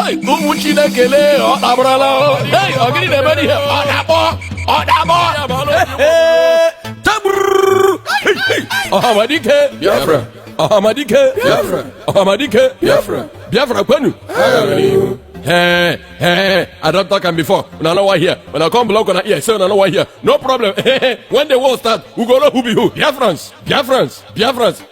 Hey, Umuchina Kele, Abrala. Hey, I'm getting the money here. Ahamadike, Biafra. Ahamadike, Biafra. Ahamadike, Biafra. Biafra, Kwenu. Hey, I don't talk before. When I know why here. When I come block on here, say I know why here. No problem. When the war starts, we go know who be who. Biafrans.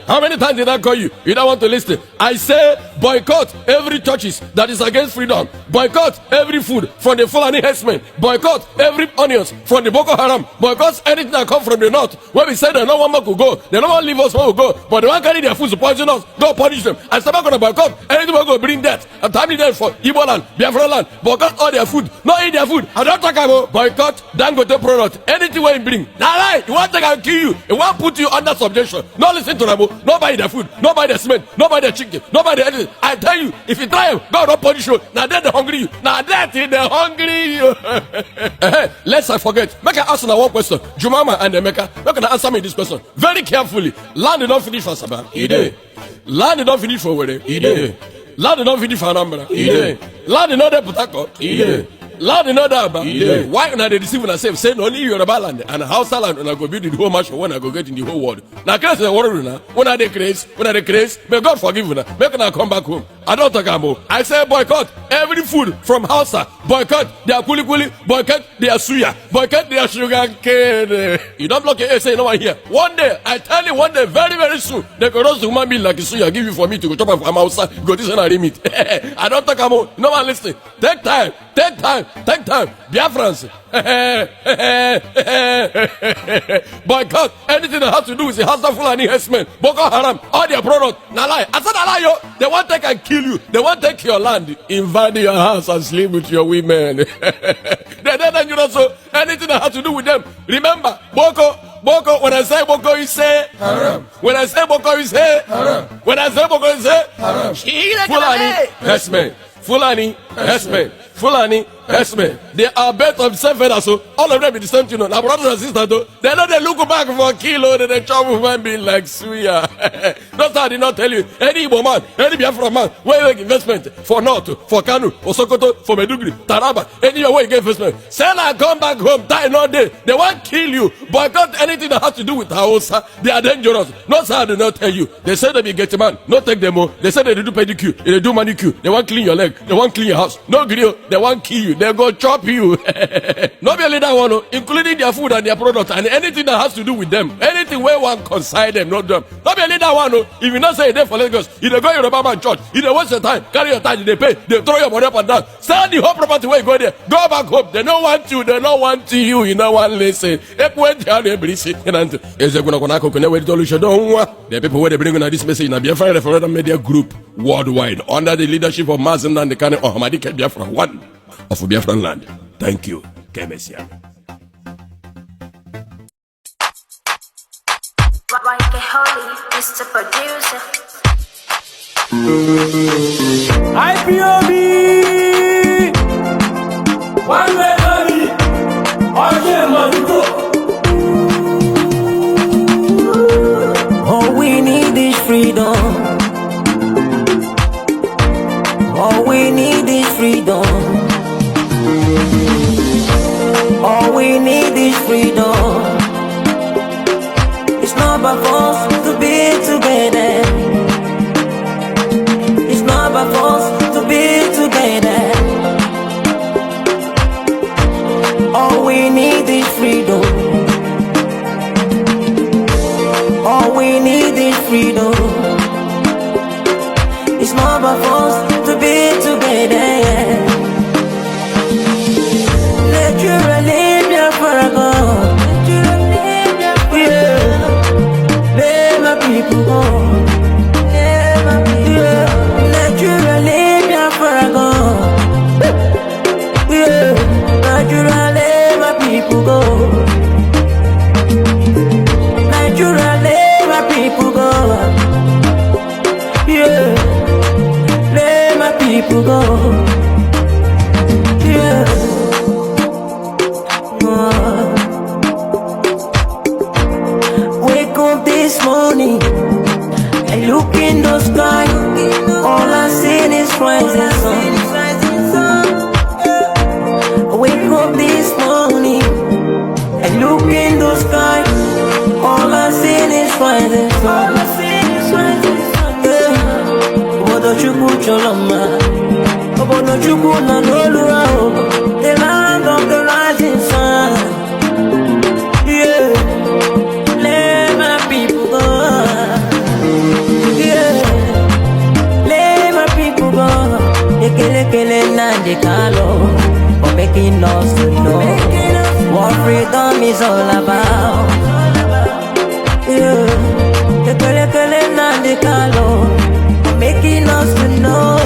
How many times did I call you? You don't want to listen. I say boycott every churches that is against freedom. Boycott every food from the Fulani herdsmen. Boycott every onions from the Boko Haram. Boycott anything that come from the north. When we say that no one more could go, they don't want to leave us where we go. But they want to carry their food to poison us. Go punish them. I start going to boycott anything will go bring death. I'm timely death for Igbo land, Biafra land. Boycott all their food. Not eat their food. I don't talk about boycott Dangote product. Anything we bring. Now lie. You want to take and kill you. You want to put you under subjection. No listen to them. No buy their food. No buy their cement. No buy their chicken. No buy their anything. I tell you, if you try them, God don't punish you. Now that they hungry you. Now that they hungry you. Let's I forget. Make I ask now one question. Jumama and Emeka. Make I answer me this question very carefully. Land did not finish for Sabah. He did. Land did not finish for Wede. He did. Land did not finish for Anambra. He did. Land did not there Port Harcourt. He did. Land in order, why when I deceive myself, saying only Yoruba land and Hausa land when I go build the whole match when I go get in the whole world. Now, crazy the world now. When I decrease, may God forgive you now. Make I come back home. I don't talk about. I say boycott every food from Hausa. Boycott their kuli, boycott their suya, boycott their sugar cane. You don't block your ear, say no one here. One day, I tell you, one day, very, very soon, they could roast human being like a suya, give you for me to go chop up from Hausa, go this and I limit. I don't talk about. No one listen. Take time. Biafrans. Boycott anything that has to do with the Hausa Fulani herdsmen, Boko Haram, all their products. Now lie. I said I lie, yo. They want to take and kill you. They want to take your land, invade your house and sleep with your women. They're dangerous. So anything that has to do with them. Remember, Boko, when I say Boko, you say Haram. When I say Boko, you say Haram. When I say Boko, you say Haram. Fulani herdsmen. Fulani herdsmen. Fulani herdsmen. They are bet of self-feather, so all of them be the same thing. Now, brothers and sisters, though, they know they look back for a kilo, they chop human being like suya. That's how I did not tell you. Any Igbo man, any Biafra man, where you make investment for North, for Kanu, for Sokoto, for Medugri, Taraba, anywhere where you get investment. Sell and come back home, die no day. They won't kill you. Boycott anything that has to do with Hausa. They are dangerous. No, sir, I did not tell you. They say they be get a man, no take them more. They say they do pedicure, they do manicure. They want clean your leg, they want clean your house. No grill, they want kill you. They go chop you. Not only that one, including their food and their product and anything that has to do with them. Anything where one consign them, not them. Not only that one, if you not say they for Lagos, if they go to the Baba church, if they waste your time, carry your time, they pay, they throw your money up and down. Sell the whole property where you go there. Go back home. They don't want you. They don't want you. You know one listen. The people where they bring on this message in a Biafra Referendum Media Group worldwide under the leadership of Mazen and the Kane Ohamadike Biafra one of Biafran land. Thank you, Kemesia. Mr. Producer. Ipob. One way money. All we need is freedom. All we need is freedom. All we need is freedom. It's not by force to be together. It's not by force to be together. All we need is freedom. All we need is freedom. It's not by force to be together. Naturally, Biafra go. Let my people go. Naturally, Biafra go. Naturally, my people go. Naturally, my people go. Yeah, let my people go. Yeah. Wake up this morning, I look in the sky. All I see is rising sun. Choloma. Obono Chuku na Nolua, the land of the rising sun. Yeah, let my people go. Yeah, let my people go. Ekele na de kalo, for making us to know what freedom is all about. Yeah, ekele na de kalo, making us to know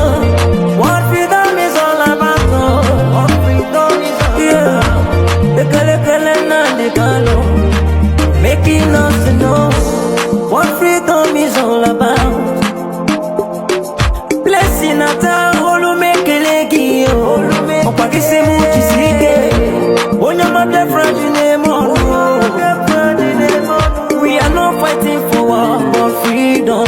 what freedom is all about. What freedom is all about. Yeah, ekele na de kalo, making us to know what freedom is all about. Blessing at all, make a leggy. Oh, Pakistan, Kisike. Oh, no, my BIAFRA, we are not fighting for war, but freedom.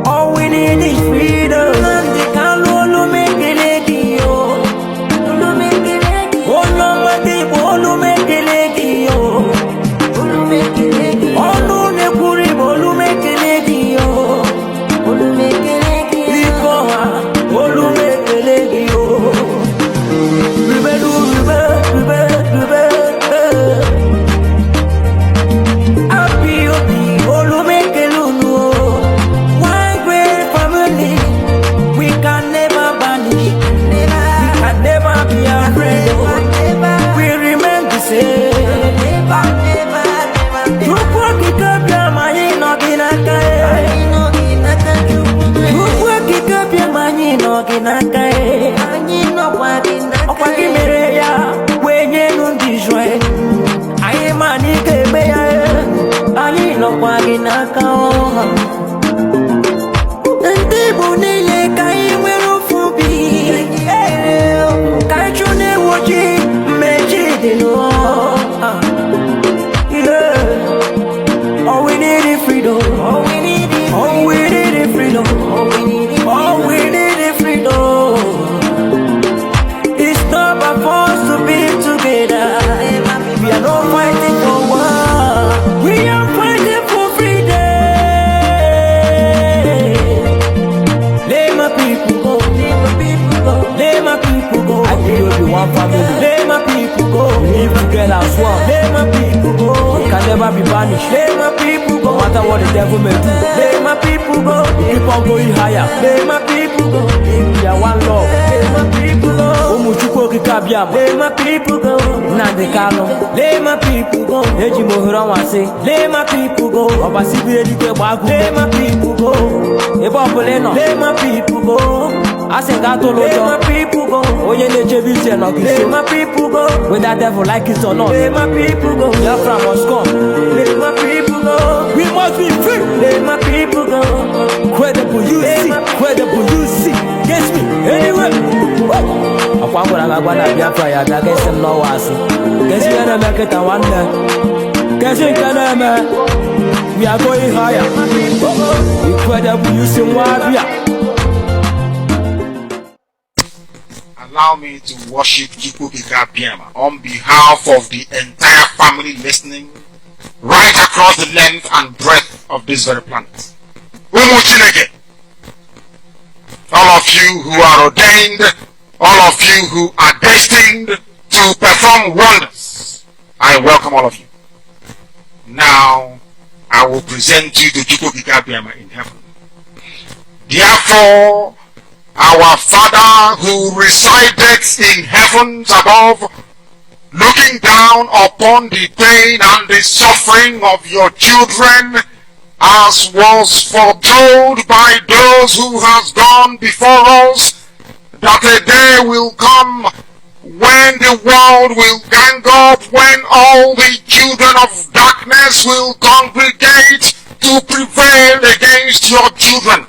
All we need is freedom. And they can't all make a leggy. Oh, no, my people, all make a leggy. Oh, no, the Kuri, all make a leggy. Oh, let my people go. We live together as one. Let my people go. We can never be banished. Let my people go. No matter what the devil may do. Let my people go. We keep on going higher. Let my people go. We are one love. Let my people go. Umuchuko kikabiam. Let my people go. Nande kano. Let my people go. Eji mohura wase. Let my people go. Obasibi edike bagu. Let my people go. Ebo poleno. Let my people go. Asengato lojo. Let my people go. Oye leche vise no kiso. Let my people go. Whether devil like it or not. Let my people go. BIAFRA must come. Let my people go. We must be free. Let my people go. Credible you see. Credible you see. Guess me. Anyway. Akwangura ngagwana BIAFRA ya guess him no wasi. Guess you gonna make it a wonder. Guess you gonna make. We are going higher. Incredible you see wabia. Allow me to worship Ipob on behalf of the entire family listening right across the length and breadth of this very planet. All of you who are ordained, all of you who are destined to perform wonders, I welcome all of you. Now, I will present you to Ipob in heaven. Therefore, our Father who resideth in heavens above, looking down upon the pain and the suffering of your children, as was foretold by those who has gone before us, that a day will come when the world will gang up, when all the children of darkness will congregate to prevail against your children.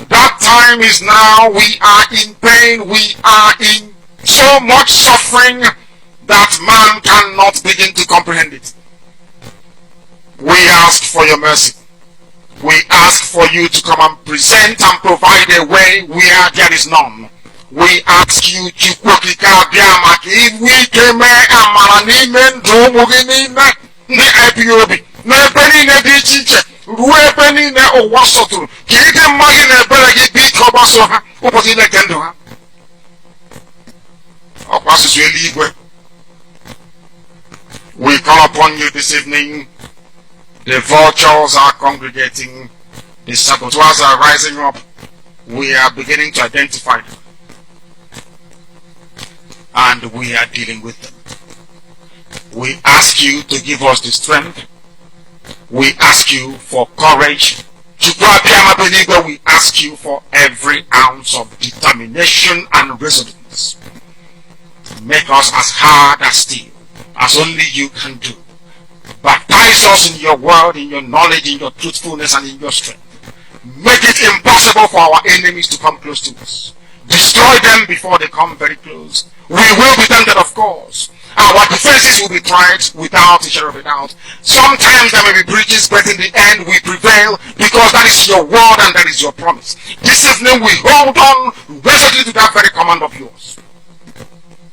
That time is now. We are in pain. We are in so much suffering that man cannot begin to comprehend it. We ask for your mercy. We ask for you to come and present and provide a way where there is none. We ask you to if we came and Ipob Rue penny na o wasotu. Kige magi na bela gi bi kobaso ha. Opoti na kendo ha. Opasu eligwe. We call upon you this evening. The vultures are congregating. The saboteurs are rising up. We are beginning to identify them. And we are dealing with them. We ask you to give us the strength. We ask you for courage. We ask you for every ounce of determination and resolute. Make us as hard as steel, as only you can do. Baptize us in your word, in your knowledge, in your truthfulness, and in your strength. Make it impossible for our enemies to come close to us. Destroy them before they come very close. We will be tempted, of course. Our defenses will be tried without a shadow of a doubt. Sometimes there may be breaches, but in the end we prevail because that is your word and that is your promise. This evening we hold on resolutely to that very command of yours.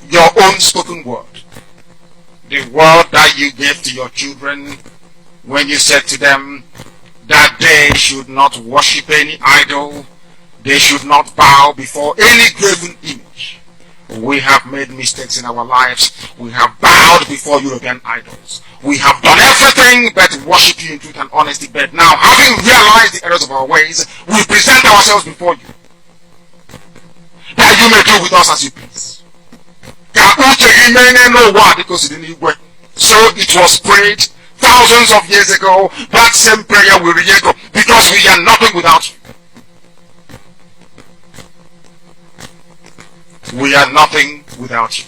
Your own spoken word. The word that you gave to your children when you said to them that they should not worship any idol, they should not bow before any graven image. We have made mistakes in our lives. We have bowed before European idols. We have done everything but worship you in truth and honesty. But now, having realized the errors of our ways, we present ourselves before you, that you may do with us as you please. So it was prayed thousands of years ago. That same prayer will re-echo because we are nothing without you. We are nothing without you.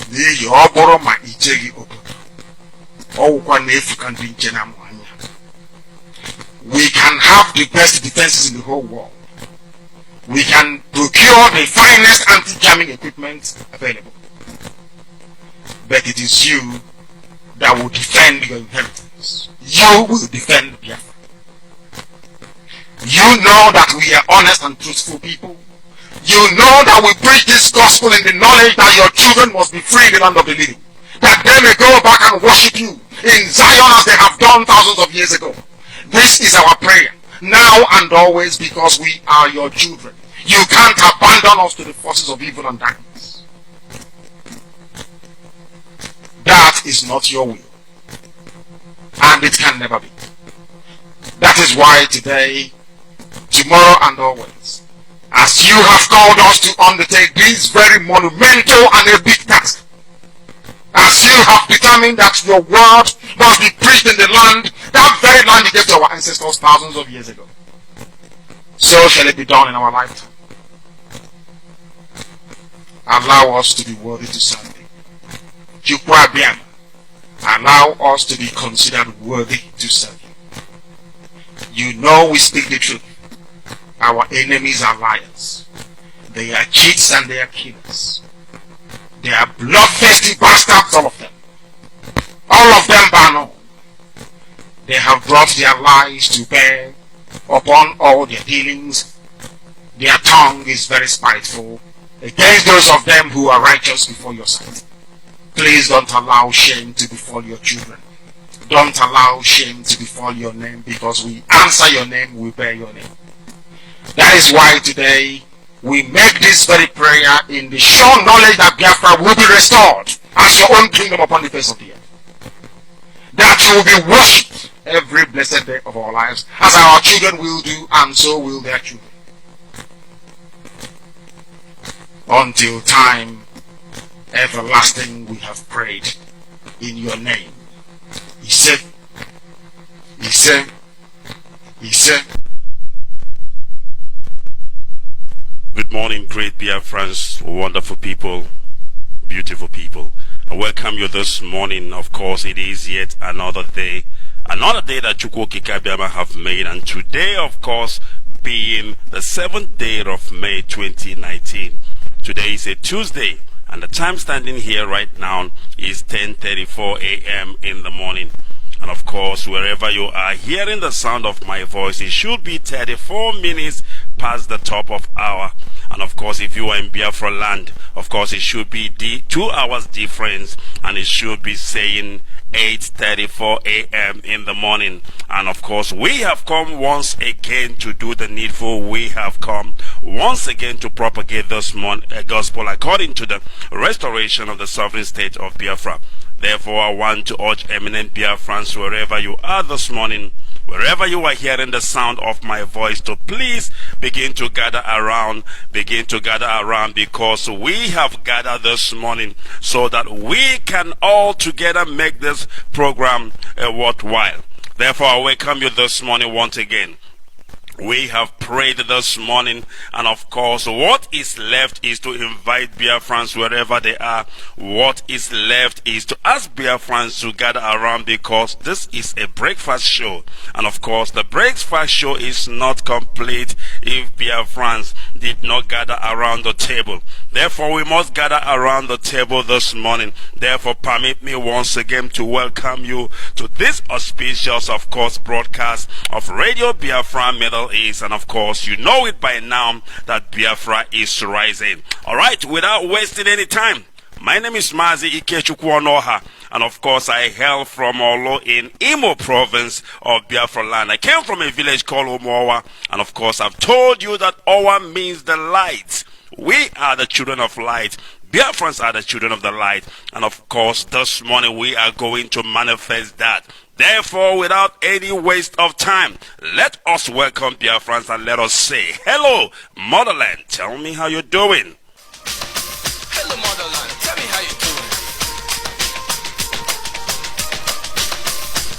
We can have the best defenses in the whole world. We can procure the finest anti-jamming equipment available. But it is you that will defend your inheritance. You will defend Biafra. You know that we are honest and truthful people. You know that we preach this gospel in the knowledge that your children must be free in the land of the living. That they may go back and worship you in Zion as they have done thousands of years ago. This is our prayer, now and always, because we are your children. You can't abandon us to the forces of evil and darkness. That is not your will. And it can never be. That is why today, tomorrow and always, as you have called us to undertake this very monumental and a big task, as you have determined that your word must be preached in the land, that very land you gave to our ancestors thousands of years ago, so shall it be done in our lifetime. Allow us to be worthy to serve you. Allow us to be considered worthy to serve you. You know we speak the truth. Our enemies are liars. They are cheats and they are killers. They are bloodthirsty bastards, all of them. All of them bar none. They have brought their lies to bear upon all their dealings. Their tongue is very spiteful against those of them who are righteous before your sight. Please don't allow shame to befall your children. Don't allow shame to befall your name, because we answer your name, we bear your name. That is why today we make this very prayer in the sure knowledge that Biafra will be restored as your own kingdom upon the face of the earth. That you will be worshipped every blessed day of our lives, as our children will do, and so will their children. Until time everlasting we have prayed in your name. He said. Good morning, great Biafrans, wonderful people, beautiful people. I welcome you this morning. Of course, it is yet another day that Chukwu Kikabiama have made, and today, of course, being the 7th day of May 2019. Today is a Tuesday, and the time standing here right now is 10:34 a.m. in the morning. And of course, wherever you are hearing the sound of my voice, it should be 34 minutes past the top of hour. And of course, if you are in Biafra land, of course, it should be 2 hours difference, and it should be saying 8:34 a.m. in the morning. And of course, we have come once again to do the needful. We have come once again to propagate this gospel according to the restoration of the sovereign state of Biafra. Therefore, I want to urge eminent Biafrans, wherever you are this morning, wherever you are hearing the sound of my voice, to please begin to gather around, because we have gathered this morning so that we can all together make this program worthwhile. Therefore, I welcome you this morning once again. We have prayed this morning, and of course, what is left is to invite Biafrans wherever they are. What is left is to ask Biafrans to gather around, because this is a breakfast show. And of course, the breakfast show is not complete if Biafrans did not gather around the table. Therefore, we must gather around the table this morning. Therefore, permit me once again to welcome you to this auspicious, of course, broadcast of Radio Biafra Middle East. And of course, you know it by now that Biafra is rising. Alright, without wasting any time, my name is Mazi Ikechukwu, and of course I hail from Olo in Imo province of Biafra land. I came from a village called Omowa, and of course I've told you that Owa means the light. We are the children of light. Biafrans are the children of the light. And of course, this morning we are going to manifest that. Therefore, without any waste of time, let us welcome Biafrans and let us say, hello, motherland. Tell me how you're doing. Hello, motherland. Tell me how you doing.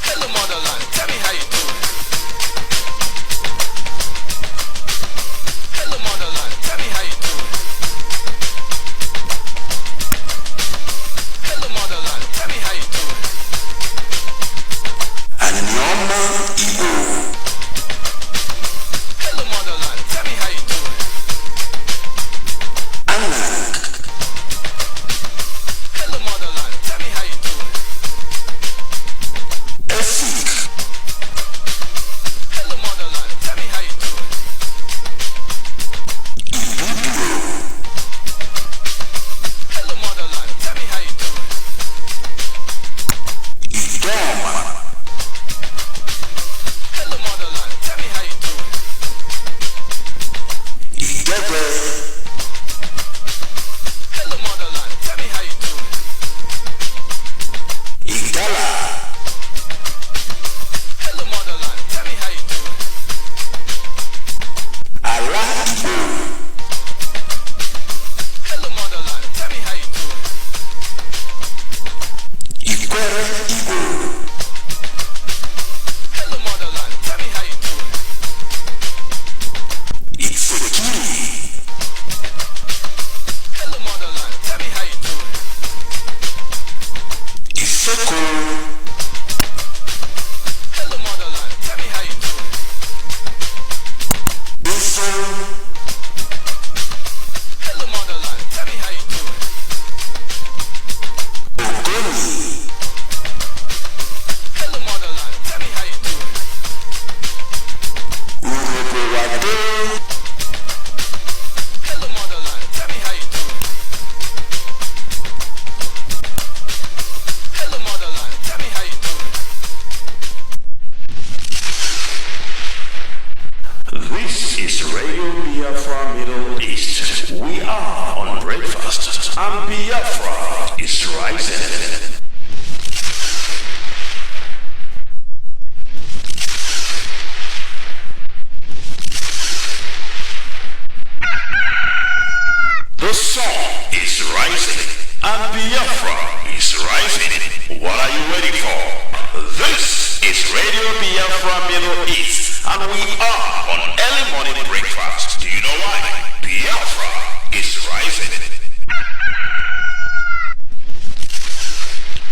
Hello, motherland. Tell me how you doing. Hello, motherland. Tell me how you doing. Hello, motherland. Tell me how you doing. Anyoma Ibo. Hello, motherland. Tell me how you doing. Anak. Hello, motherland. Tell me how you doing. Efik. Hello, motherland. Tell me how you doing. Ibudro. Hello, motherland. Tell me how you doing. Idoma. Hello, motherland. Tell me how you doing. Idebe. Hello, motherland. Tell me how you doing. Igala. Hello, motherland. Tell me how you doing. Ala Ibo. Hello, motherland. Tell me how you doing. Ikwere Ibo. Hello, motherland. Tell me how you doing. Itsekiri. Hello, motherland. Tell me how you doing. Iseko. Hello, motherland. Tell me how you doing. Bufo. Hello, motherland. Tell me how you doing. Ogoni. Hello, motherland. Tell me how you doing. Urobowade. Hello, motherland. Tell me how you doing. Hello, motherland. Tell me how you doing. This is Radio Biafra Middle East. We are on breakfast, and Biafra is rising. The sun is rising, and Biafra is rising. What are you ready for? This is Radio Biafra Middle East, and we are on early morning breakfast. Do you know why? Biafra is rising.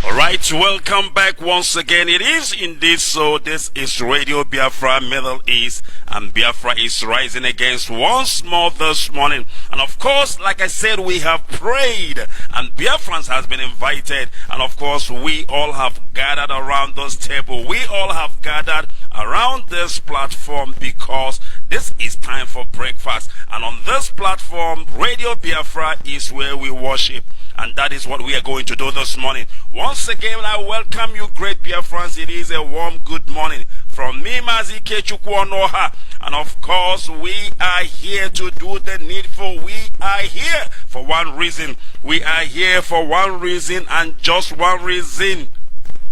Alright, welcome back once again. It is indeed so. This is Radio Biafra Middle East, and Biafra is rising against once more this morning. And of course, like I said, we have prayed, and Biafrans has been invited, and of course, we all have gathered around this table. We all have gathered around this platform because this is time for breakfast. And on this platform, Radio Biafra is where we worship. And that is what we are going to do this morning. Once again, I welcome you, great Biafrans. It is a warm good morning from me, Mazi Kechukwonoha. And of course, we are here to do the needful. We are here for one reason. We are here for one reason and just one reason.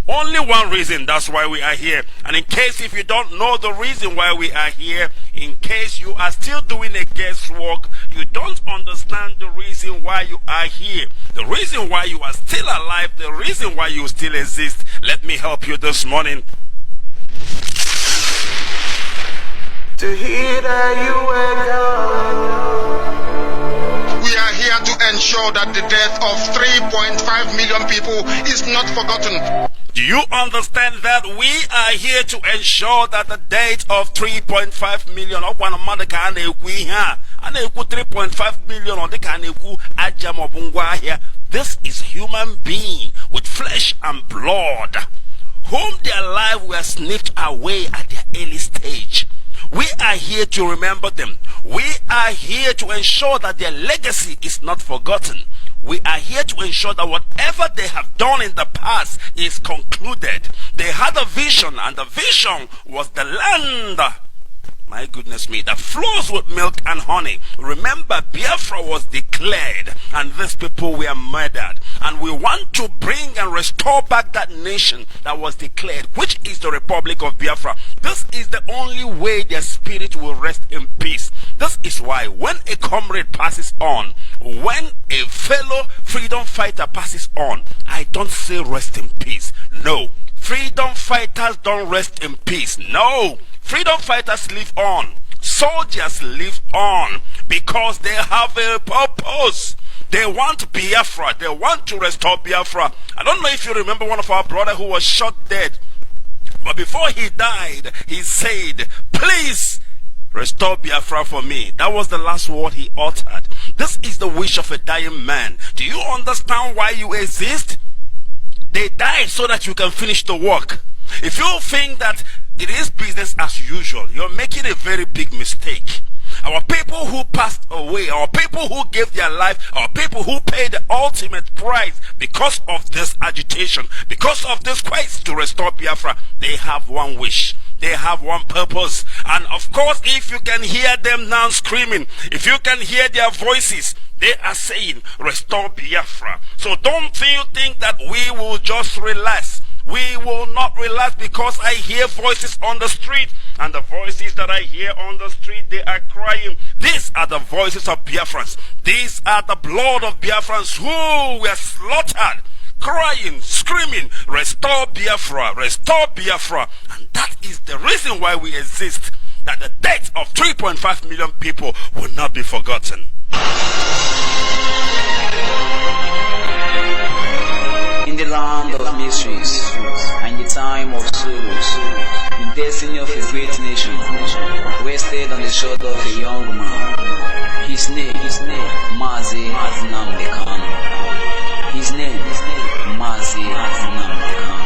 Only one reason, that's why we are here. And in case if you don't know the reason why we are here, in case you are still doing a guesswork, you don't understand the reason why you are here, the reason why you are still alive, the reason why you still exist, let me help you this morning. To hear that you wake up. We are here to ensure that the death of 3.5 million people is not forgotten. Do you understand that we are here to ensure that the death of 3.5 million of one month can 3.5 million on the kaneku ajamobungwa here? This is human being with flesh and blood, whom their life were snipped away at their early stage. We are here to remember them. We are here to ensure that their legacy is not forgotten. We are here to ensure that whatever they have done in the past is concluded. They had a vision, and the vision was the land, my goodness me, that flows with milk and honey. Remember, Biafra was declared, and these people were murdered. And we want to bring and restore back that nation that was declared, which is the Republic of Biafra. This is the only way their spirit will rest in peace. This is why when a comrade passes on, when a fellow freedom fighter passes on, I don't say rest in peace. No, freedom fighters don't rest in peace. No, freedom fighters live on. Soldiers live on because they have a purpose. They want Biafra. They want to restore Biafra. I don't know if you remember one of our brothers who was shot dead. But before he died, he said, please restore Biafra for me. That was the last word he uttered. This is the wish of a dying man. Do you understand why you exist? They died so that you can finish the work. If you think that it is business as usual, you're making a very big mistake. Our people who passed away, our people who gave their life, our people who paid the ultimate price because of this agitation, because of this quest to restore Biafra, they have one wish. They have one purpose. And of course, if you can hear them now screaming, if you can hear their voices, they are saying, restore Biafra. So don't you think that we will just relax. We will not relax because I hear voices on the street. And the voices that I hear on the street, they are crying. These are the voices of Biafrans. These are the blood of Biafrans who were slaughtered, crying, screaming, restore Biafra, restore Biafra. And that is the reason why we exist, that the death of 3.5 million people will not be forgotten. In the land of mysteries, and the time of sorrows, the destiny of a great nation rested on the shoulder of a young man. His name, Mazi Nnamdi Kanu. His name, Mazi Nnamdi Kanu.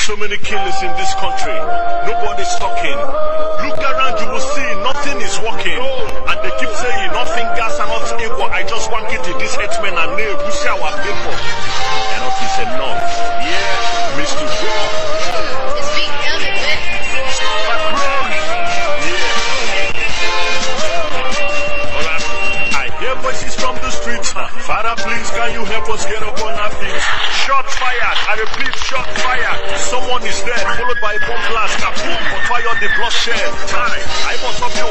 So many killers in this country, nobody's talking. Look around, you will see nothing is working. And they keep saying nothing gas and nothing equal. I just want it to this headsman and nail we shall our people. Enough is enough. Yeah, Mr. Raw. I hear voices from the streets. Father, please, can you help us get up on our feet? Shot fired, I repeat, shot fired. Someone is dead, followed by a bomb blast. Kaboom, on fire, the bloodshed. Time, I must up you.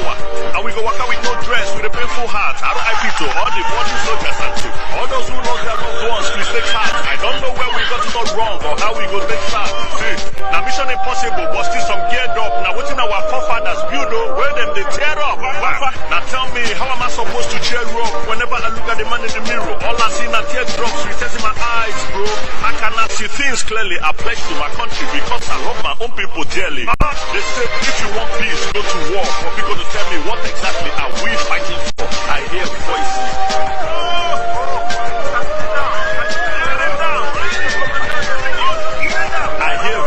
And we go walk out with no dress, with a painful heart. RIP to all the body soldiers and to all those who lost their loved ones, please take heart. I don't know where we got it all wrong or how we go take start. See, now mission impossible, but still some geared up. Now what's in our forefathers build up, where them they tear up. Now tell me, how am I supposed to cheer up whenever I look at the man in the mirror? All I see are teardrops, recess in my eyes, bro. I cannot see things clearly. I pledge to my country because I love my own people dearly. They say if you want peace, go to war. But people to tell me what exactly are we fighting for? I hear voices. I hear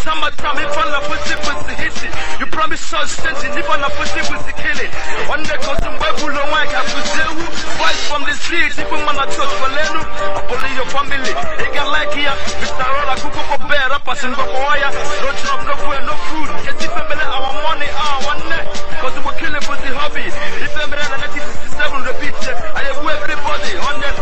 summertime, if I'm not pussy, hissy. You promise us sensing, if I'm not pussy, killing. One day, cause some webble, no one can pursue. Boys from the streets, if I'm not trust for Lenu, I believe your family. They can like here, Mr. Rolla, Kuko Bear, rappers and Gokoya. No job, no food, no food. Get if I'm our money, one day. Cause we're killing for the hobby. If I'm in 1967, repeat it. I have everybody on them.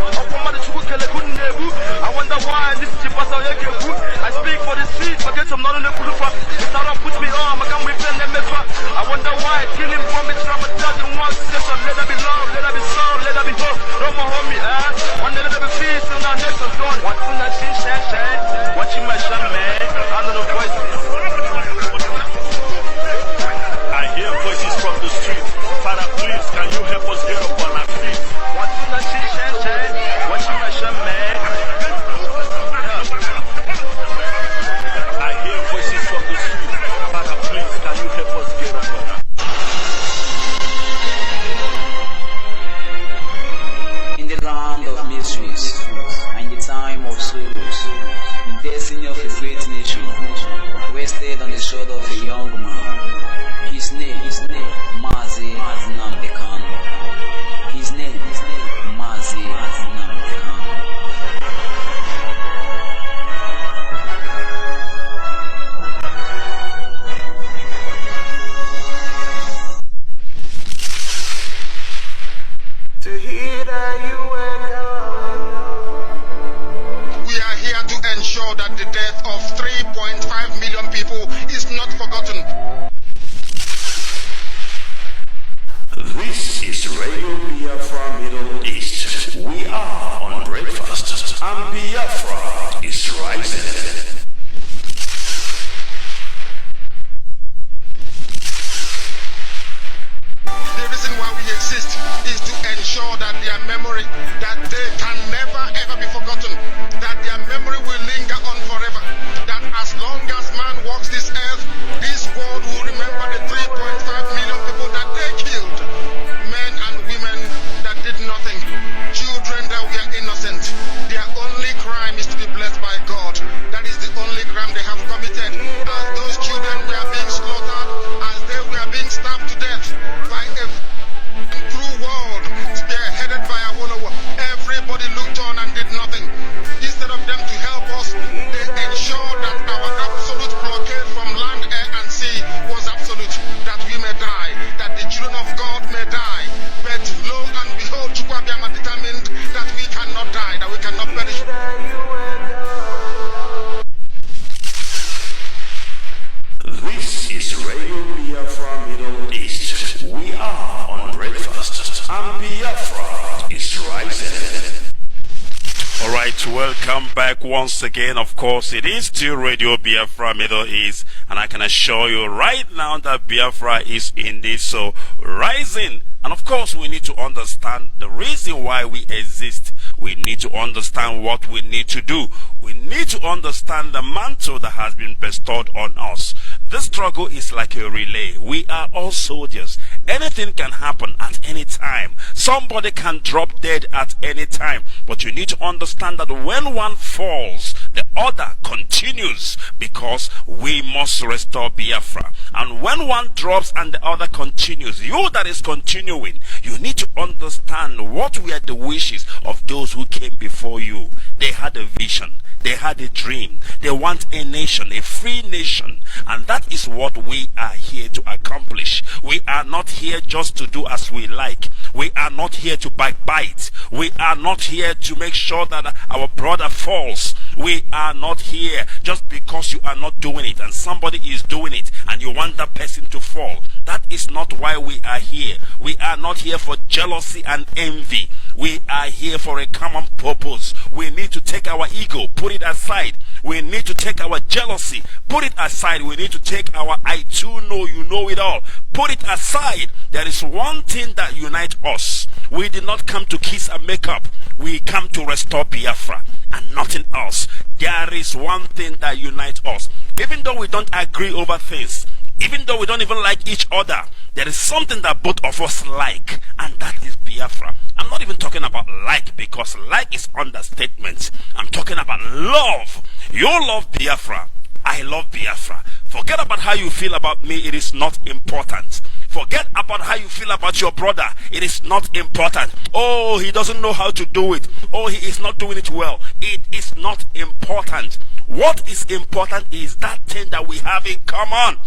I wonder why this is I speak for the street, forget some not in the proof. Mr. Put me on, I can't wait them. I wonder why killing from it, traumatizing one session. Let her be long, let her be sound, let her be hope. No more homie, one day let her be peace and our next is gone. Watching that shit, watching my son, man. I don't know voices. I hear voices from the street. Father, please, can you help us get up on our feet? Watching that shit, watching my son, man. I hear voices from the street. Father, please, can you help us get up on our feet? In the land of mysteries, and the time of sorrows, the destiny of a great nation rested on the shoulder of a young man. His name, Mazi Nnamdi Kanu. His name, Mazi Nnamdi Kanu. To hear that you were gone. We are here to ensure that the death of 3.5 million people is not forgotten. This is Radio Biafra Middle East. We are on breakfast, and Biafra is rising. The reason why we exist is to ensure that their memory, that they can never ever be forgotten, that their memory will linger on forever, that as long as man walks this earth, this world will remember the 3.5 million people that they killed, men and women that did nothing, children that were innocent. Their only crime is to be blessed by God. That is the only crime they have committed. As those children were being slaughtered, as they were being stabbed to death by a cruel world, spearheaded by Awolowo, everybody looked on and did nothing. Instead of them to help us, they ensured that our absolute blockade from land, air, and sea was absolute, that we may die, that the children of God may die. But lo and behold, Chukwuabiama determined that we cannot die, that we cannot perish. This is Radio Biafra Middle East. We are on breakfast, and Biafra is rising. Alright, welcome back once again. Of course, it is still Radio Biafra Middle East, and I can assure you right now that Biafra is indeed so rising. And of course, we need to understand the reason why we exist. We need to understand what we need to do. We need to understand the mantle that has been bestowed on us. This struggle is like a relay. We are all soldiers. Anything can happen at any time. Somebody can drop dead at any time. But you need to understand that when one falls, the other continues, because we must restore Biafra. And when one drops and the other continues, you that is continuing, you need to understand what were the wishes of those who came before you. They had a vision. They had a dream. They want a nation, a free nation. And that is what we are here to accomplish. We are not here just to do as we like. We are not here to backbite. We are not here to make sure that our brother falls. We are not here just because you are not doing it and somebody is doing it and you want that person to fall. That is not why we are here. We are not here for jealousy and envy. We are here for a common purpose. We need to take our ego, put it aside. We need to take our jealousy, put it aside. We need to take our I too know you know it all, put it aside. There is one thing that unites us. We did not come to kiss and make up. We come to restore Biafra and nothing else. There is one thing that unites us. Even though we don't agree over things, even though we don't even like each other, there is something that both of us like, and that is Biafra. I'm not even talking about like, because like is understatement. I'm talking about love. You love Biafra. I love Biafra. Forget about how you feel about me. It is not important. Forget about how you feel about your brother. It is not important. Oh, he doesn't know how to do it. Oh, he is not doing it well. It is not important. What is important is that thing that we have in common.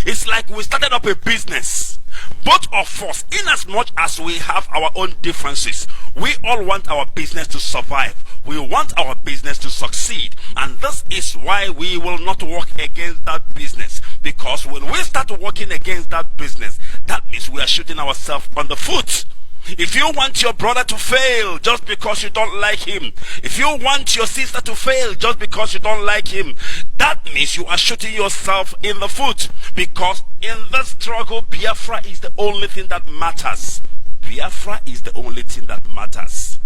It's like we started up a business. Both of us, in as much as we have our own differences, we all want our business to survive. We want our business to succeed. And this is why we will not work against that business. Because when we start working against that business, that means we are shooting ourselves on the foot. If you want your brother to fail just because you don't like him, if you want your sister to fail just because you don't like him, that means you are shooting yourself in the foot. Because in this struggle, Biafra is the only thing that matters. Biafra is the only thing that matters.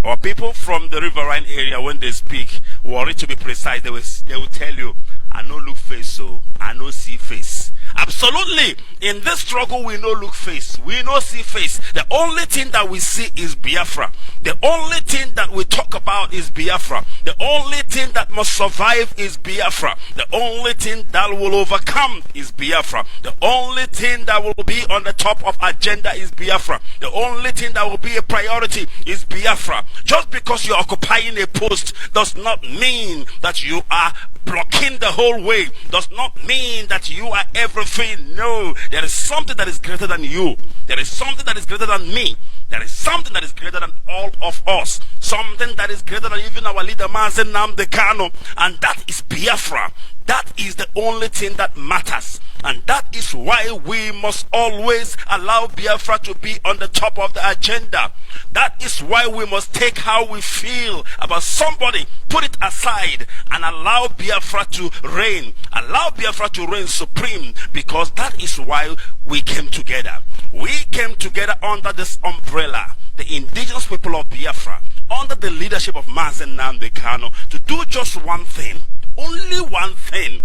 Our people from the riverine area, when they speak, worry to be precise, they will tell you, I no look face, so I no see face. Absolutely. In this struggle, we no look face. We no see face. The only thing that we see is Biafra. The only thing that we talk about is Biafra. The only thing that must survive is Biafra. The only thing that will overcome is Biafra. The only thing that will be on the top of agenda is Biafra. The only thing that will be a priority is Biafra. Just because you're occupying a post does not mean that you are blocking the whole way. Does not mean that you are everything. No, there is something that is greater than you. There is something that is greater than me. There is something that is greater than all of us. Something that is greater than even our leader Mazen Nnamdi Kanu. And that is Biafra. That is the only thing that matters. And that is why we must always allow Biafra to be on the top of the agenda. That is why we must take how we feel about somebody, put it aside, and allow Biafra to reign. Allow Biafra to reign supreme, because that is why we came together. We came together under this umbrella, the indigenous people of Biafra, under the leadership of Mazen Nnamdi Kanu, to do just one thing. Only one thing.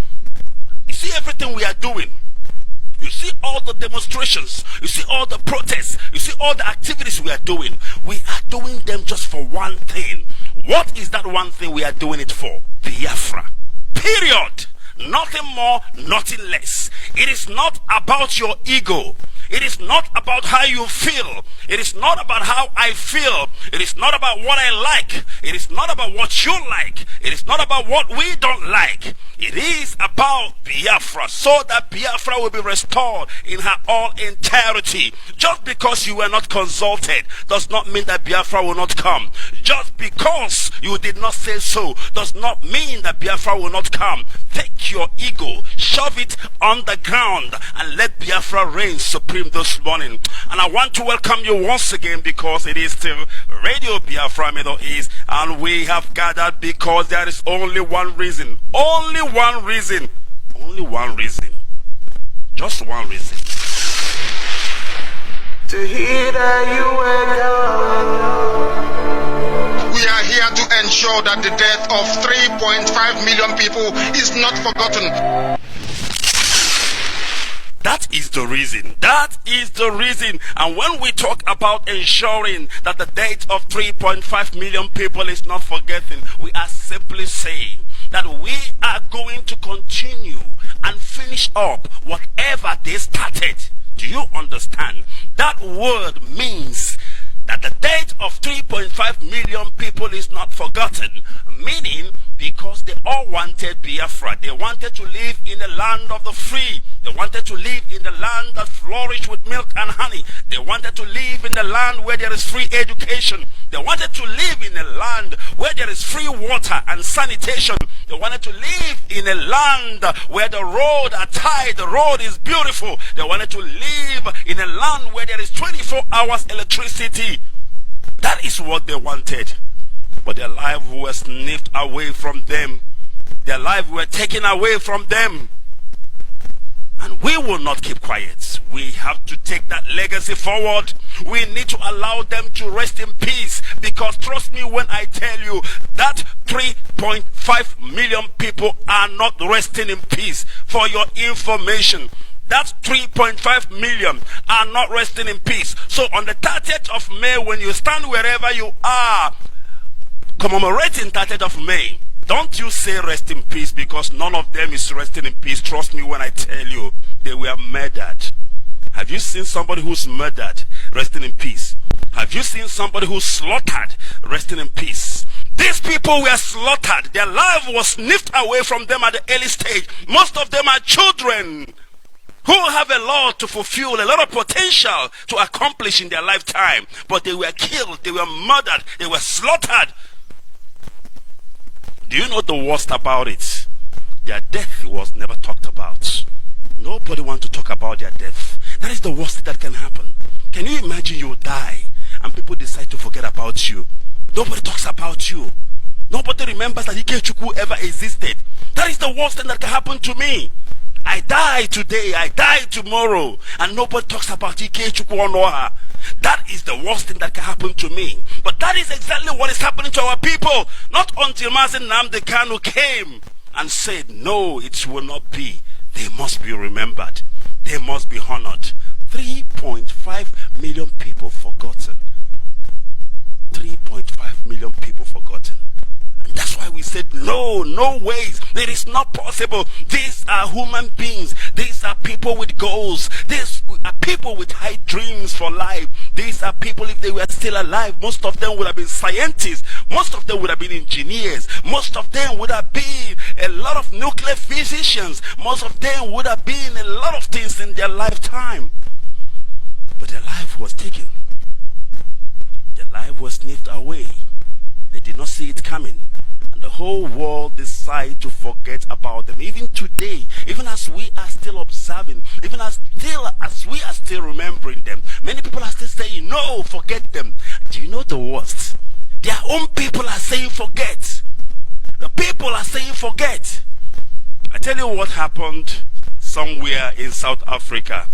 You see everything we are doing. You see all the demonstrations. You see all the protests. You see all the activities we are doing. We are doing them just for one thing. What is that one thing we are doing it for? Biafra. Period. Nothing more, nothing less. It is not about your ego. It is not about how you feel. It is not about how I feel. It is not about what I like. It is not about what you like. It is not about what we don't like. It is about Biafra, so that Biafra will be restored in her all entirety. Just because you were not consulted does not mean that Biafra will not come. Just because you did not say so does not mean that Biafra will not come. Take your ego, shove it on the ground, and let Biafra reign supreme this morning. And I want to welcome you once again, because it is still Radio Biafra Middle East, and we have gathered because there is only one reason. Only one reason. Only one reason. Just one reason. To hear that you were gone. We are here to ensure that the death of 3.5 million people is not forgotten. That is the reason. That is the reason. And when we talk about ensuring that the death of 3.5 million people is not forgotten, we are simply saying that we are going to continue and finish up whatever they started. Do you understand? That word means that the death of 3.5 million people is not forgotten. Meaning, because they all wanted Biafra. They wanted to live in the land of the free. They wanted to live in the land that flourished with milk and honey. They wanted to live in the land where there is free education. They wanted to live in a land where there is free water and sanitation. They wanted to live in a land where the road are tied, the road is beautiful. They wanted to live in a land where there is 24 hours electricity. That is what they wanted. But their lives were sniffed away from them. Their lives were taken away from them. And we will not keep quiet. We have to take that legacy forward. We need to allow them to rest in peace. Because trust me when I tell you that 3.5 million people are not resting in peace. For your information, that 3.5 million are not resting in peace. So on the 30th of May, when you stand wherever you are, commemorating 30th of May, Don't you say rest in peace, because none of them is resting in peace. Trust me when I tell you, they were murdered. Have you seen somebody who's murdered resting in peace? Have you seen somebody who's slaughtered resting in peace? These people were slaughtered. Their life was sniffed away from them at the early stage. Most of them are children who have a lot to fulfill, a lot of potential to accomplish in their lifetime. But they were killed, they were murdered, they were slaughtered. Do you know the worst about it? Their death was never talked about. Nobody wants to talk about their death. That is the worst thing that can happen. Can you imagine you die and people decide to forget about you? Nobody talks about you. Nobody remembers that Ikechukwu ever existed. That is the worst thing that can happen to me. I die today, I die tomorrow, and nobody talks about Ikechukwu Onoha. That is the worst thing that can happen to me. But that is exactly what is happening to our people. Not until Mazi Nnamdi Kanu came and said, no, it will not be. They must be remembered. They must be honored. 3.5 million people forgotten. 3.5 million people forgotten. And that's why we said, no, no ways. It is not possible. These are human beings. These are people with goals. These are people with high dreams for life. These are people, if they were still alive, most of them would have been scientists. Most of them would have been engineers. Most of them would have been a lot of nuclear physicians. Most of them would have been a lot of things in their lifetime. But their life was taken. Their life was sniffed away. They did not see it coming. And the whole world decided to forget about them. Even today, even as we are still observing, even as we are still remembering them, many people are still saying, no, forget them. Do you know the worst? Their own people are saying forget. The people are saying forget. I tell you what happened somewhere in South Africa.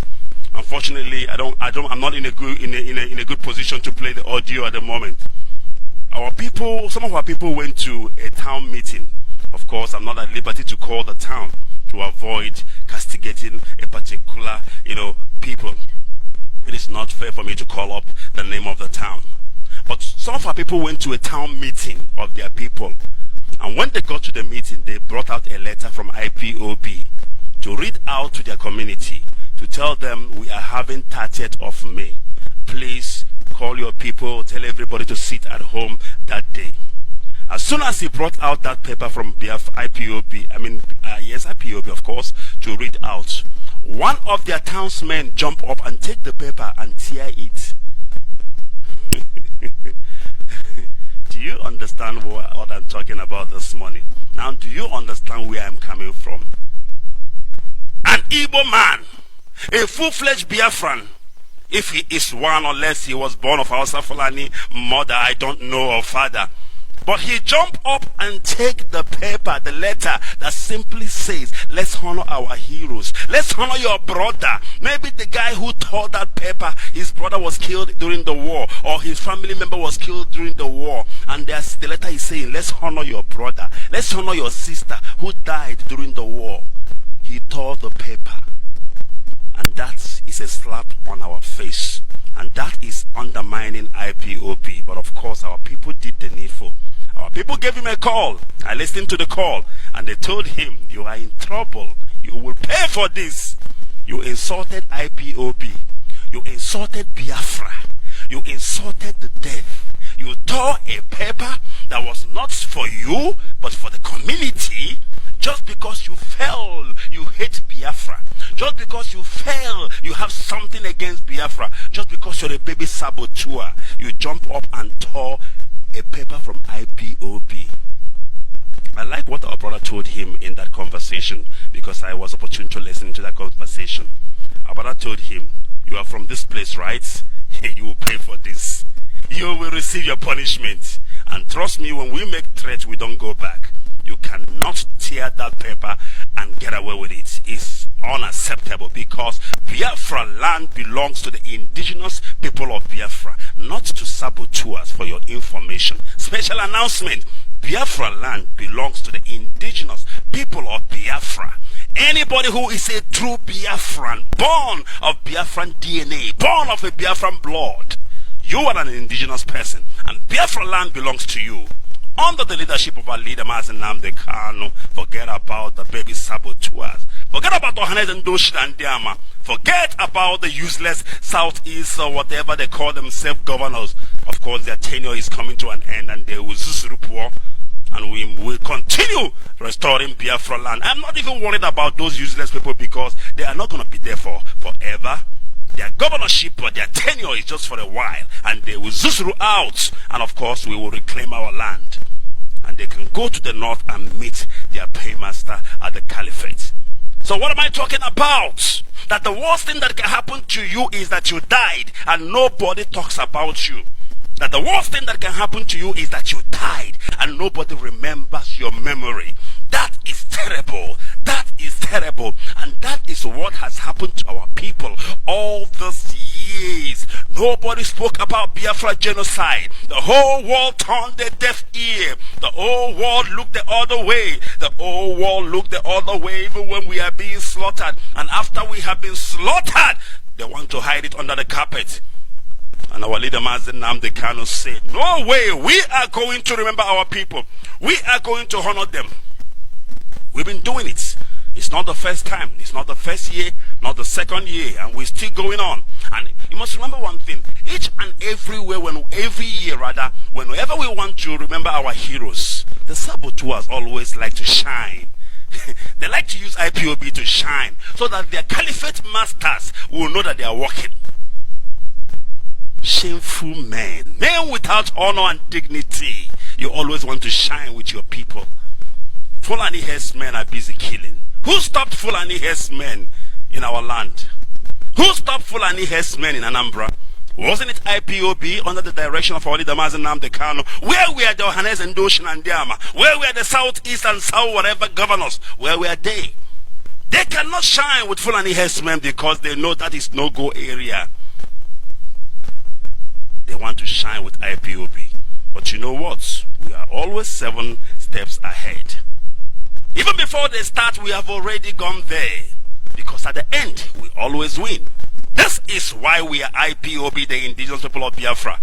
Unfortunately, I'm not in a good position to play the audio at the moment. Some of our people went to a town meeting. Of course, I'm not at liberty to call the town to avoid castigating a particular, people. It is not fair for me to call up the name of the town. But some of our people went to a town meeting of their people. And when they got to the meeting, they brought out a letter from IPOB to read out to their community, to tell them we are having 30th of May. Please call your people, tell everybody to sit at home that day. As soon as he brought out that paper from IPOB, IPOB of course, to read out, one of their townsmen jumped up and take the paper and tear it. Do you understand what I'm talking about this morning? Now, do you understand where I'm coming from? An Igbo man, a full-fledged Biafran, if he is one, unless he was born of Hausa Fulani mother, I don't know, or father. But he jumped up and take the paper, the letter that simply says, let's honor our heroes. Let's honor your brother. Maybe the guy who tore that paper, his brother was killed during the war, or his family member was killed during the war. And the letter is saying, let's honor your brother. Let's honor your sister who died during the war. He tore the paper. And that is a slap on our face. And that is undermining IPOB. But of course, our people did the needful. Our people gave him a call. I listened to the call. And they told him, you are in trouble. You will pay for this. You insulted IPOB. You insulted Biafra. You insulted the dead. You tore a paper that was not for you, but for the community. Just because you fell, you hate Biafra. Just because you fell, you have something against Biafra. Just because you're a baby saboteur, you jump up and tore a paper from IPOB. I like what our brother told him in that conversation, because I was opportune to listen to that conversation. Our brother told him, you are from this place, right? You will pay for this. You will receive your punishment. And trust me, when we make threats, we don't go back. You cannot tear that paper and get away with it. It's unacceptable, because Biafra land belongs to the indigenous people of Biafra, not to saboteurs. For your information, special announcement: Biafra land belongs to the indigenous people of Biafra. Anybody who is a true Biafran, born of Biafran DNA, born of a Biafran blood, you are an indigenous person, and Biafra land belongs to you. under the leadership of our leader, Mazen Nnamdi Kanu. Forget about the baby saboteurs. Forget about Ohanes and Doshi and Diama. Forget about the useless Southeast or whatever they call themselves governors. Of course, their tenure is coming to an end and they will war. And we will continue restoring Biafra land. I'm not even worried about those useless people because they are not going to be there for forever. Their governorship or their tenure is just for a while. And they will zuzuru out. And of course, we will reclaim our land. And they can go to the north and meet their paymaster at the caliphate. So what am I talking about? That the worst thing that can happen to you is that you died and nobody talks about you. That the worst thing that can happen to you is that you died and nobody remembers your memory. That is terrible. That is terrible. And that is what has happened to our people all these years. Nobody spoke about Biafra genocide. The whole world turned a deaf ear. The whole world looked the other way. The whole world looked the other way even when we are being slaughtered. And after we have been slaughtered, they want to hide it under the carpet. And our leader Mazen Nnamdi Kanu said, no way, we are going to remember our people. We are going to honor them. We've been doing it. It's not the first time. It's not the first year, not the second year. And we're still going on. And you must remember one thing. Each and everywhere, every year rather, whenever we want to remember our heroes, the saboteurs always like to shine. They like to use IPOB to shine so that their caliphate masters will know that they are working. Shameful men. Men without honor and dignity. You always want to shine with your people. Fulani herdsmen are busy killing. Who stopped Fulani herdsmen in our land? Who stopped Fulani herdsmen in Anambra? Wasn't it IPOB under the direction of our leader Mazen Nnamdi Kanu? Where were the Ohanes and Doshi and Diama? Where were the Southeast and South whatever governors? Where were they? They cannot shine with Fulani herdsmen because they know that is no-go area. They want to shine with IPOB. But you know what? We are always 7 steps ahead. Even before they start, we have already gone there. Because at the end, we always win. This is why we are IPOB, the indigenous people of Biafra.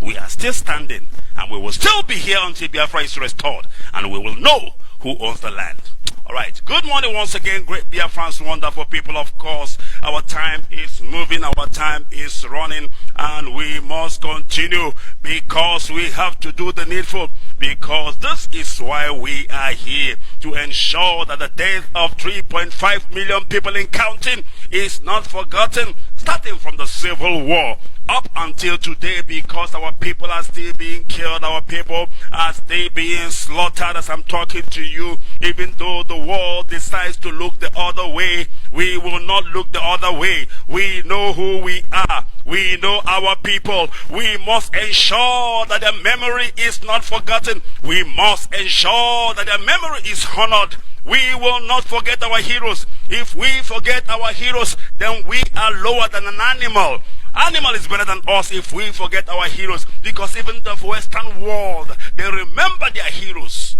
We are still standing. And we will still be here until Biafra is restored. And we will know who owns the land. Alright, good morning once again, great Biafrans, wonderful people. Of course, our time is moving, our time is running, and we must continue because we have to do the needful. Because this is why we are here, to ensure that the death of 3.5 million people in counting is not forgotten, starting from the Civil War up until today, because our people are still being killed, our people are still being slaughtered as I'm talking to you. Even though the world decides to look the other way, we will not look the other way. We know who we are. We know our people. We must ensure that their memory is not forgotten. We must ensure that their memory is honored. We will not forget our heroes. If we forget our heroes, then we are lower than an animal. Animal is better than us if we forget our heroes, because even the Western world, they remember their heroes.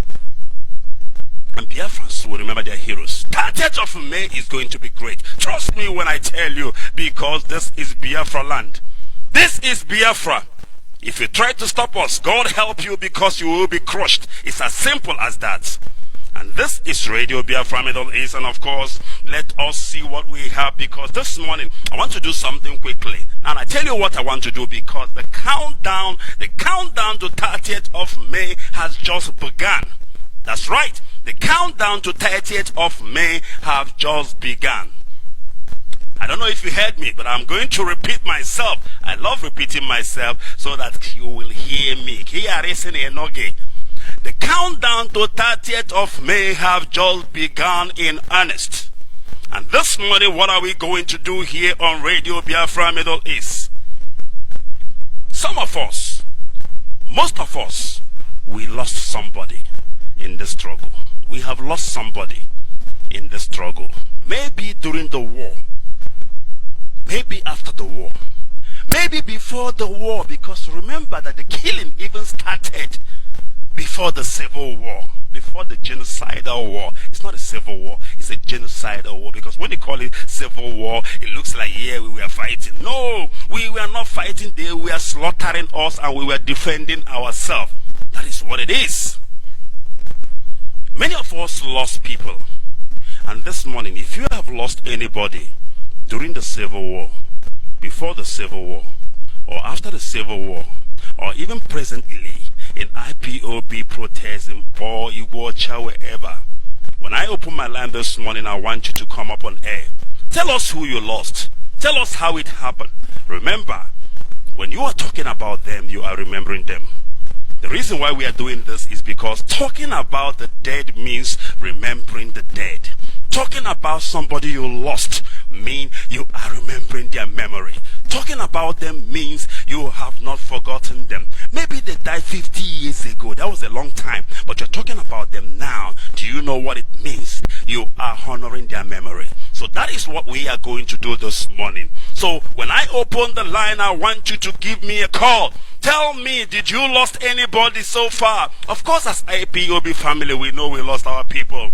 And Biafrans will remember their heroes. 30th of May is going to be great. Trust me when I tell you, because this is Biafra land. This is Biafra. If you try to stop us, God help you, because you will be crushed. It's as simple as that. And this is Radio Biafra Middle East, and of course, let us see what we have, because this morning, I want to do something quickly. And I tell you what I want to do, because the countdown to 30th of May has just begun. That's right, the countdown to 30th of May have just begun. I don't know if you heard me, but I'm going to repeat myself. I love repeating myself so that you will hear me. The countdown to 30th of May have just begun in earnest. And this morning, what are we going to do here on Radio Biafra Middle East? Some of us, most of us, we lost somebody in the struggle. We have lost somebody in the struggle. Maybe during the war. Maybe after the war. Maybe before the war, because remember that the killing even started before the Civil War, before the genocidal war. It's not a civil war, it's a genocidal war, because when they call it civil war, it looks like, yeah, we were fighting. No, we were not fighting. They were slaughtering us and we were defending ourselves. That is what it is. Many of us lost people. And this morning, if you have lost anybody during the Civil War, before the Civil War, or after the Civil War, or even presently in IPOB protests in Paul, Igbo, wherever, when I open my line this morning, I want you to come up on air. Tell us who you lost. Tell us how it happened. Remember, when you are talking about them, you are remembering them. The reason why we are doing this is because talking about the dead means remembering the dead. Talking about somebody you lost means you are remembering their memory. Talking about them means you have not forgotten them. Maybe they died 50 years ago. That was a long time. But you're talking about them now. Do you know what it means? You are honoring their memory. So that is what we are going to do this morning. So when I open the line, I want you to give me a call. Tell me, did you lost anybody so far? Of course, as IPOB family, we know we lost our people.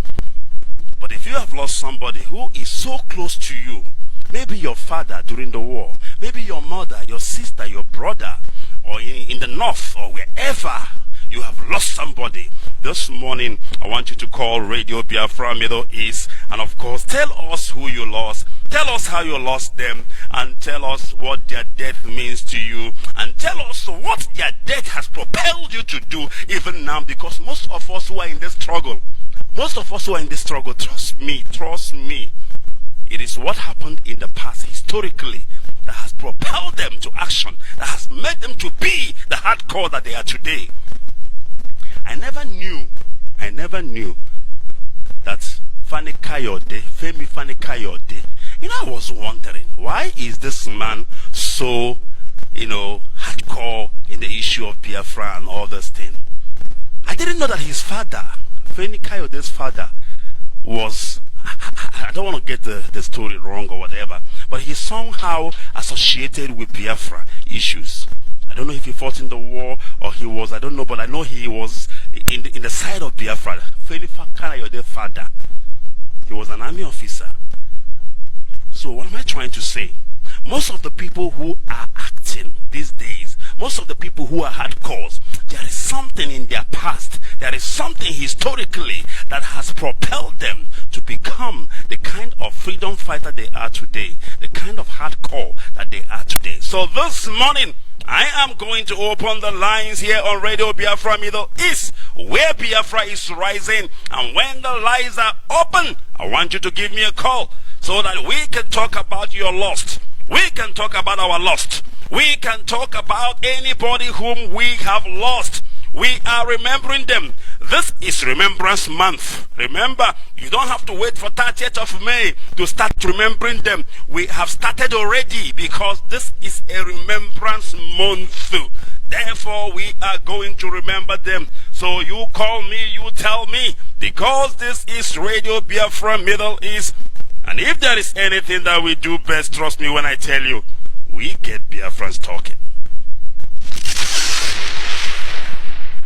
But if you have lost somebody who is so close to you, maybe your father during the war, maybe your mother, your sister, your brother, or in the north, or wherever you have lost somebody, this morning I want you to call Radio Biafra Middle East, and of course tell us who you lost, tell us how you lost them, and tell us what their death means to you, and tell us what their death has propelled you to do even now, because most of us who are in this struggle, trust me, it is what happened in the past historically that has propelled them to action, that has made them to be the hardcore that they are today. I never knew that Femi Kayode, I was wondering, why is this man so, hardcore in the issue of Biafra and all this thing? I didn't know that his father, Femi Kayode's father, was, I don't want to get the story wrong or whatever, but he's somehow associated with Biafra issues. I don't know if he fought in the war or he was, I don't know, but I know he was in the side of Biafra. Femi Kayode's father, he was an army officer. So what am I trying to say? Most of the people who are acting these days, most of the people who are hardcores, there is something in their past, there is something historically that has propelled them to become the kind of freedom fighter they are today, the kind of hardcore that they are today. So this morning, I am going to open the lines here on Radio Biafra Middle East, where Biafra is rising. And when the lines are open, I want you to give me a call so that we can talk about your lost. We can talk about our lost. We can talk about anybody whom we have lost. We are remembering them. This is Remembrance Month. Remember, you don't have to wait for 30th of May to start remembering them. We have started already because this is a Remembrance Month. Therefore, we are going to remember them. So you call me, you tell me, because this is Radio Biafra Middle East. And if there is anything that we do best, trust me when I tell you, we get Biafrans talking.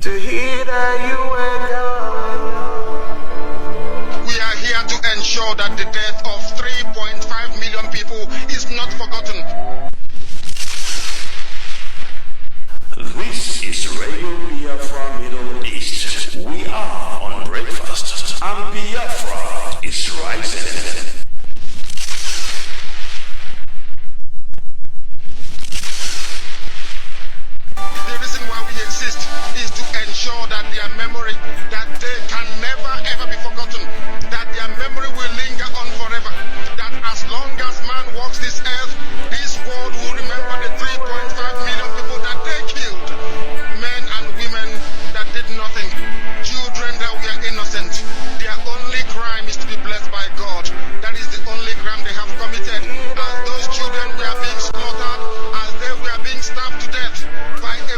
To hear that you were gone. We are here to ensure that the death of 3.5 million people is not forgotten. This is Radio Biafra Middle East. We are on breakfast, and Biafra is rising. The reason why we exist is to ensure that their memory, that they can never ever be forgotten, that their memory will linger on forever, that as long as man walks this earth, this world will remember the 3.5 million people that they killed, men and women that did nothing, children that were innocent. Their only crime is to be blessed by God. That is the only crime they have committed. As those children were being slaughtered, as they were being stabbed to death by a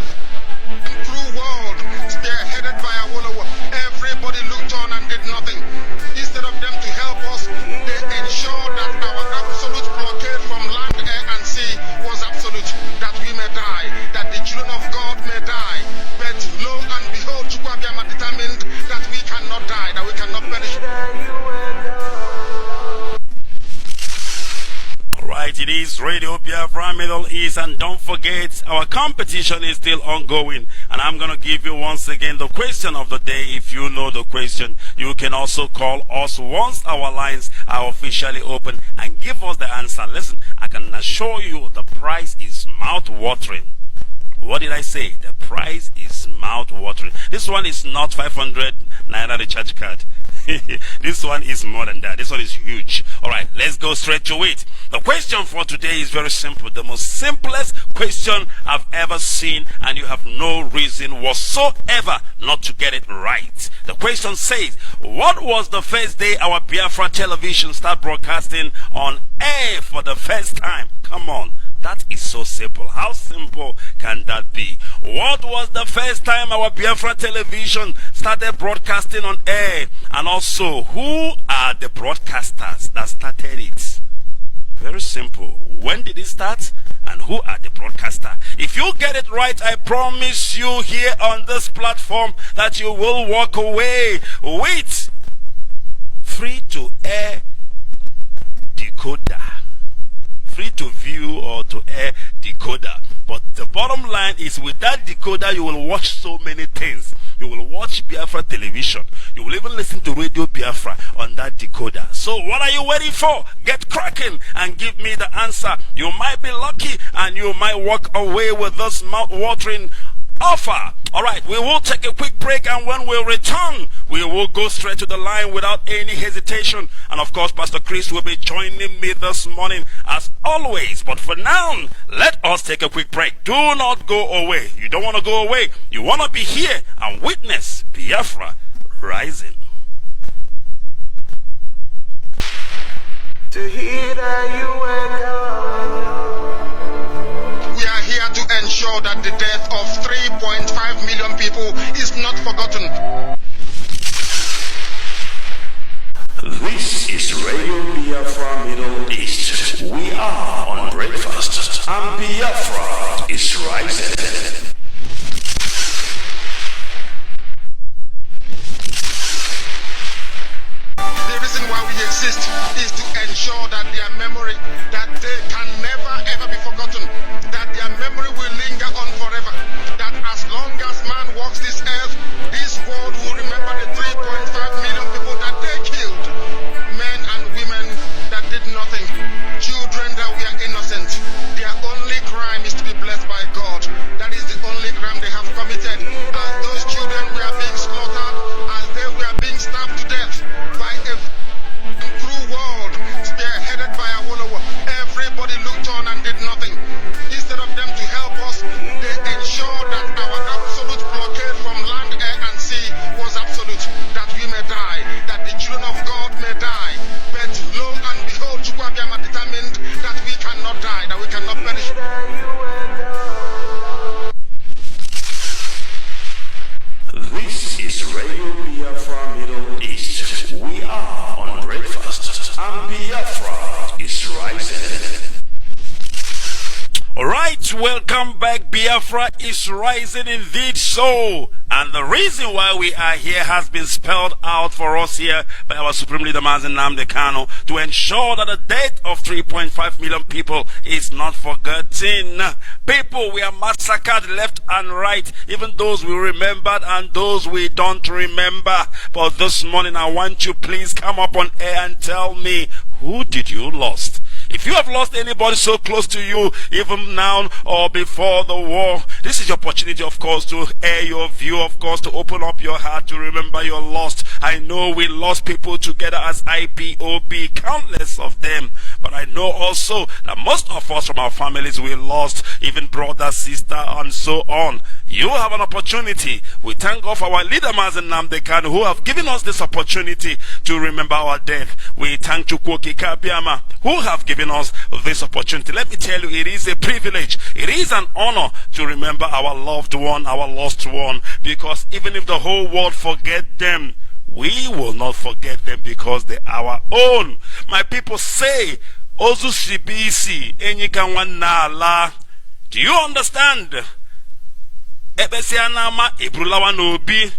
cruel world spearheaded by Awolowo, everybody looked on and did nothing. Instead of them to help us, they ensured that our absolute blockade from land, air, and sea was absolute, that we may die, that the children of God may die. But lo and behold, Chukwuabiama determined that we cannot die, that we cannot perish. Alright, it is Radio Biafra Middle East, and don't forget, Alright, our competition is still ongoing, and I'm gonna give you once again the question of the day. If you know the question, you can also call us once our lines are officially open and give us the answer. Listen, I can assure you the prize is mouth-watering. What did I say? The price is mouth-watering. This one is not 500 naira recharge card. This one is more than that. This one is huge. Alright, let's go straight to it. The question for today is very simple. The most simplest question I've ever seen, and you have no reason whatsoever not to get it right. The question says, what was the first day our Biafra television started broadcasting on air for the first time? Come on. That is so simple. How simple can that be? What was the first time our Biafra television started broadcasting on air? And also, who are the broadcasters that started it? Very simple. When did it start? And who are the broadcaster? If you get it right, I promise you here on this platform that you will walk away with free-to-air decoder. Free to view or to air decoder. But the bottom line is, with that decoder you will watch so many things. You will watch Biafra television. You will even listen to Radio Biafra on that decoder. So what are you waiting for? Get cracking and give me the answer. You might be lucky and you might walk away with this mouth-watering offer. Alright, we will take a quick break, and when we return, we will go straight to the line without any hesitation. And of course, Pastor Chris will be joining me this morning as always. But for now, let us take a quick break. Do not go away. You don't want to go away. You want to be here and witness Biafra rising. To hear that you were We are here to ensure that the death of 3.5 million people is not forgotten. This is Radio Biafra Middle East. We are on breakfast, and Biafra is rising. The reason why we exist is to ensure that their memory, that they can never ever be forgotten, that their memory will linger on forever, that as long as man walks this earth, this world will remember the 3.5 million people that they killed, men and women that did nothing, children that were innocent. Their only crime is to be blessed by God. That is the only crime they have committed. As those children were being slaughtered, as they were being stabbed to death by a cruel world spearheaded by Awolowo, everybody looked on and did nothing. Instead of them to help us, they ensured that our absolute blockade from land, air, and sea was absolute, that we may die, that the children of God may die. But lo and behold, Chukwuabiama determined that we cannot die, that we cannot perish. This is Radio Biafra Middle East. We are on breakfast, and Biafra is rising. Alright, welcome back. Biafra is rising indeed so. And the reason why we are here has been spelled out for us here by our Supreme Leader Mazen Nnamdi Kanu, to ensure that the death of 3.5 million people is not forgotten. People were massacred left and right, even those we remembered and those we don't remember. But this morning I want you, please come up on air and tell me, who did you lost? If you have lost anybody so close to you, even now or before the war, this is your opportunity, of course, to air your view, of course, to open up your heart, to remember your lost. I know we lost people together as IPOB, countless of them. But I know also that most of us from our families, we lost even brother, sister, and so on. You have an opportunity. We thank God for our leader, Mazen Nnamdi Kanu, who have given us this opportunity to remember our death. We thank Chukwuoki Kabiama, who have given us this opportunity. Let me tell you, it is a privilege. It is an honor to remember our loved one, our lost one, because even if the whole world forget them, we will not forget them, because they are our own. My people say, Ozu Sibisi, Enyikanwa Nala. Do you understand? Ebesianama Ibrulawa Nobi.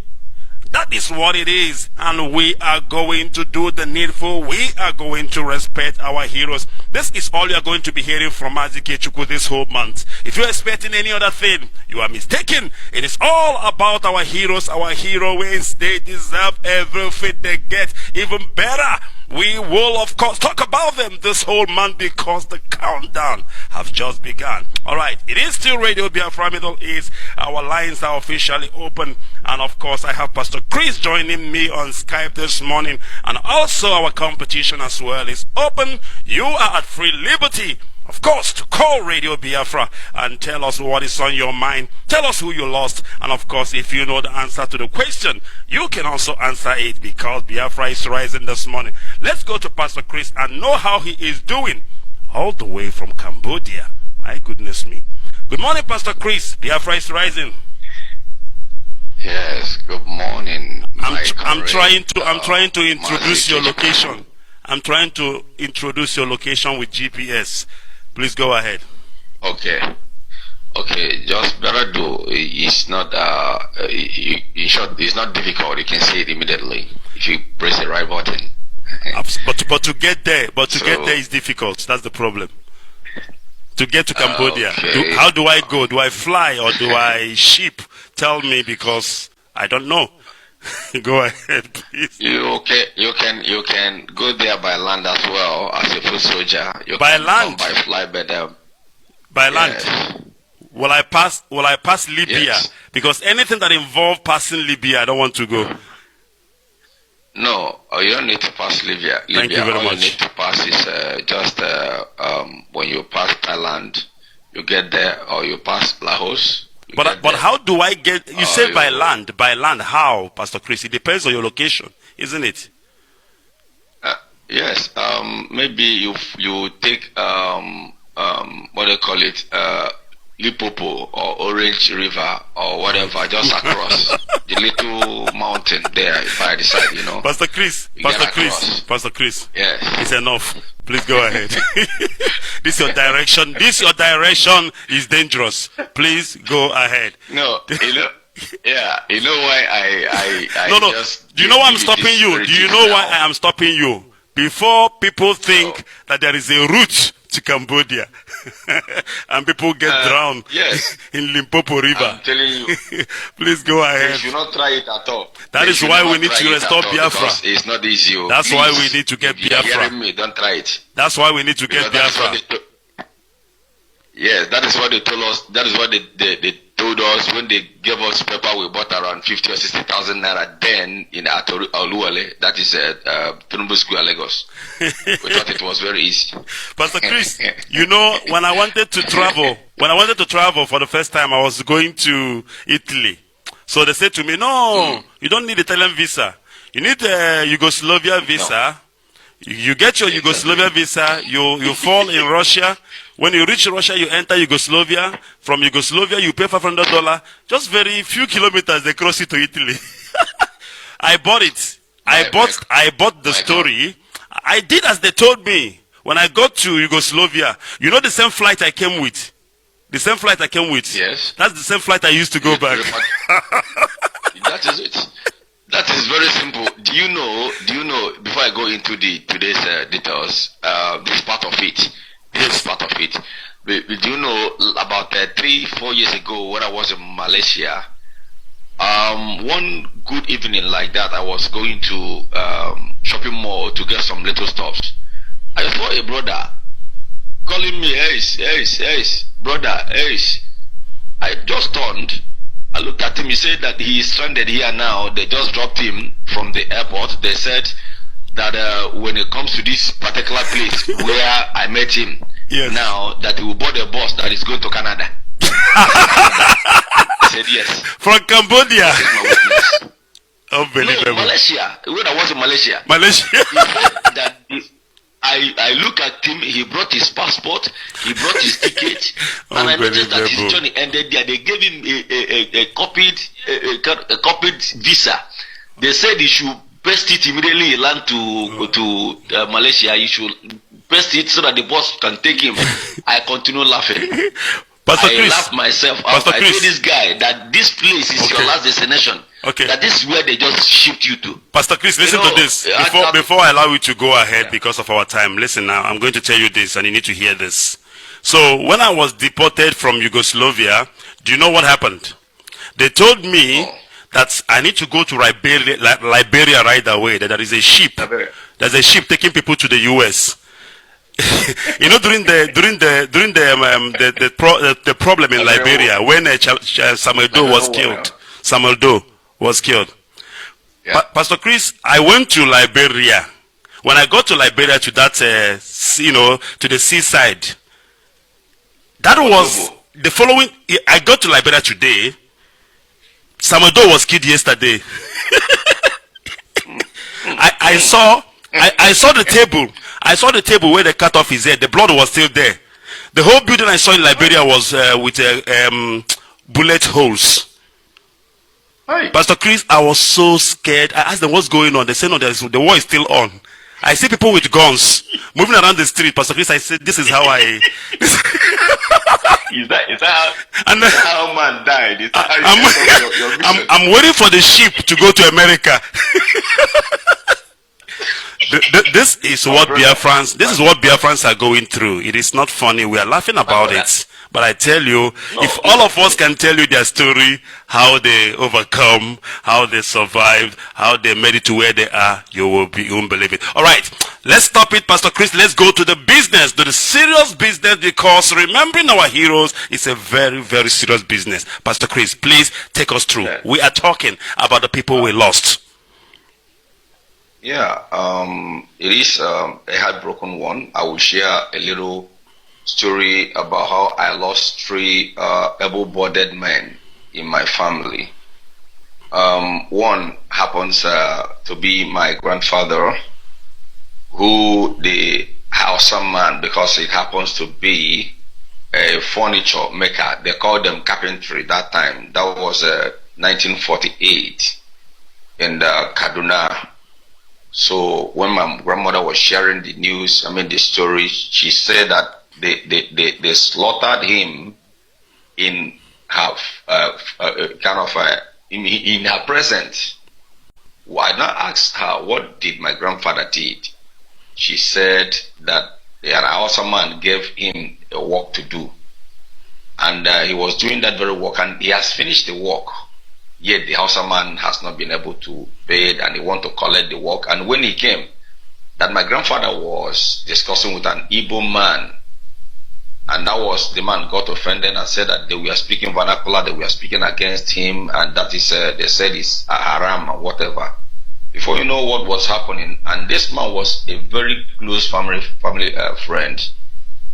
That is what it is. And we are going to do the needful. We are going to respect our heroes. This is all you are going to be hearing from Azike Chukwu this whole month. If you're expecting any other thing, you are mistaken. It is all about our heroes, our heroines. They deserve everything they get, even better. We will, of course, talk about them this whole month because the countdown have just begun. All right, it is still Radio Biafra Middle East. Our lines are officially open. And, of course, I have Pastor Chris joining me on Skype this morning. And also our competition as well is open. You are at free liberty, of course, to call Radio Biafra and tell us what is on your mind. Tell us who you lost. And of course, if you know the answer to the question, you can also answer it because Biafra is rising this morning. Let's go to Pastor Chris and know how he is doing all the way from Cambodia. My goodness me. Good morning, Pastor Chris. Biafra is rising. Yes, good morning. I'm trying to introduce your location. I'm trying to introduce your location with GPS. Please go ahead. Okay, just better do. It's not in short, it's not difficult. You can see it immediately if you press the right button. but to get there is difficult. That's the problem. To get to Cambodia, okay. How do I go? Do I fly or do I ship? Tell me because I don't know. Go ahead, please. You can go there by land as well as a foot soldier. You by can land, come by fly, but by yes. land. Will I pass Libya? Yes. Because anything that involves passing Libya, I don't want to go. No, you don't need to pass Libya. Thank you very all much. You need to pass is just when you pass Thailand, you get there, or you pass Laos. But how do I get? You say by land. By land, how, Pastor Chris? It depends on your location, isn't it? Yes. Maybe you take what do you call it? Lipopo or Orange River or whatever, just across the little mountain there by the side, you know. Pastor Chris. Yes. It's enough. Please go ahead. This your direction. Your direction is dangerous. Please go ahead. No, yeah, you know why I no. Just do you know why I'm stopping you? Do you know why I am stopping you? Before people think that there is a route to Cambodia and people get drowned in Limpopo River. I'm telling you. Please go ahead. You should not try it at all. That is why we need to restore Biafra. It's not easy. That's why we need to get Biafra. You're hearing me, don't try it. That's why we need to get Biafra. Yes, that is what they told us. That is what they told us when they gave us paper. We bought around 50 or 60,000 naira then in Oluwale. That is Tinubu Square, Lagos. We thought it was very easy. Pastor Chris, you know, when I wanted to travel for the first time, I was going to Italy. So they said to me, no, you don't need Italian visa. You need a Yugoslavia visa. No. You get your Yugoslavia visa, you fall in Russia. When you reach Russia, you enter Yugoslavia. From Yugoslavia, you pay $500. Just very few kilometers, they cross it to Italy. I bought it. I bought the story. I did as they told me. When I got to Yugoslavia, you know the same flight I came with? The same flight I came with? Yes. That's the same flight I used to go back. That is it. That is very simple. Do you know, before I go into today's details, this part of it, do you know about 3-4 years ago when I was in Malaysia, one good evening like that, I was going to shopping mall to get some little stuffs. I saw a brother calling me, hey, brother, hey. I just turned. I looked at him. He said that he is stranded here now. They just dropped him from the airport. They said that when it comes to this particular place where I met him, now that he will board a bus that is going to Canada. I said yes. From Cambodia. Unbelievable. No, Malaysia. When I was in Malaysia. He said that I look at him, he brought his passport, he brought his ticket, and I noticed that his journey ended there. They gave him a copied visa. They said he should paste it immediately he land to Malaysia. He should paste it so that the boss can take him. I continue laughing. I laughed myself out. I told this guy that this place is your last destination. Okay. That this is where they just shipped you to. Pastor Chris, listen to this. Before I allow you to go ahead because of our time, listen now. I'm going to tell you this, and you need to hear this. So when I was deported from Yugoslavia, do you know what happened? They told me that I need to go to Liberia right away. That there is a ship. There's a ship taking people to the U.S. You know, during the problem in Liberia when Samuel Doe was killed. Samuel Doe was killed. Yeah. Pastor Chris, I went to Liberia. When I got to Liberia, to that, to the seaside, that was the following. I got to Liberia today. Samuel Doe was killed yesterday. I saw the table. I saw the table where they cut off his head. The blood was still there. The whole building I saw in Liberia was with bullet holes. Pastor Chris, I was so scared. I asked them what's going on. They said no, the war is still on. I see people with guns moving around the street. Pastor Chris, I said this is how I. Is that how man died? I'm waiting for the ship to go to America. This is what Biafrans are going through. It is not funny. We are laughing about it. But I tell you, if all of us can tell you their story, how they overcome, how they survived, how they made it to where they are, you won't believe it. All right, let's stop it, Pastor Chris. Let's go to the business, to the serious business, because remembering our heroes is a very, very serious business. Pastor Chris, please take us through. We are talking about the people we lost. Yeah, it is a heartbroken one. I will share a little story about how I lost 3 able-bodied men in my family. One happens to be my grandfather, who the Hausa man, because it happens to be a furniture maker. They called them carpentry that time. That was 1948 in Kaduna. So when my grandmother was sharing the news, the story, she said that they slaughtered him in her in her presence. Why not ask her what did my grandfather did? She said that an Hausa man gave him a work to do, and he was doing that very work, and he has finished the work. Yet the Hausa man has not been able to pay it, and he want to collect the work. And when he came, that my grandfather was discussing with an Igbo man, and that was the man got offended and said that they were speaking vernacular, they were speaking against him, and that is they said it's a haram or whatever. Before you know what was happening, and this man was a very close family friend.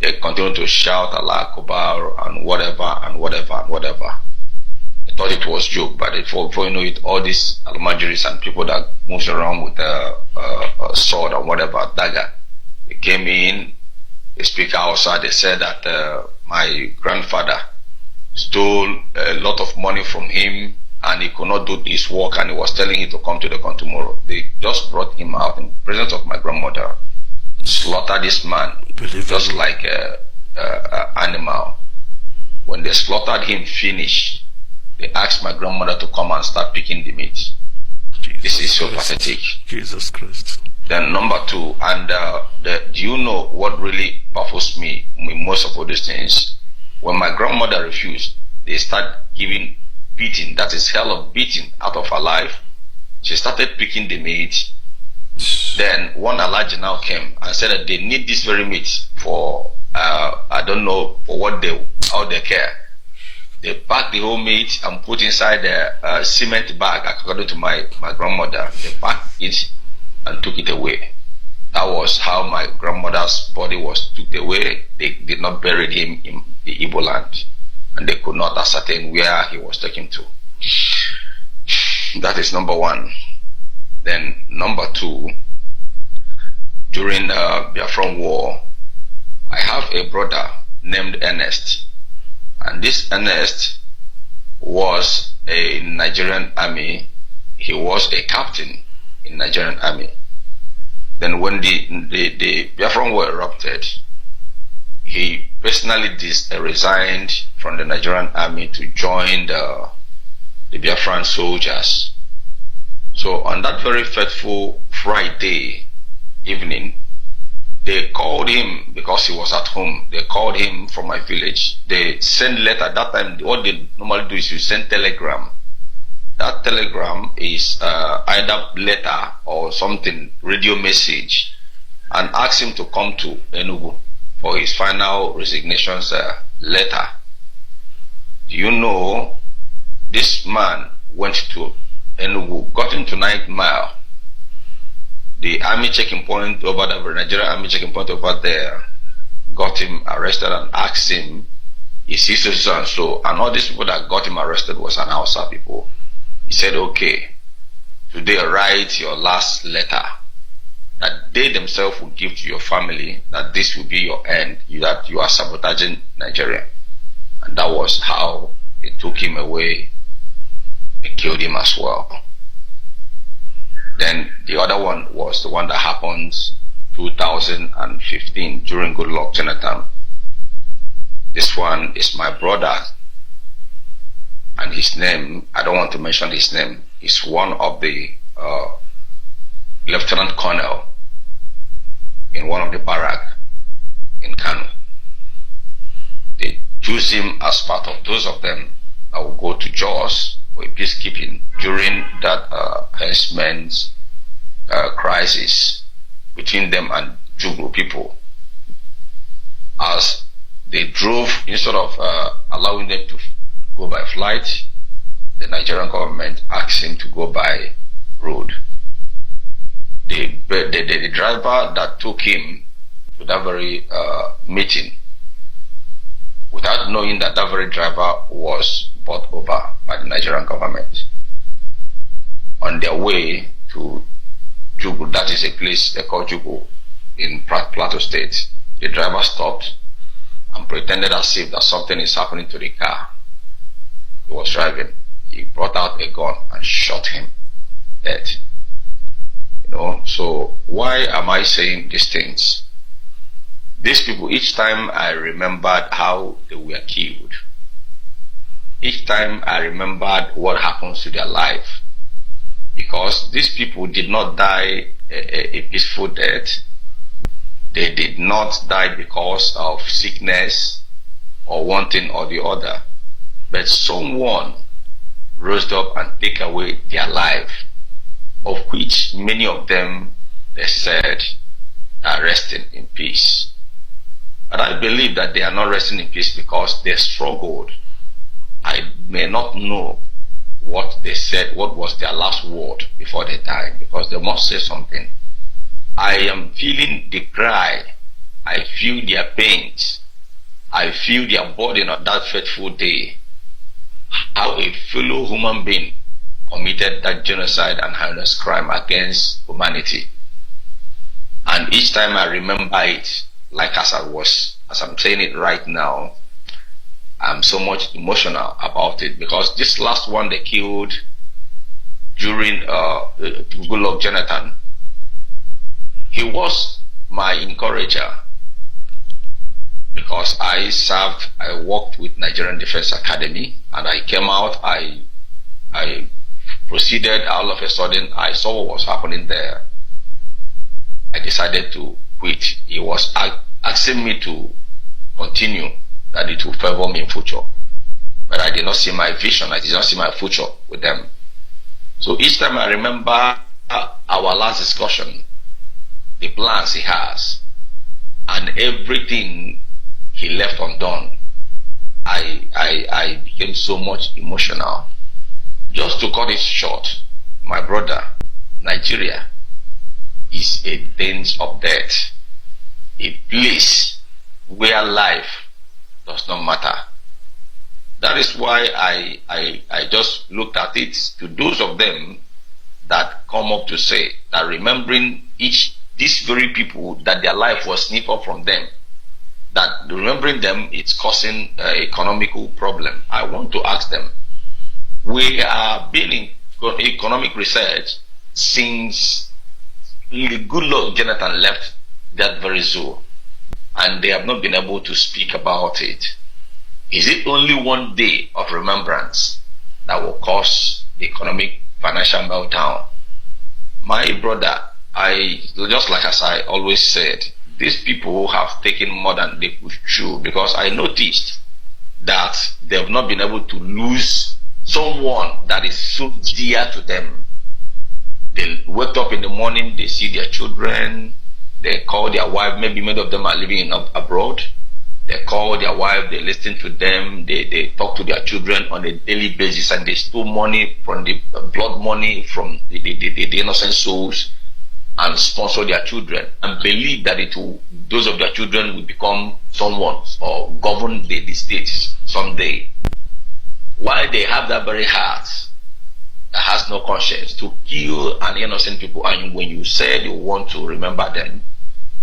They continued to shout Allah Akbar and whatever and whatever and whatever. I thought it was joke, but before you know it, all these almajiris and people that moves around with a sword or whatever, dagger, they came in. They speak outside. They said that my grandfather stole a lot of money from him, and he could not do his work, and he was telling him to come to the con tomorrow. They just brought him out in presence of my grandmother, slaughtered this man just like an animal. When they slaughtered him, finished, they asked my grandmother to come and start picking the meat. This is so pathetic. Jesus Christ. Then number 2, and do you know what really baffles me in most of all these things? When my grandmother refused, they start giving beating, that is hell of beating, out of her life. She started picking the meat. Then one Alhaji now came and said that they need this very meat for I don't know for what how they care. They packed the whole meat and put inside a cement bag, according to my grandmother. They packed it and took it away. That was how my grandmother's body was took away. They did not bury him in the Igbo land, and they could not ascertain where he was taken to. That is number 1. Then number 2, during the Biafran War, I have a brother named Ernest, and this Ernest was a Nigerian army. He was a captain in Nigerian army. Then when the Biafran War erupted, he personally resigned from the Nigerian army to join the Biafran soldiers So on that very fateful Friday evening, they called him because he was at home. They called him from my village. They sent letter. That time, what they normally do is you send telegram. That telegram is either letter or something, radio message, and ask him to come to Enugu for his final resignations letter. Do you know this man went to Enugu, got into 9th Mile, the army checking point over there, the Nigerian army checking point over there, got him arrested and asked him, is he so and so? And all these people that got him arrested was an Hausa people. He said, okay, today write your last letter that they themselves will give to your family, that this will be your end, that you are sabotaging Nigeria. And that was how they took him away. They killed him as well. Then the other one was the one that happened 2015 during Goodluck Jonathan. This one is my brother, and his name, I don't want to mention his name, is one of the lieutenant colonel in one of the barracks in Kano. They choose him as part of those of them that will go to Jos for peacekeeping during that herdsmen's crisis between them and Jugu people. As they drove, instead of allowing them to go by flight, the Nigerian government asked him to go by road. The driver that took him to that very meeting, without knowing that that very driver was bought over by the Nigerian government, on their way to Jugu, that is a place they call Jugu in Plateau State, the driver stopped and pretended as if that something is happening to the car he was driving. He brought out a gun and shot him dead. You know, so why am I saying these things? These people, each time I remembered how they were killed, each time I remembered what happens to their life, because these people did not die a peaceful death. They did not die because of sickness or one thing or the other, but someone rose up and take away their life, of which many of them, they said, are resting in peace. And I believe that they are not resting in peace because they struggled. I may not know what they said, what was their last word before they died, because they must say something. I am feeling the cry. I feel their pains. I feel their burden on that fateful day. How a fellow human being committed that genocide and heinous crime against humanity. And each time I remember it, like as I'm saying it right now, I'm so much emotional about it, because this last one they killed during Goodluck Jonathan, he was my encourager, because I worked with Nigerian Defense Academy, and I came out, I proceeded, all of a sudden I saw what was happening there. I decided to quit. He was asking me to continue, that it will favor me in future. But I did not see my vision, I did not see my future with them. So each time I remember our last discussion, the plans he has, and everything he left undone, I became so much emotional. Just to cut it short, my brother, Nigeria is a den of death, a place where life does not matter. That is why I just looked at it to those of them that come up to say that remembering these very people, that their life was snipped off from them, that remembering them it's causing economical problem. I want to ask them, we are been in economic research since Goodluck Jonathan left that very zoo, and they have not been able to speak about it. Is it only one day of remembrance that will cause the economic financial meltdown My brother, I just like as I always said, these people have taken more than they could chew, because I noticed that they have not been able to lose someone that is so dear to them. They wake up in the morning, they see their children, they call their wife, maybe many of them are living abroad. They call their wife, they listen to them, they talk to their children on a daily basis, and they steal money from the blood money from the innocent souls and sponsor their children and believe that those of their children will become someone or govern the states someday. Why they have that very heart that has no conscience to kill an innocent people, and when you say you want to remember them,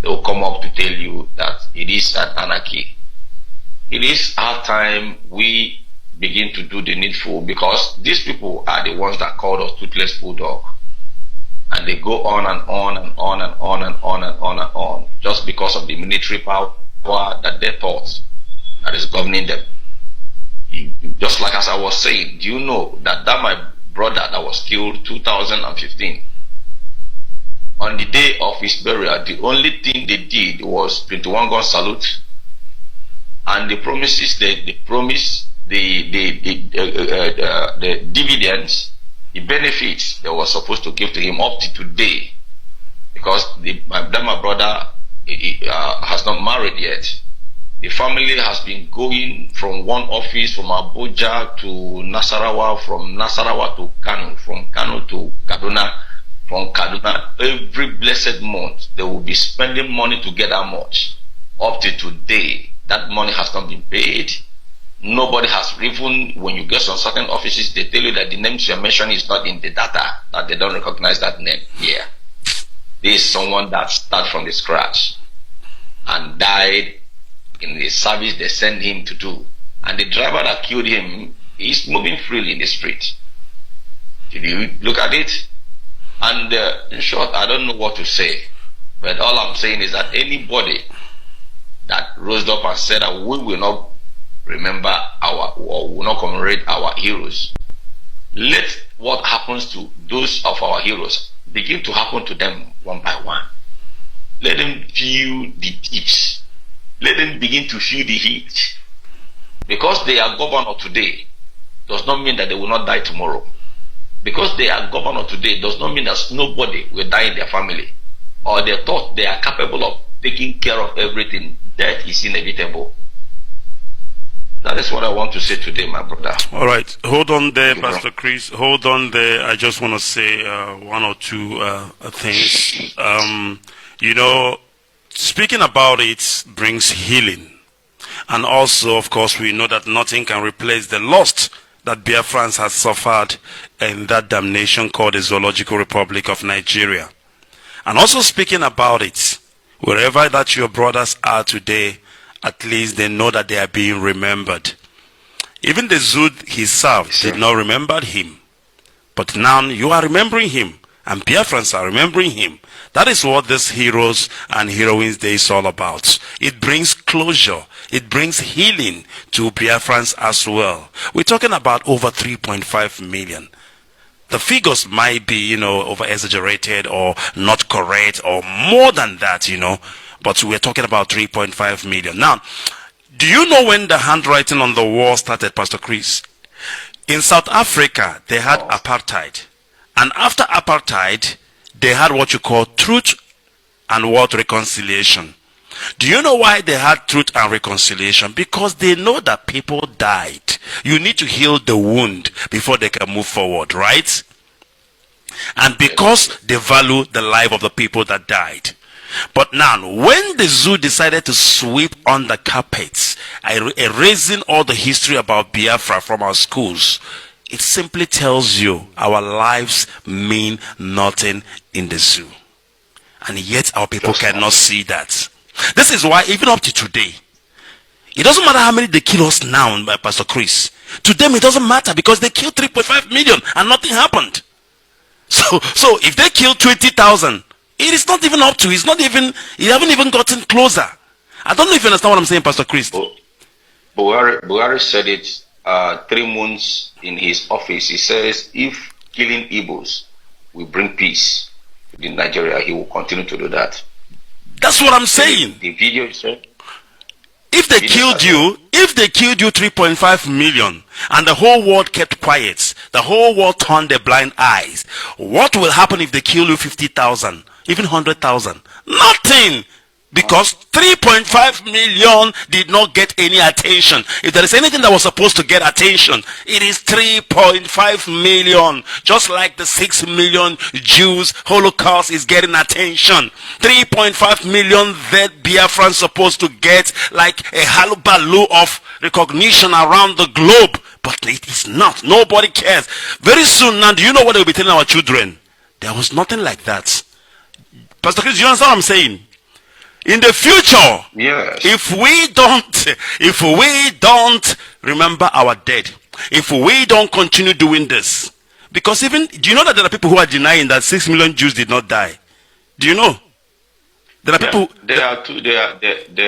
they will come up to tell you that it is an anarchy. It is our time we begin to do the needful, because these people are the ones that called us toothless bulldog. And they go on and on and on and on and on and on and on, just because of the military power that they thought that is governing them. Just like as I was saying, do you know that my brother that was killed 2015, on the day of his burial, the only thing they did was 21 gun salute, and the promises they promised the dividends, the benefits they were supposed to give to him up to today, because my brother has not married yet. The family has been going from one office from Abuja to Nasarawa, from Nasarawa to Kano, from Kano to Kaduna, from Kaduna. Every blessed month they will be spending money to get that much. Up to today, that money has not been paid. Nobody has, even when you get some certain offices, they tell you that the names you're mentioning is not in the data, that they don't recognize that name here. This is someone that started from the scratch and died in the service they sent him to do. And the driver that killed him is moving freely in the street. Did you look at it? And in short, I don't know what to say, but all I'm saying is that anybody that rose up and said that we will not remember or will not commemorate our heroes, let what happens to those of our heroes begin to happen to them one by one. Let them feel the heat. Let them begin to feel the heat. Because they are governor today does not mean that they will not die tomorrow. Because they are governor today does not mean that nobody will die in their family, or they thought they are capable of taking care of everything. Death is inevitable. That is what I want to say today, my brother. All right. Hold on there, Pastor Chris. Hold on there. I just want to say one or two things. You know, speaking about it brings healing. And also, of course, we know that nothing can replace the loss that Biafrans has suffered in that damnation called the Zoological Republic of Nigeria. And also speaking about it, wherever that your brothers are today, at least they know that they are being remembered. Even the zoo he served did not remember him. But now you are remembering him, and Biafrans are remembering him. That is what this Heroes and Heroines Day is all about. It brings closure. It brings healing to Biafrans as well. We're talking about over 3.5 million. The figures might be, you know, over-exaggerated or not correct or more than that, you know. But we're talking about 3.5 million. Now, do you know when the handwriting on the wall started, Pastor Chris? In South Africa, they had apartheid. And after apartheid, they had what you call truth and what reconciliation. Do you know why they had truth and reconciliation? Because they know that people died. You need to heal the wound before they can move forward, right? And because they value the life of the people that died. But now, when the zoo decided to sweep on the carpets, erasing all the history about Biafra from our schools, it simply tells you our lives mean nothing in the zoo. And yet our people cannot see that. This is why even up to today, it doesn't matter how many they kill us now, by Pastor Chris. To them it doesn't matter, because they killed 3.5 million and nothing happened. So if they kill 20,000, it is not even up to, it haven't even gotten closer. I don't know if you understand what I'm saying, Pastor Chris. Buhari said it 3 months in his office. He says, if killing Igbos will bring peace, within Nigeria, he will continue to do that. That's what I'm saying. The video said, if they killed you 3.5 million and the whole world kept quiet, the whole world turned their blind eyes, what will happen if they kill you 50,000, even 100,000? Nothing. Because 3.5 million did not get any attention. If there is anything that was supposed to get attention, it is 3.5 million. Just like the 6 million Jews Holocaust is getting attention. 3.5 million that Biafrans supposed to get like a hullabaloo of recognition around the globe. But it is not. Nobody cares. Very soon now, do you know what they will be telling our children? There was nothing like that. Pastor Chris, do you understand what I'm saying? In the future, yes, if we don't remember our dead, if we don't continue doing this, because even, do you know that there are people who are denying that 6 million Jews did not die? Do you know? There are people. They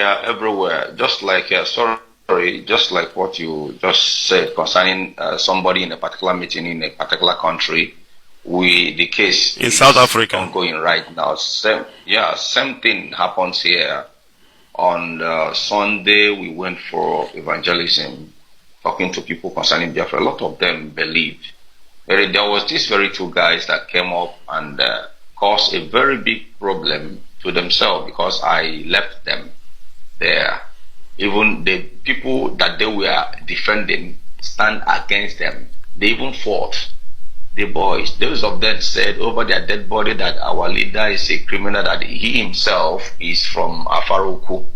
are everywhere. Just like just like what you just said concerning somebody in a particular meeting in a particular country. The case in South Africa ongoing right now. Same thing happens here. On Sunday, we went for evangelism, talking to people concerning Biafra. A lot of them believed. There was these very two guys that came up and caused a very big problem to themselves because I left them there. Even the people that they were defending stand against them. They even fought. The boys, those of them said over their dead body that our leader is a criminal, that he himself is from Afaroku.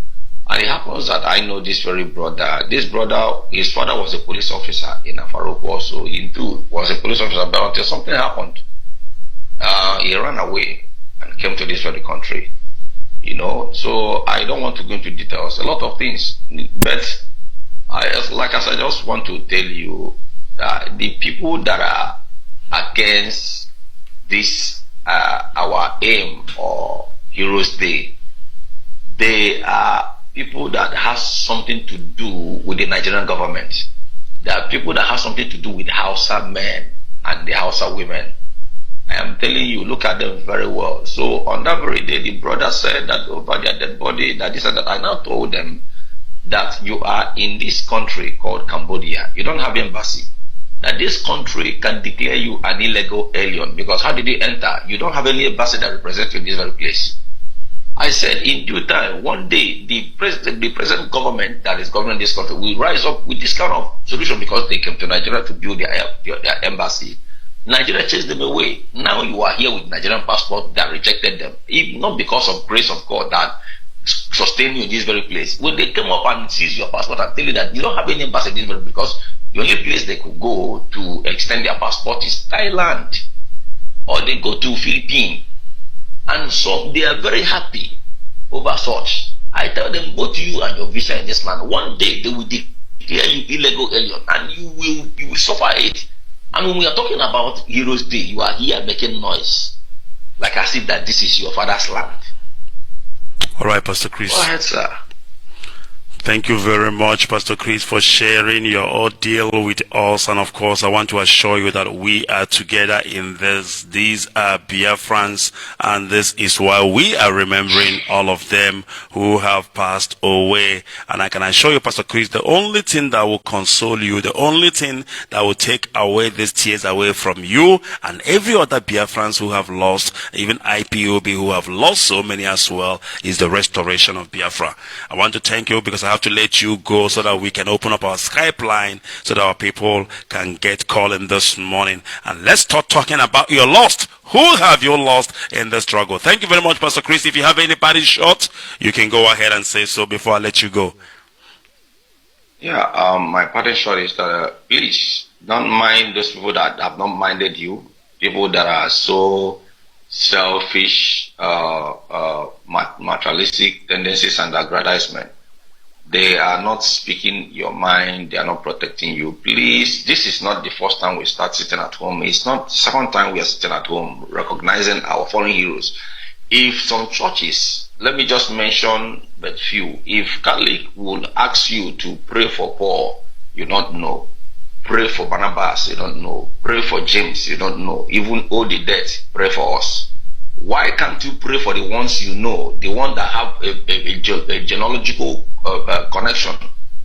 And it happens that I know this very brother. This brother, his father was a police officer in Afaroku also. He too was a police officer, but until something happened, he ran away and came to this very country. You know, so I don't want to go into details, a lot of things. But I just want to tell you that the people that are against this our aim or Heroes Day, they are people that has something to do with the Nigerian government. They are people that have something to do with Hausa men and the Hausa women. I am telling you, look at them very well. So on that very day, the brother said that over their dead body, that this and that. I now told them that you are in this country called Cambodia. You don't have embassy. That this country can declare you an illegal alien, because how did you enter? You don't have any embassy that represents you in this very place. I said in due time, one day, the present government that is governing this country will rise up with this kind of solution, because they came to Nigeria to build their embassy. Nigeria chased them away. Now you are here with Nigerian passport that rejected them. If not because of grace of God that sustained you in this very place. When they came up and seized your passport and tell you that you don't have any embassy in this very place, because the only place they could go to extend their passport is Thailand, or they go to Philippines. And so they are very happy over such. I tell them, both you and your visa in this land, one day they will declare you illegal alien, and you will suffer it. And when we are talking about Heroes Day, you are here making noise, like as if that this is your father's land. All right, Pastor Chris. Go ahead, sir. Thank you very much, Pastor Chris, for sharing your ordeal with us. And of course, I want to assure you that we are together in this. These are Biafrans, and this is why we are remembering all of them who have passed away. And I can assure you, Pastor Chris, the only thing that will console you, the only thing that will take away these tears away from you and every other Biafrans who have lost, even IPOB who have lost so many as well, is the restoration of Biafra. I want to thank you, because I have to let you go so that we can open up our Skype line so that our people can get calling this morning. And let's start talking about your lost. Who have you lost in the struggle? Thank you very much, Pastor Chris. If you have anybody short, you can go ahead and say so before I let you go. Yeah, my parting shot is that please don't mind those people that have not minded you, people that are so selfish, materialistic tendencies and aggrandizement. They are not speaking your mind. They are not protecting you. Please, this is not the first time we start sitting at home. It's not the second time we are sitting at home recognizing our fallen heroes. If some churches, let me just mention but few, if Catholic will ask you to pray for Paul, you don't know. Pray for Barnabas, you don't know. Pray for James, you don't know. Even all the dead, pray for us. Why can't you pray for the ones you know, the ones that have a genealogical connection,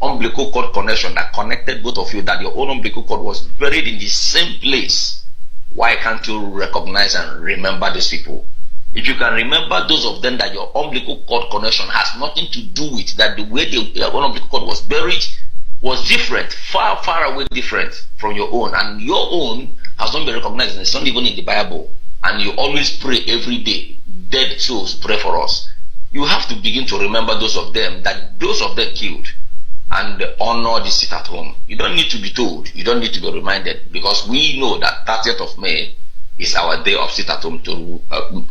umbilical cord connection that connected both of you, that your own umbilical cord was buried in the same place? Why can't you recognize and remember these people? If you can remember those of them that your umbilical cord connection has nothing to do with, that the way their own umbilical cord was buried was different, far, far away different from your own, and your own has not been recognized, and it's not even in the Bible, and you always pray every day, dead souls pray for us. You have to begin to remember those of them that those of them killed, and honor the sit at home. You don't need to be told, you don't need to be reminded, because we know that 30th of May is our day of sit at home to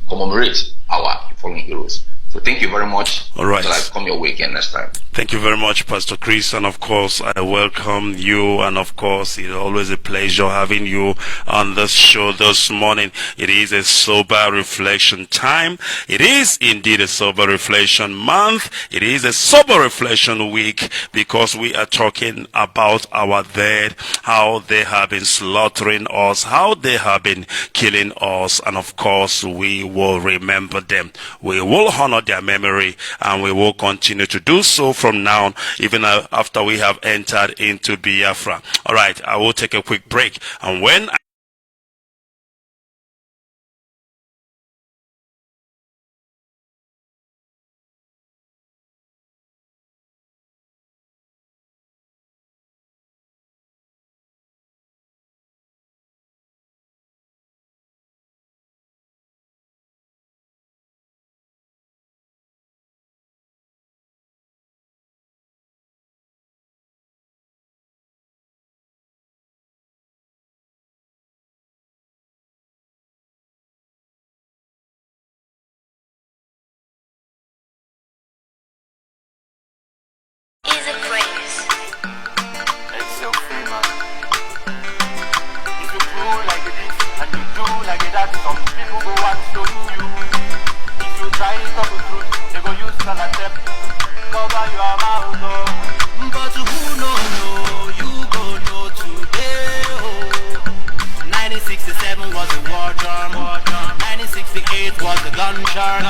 commemorate our fallen heroes. So thank you very much. All right. Until I come your way again next time. Thank you very much, Pastor Chris. And of course, I welcome you. And of course, it's always a pleasure having you on this show this morning. It is a sober reflection time. It is indeed a sober reflection month. It is a sober reflection week, because we are talking about our dead, how they have been slaughtering us, how they have been killing us. And of course, we will remember them. We will honor their memory, and we will continue to do so from now on, even after we have entered into Biafra. All right, I will take a quick break, and when some people go and stone you. If you try to talk the truth, they go use an attempt. Cover your mouth, oh. But who know, you go know today, oh. 1967 was a war drum. 1968 was a gunshot.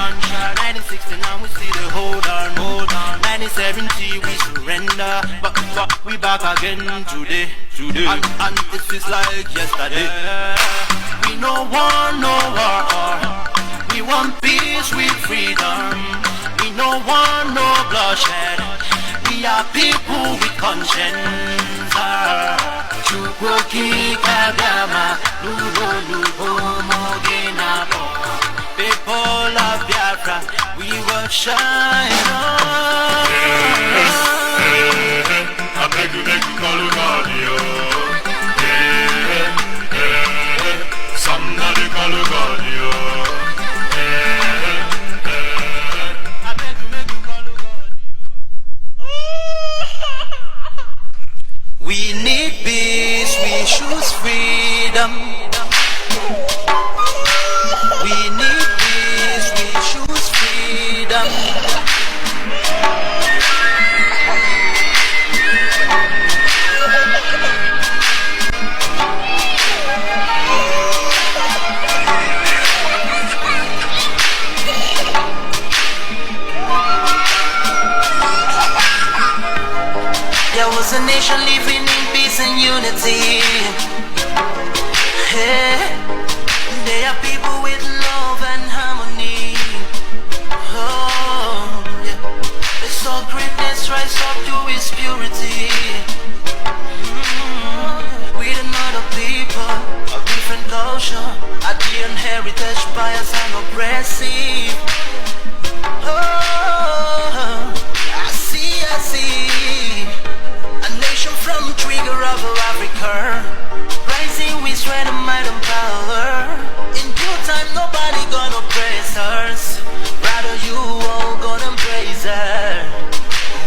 1969 we see the hold on. 1970 we surrender, but we back again today. And it feels like yesterday. We no want no war. We want peace with freedom. We no want no bloodshed. We are people with conscience. Chukwuki Kagama, Lugo Mogenabo. People of Biafra, we will shine on. I beg you, make you call you. Somebody call you. I beg you, make you call you. We need peace, we choose freedom. We need peace, we choose freedom. There was a nation living in peace and unity. Hey, they are people with love and harmony. Oh, yeah. They saw greatness rise up to its purity. With another people of different culture, a different heritage, bias and oppressive. Oh, I see. A nation from trigger of Africa, rising with strength and might and power. In due time, nobody gonna praise us. Rather, you all gonna praise her.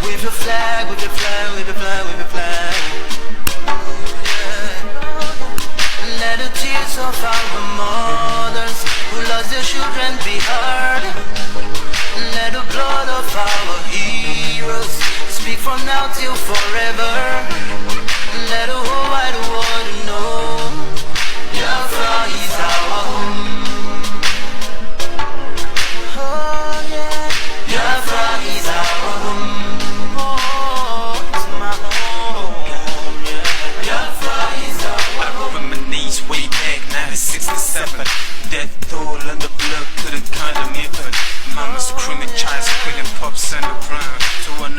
With your flag, with your flag, with your flag, with your flag. Yeah. Let the tears of our mothers who lost their children be heard. Let the blood of our heroes speak from now till forever. Let the whole wide world know Biafra is our home. death toll and the blood couldn't kind of make it. Mama screaming, child squealing, pops on the ground.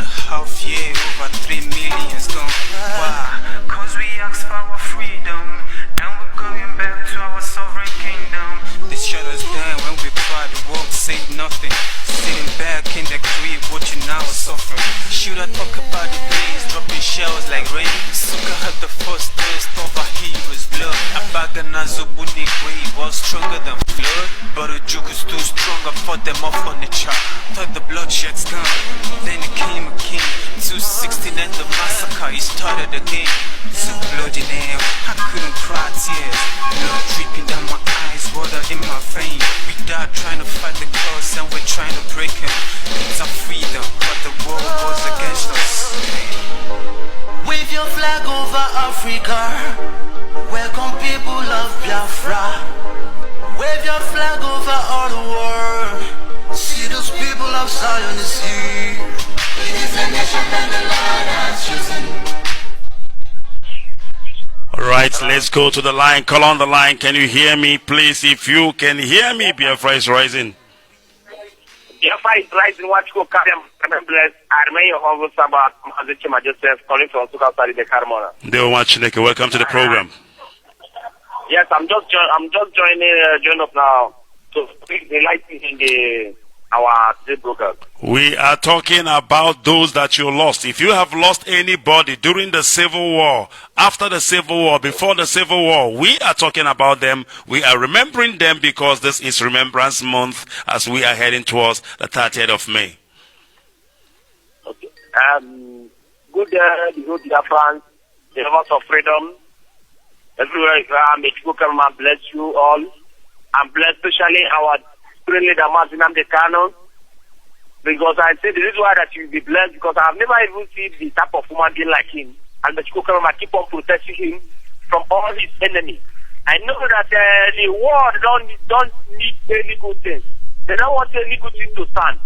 2.5 years, over 3 million's gone. Why? Cause we asked for our freedom, and we're going back to our sovereign kingdom. They shut us down when we cried, the world said nothing. Sitting back in the crib, watching our suffering. Should I talk about the days, dropping shells like rain? Suka had the first taste of a hero's blood. Abagana Zobuni grave was stronger than flood, but a joke is too strong, I fought them off on the chart. Thought the bloodshed's gone, then it came a king. 216 and the massacre, he started again. So bloody now, I couldn't cry tears. Blood dripping down my eyes, water in my veins. We died trying to fight the cause and we're trying to break it. It's our freedom, but the world was against us. Wave your flag over Africa. Welcome people of Biafra. Wave your flag over all the world. See those people of Zion is here. It is a nation that the Lord has chosen. Alright, let's go to the line. Call on the line. Can you hear me, please? If you can hear me, Biafra is rising. Biafra is rising. Watch go carry them blessed. I remain your humble servant, Mazechima Joseph, calling from Suka Sari de Carmona. Welcome to the program. Yes, I'm just join up now to speak the light in our trade brokers. We are talking about those that you lost. If you have lost anybody during the Civil War, after the Civil War, before the Civil War, we are talking about them. We are remembering them because this is Remembrance Month as we are heading towards the 30th of May. Okay. Good day, the good Biafrans, the lovers of freedom. Everywhere may God bless you all. And bless especially our spirit leader, Mazinam de Canon. Because I say the reason why that you will be blessed, because I have never even seen the type of human being like him. And the Chukukama keep on protecting him from all his enemies. I know that the world don't need any good things. They don't want any good thing to stand.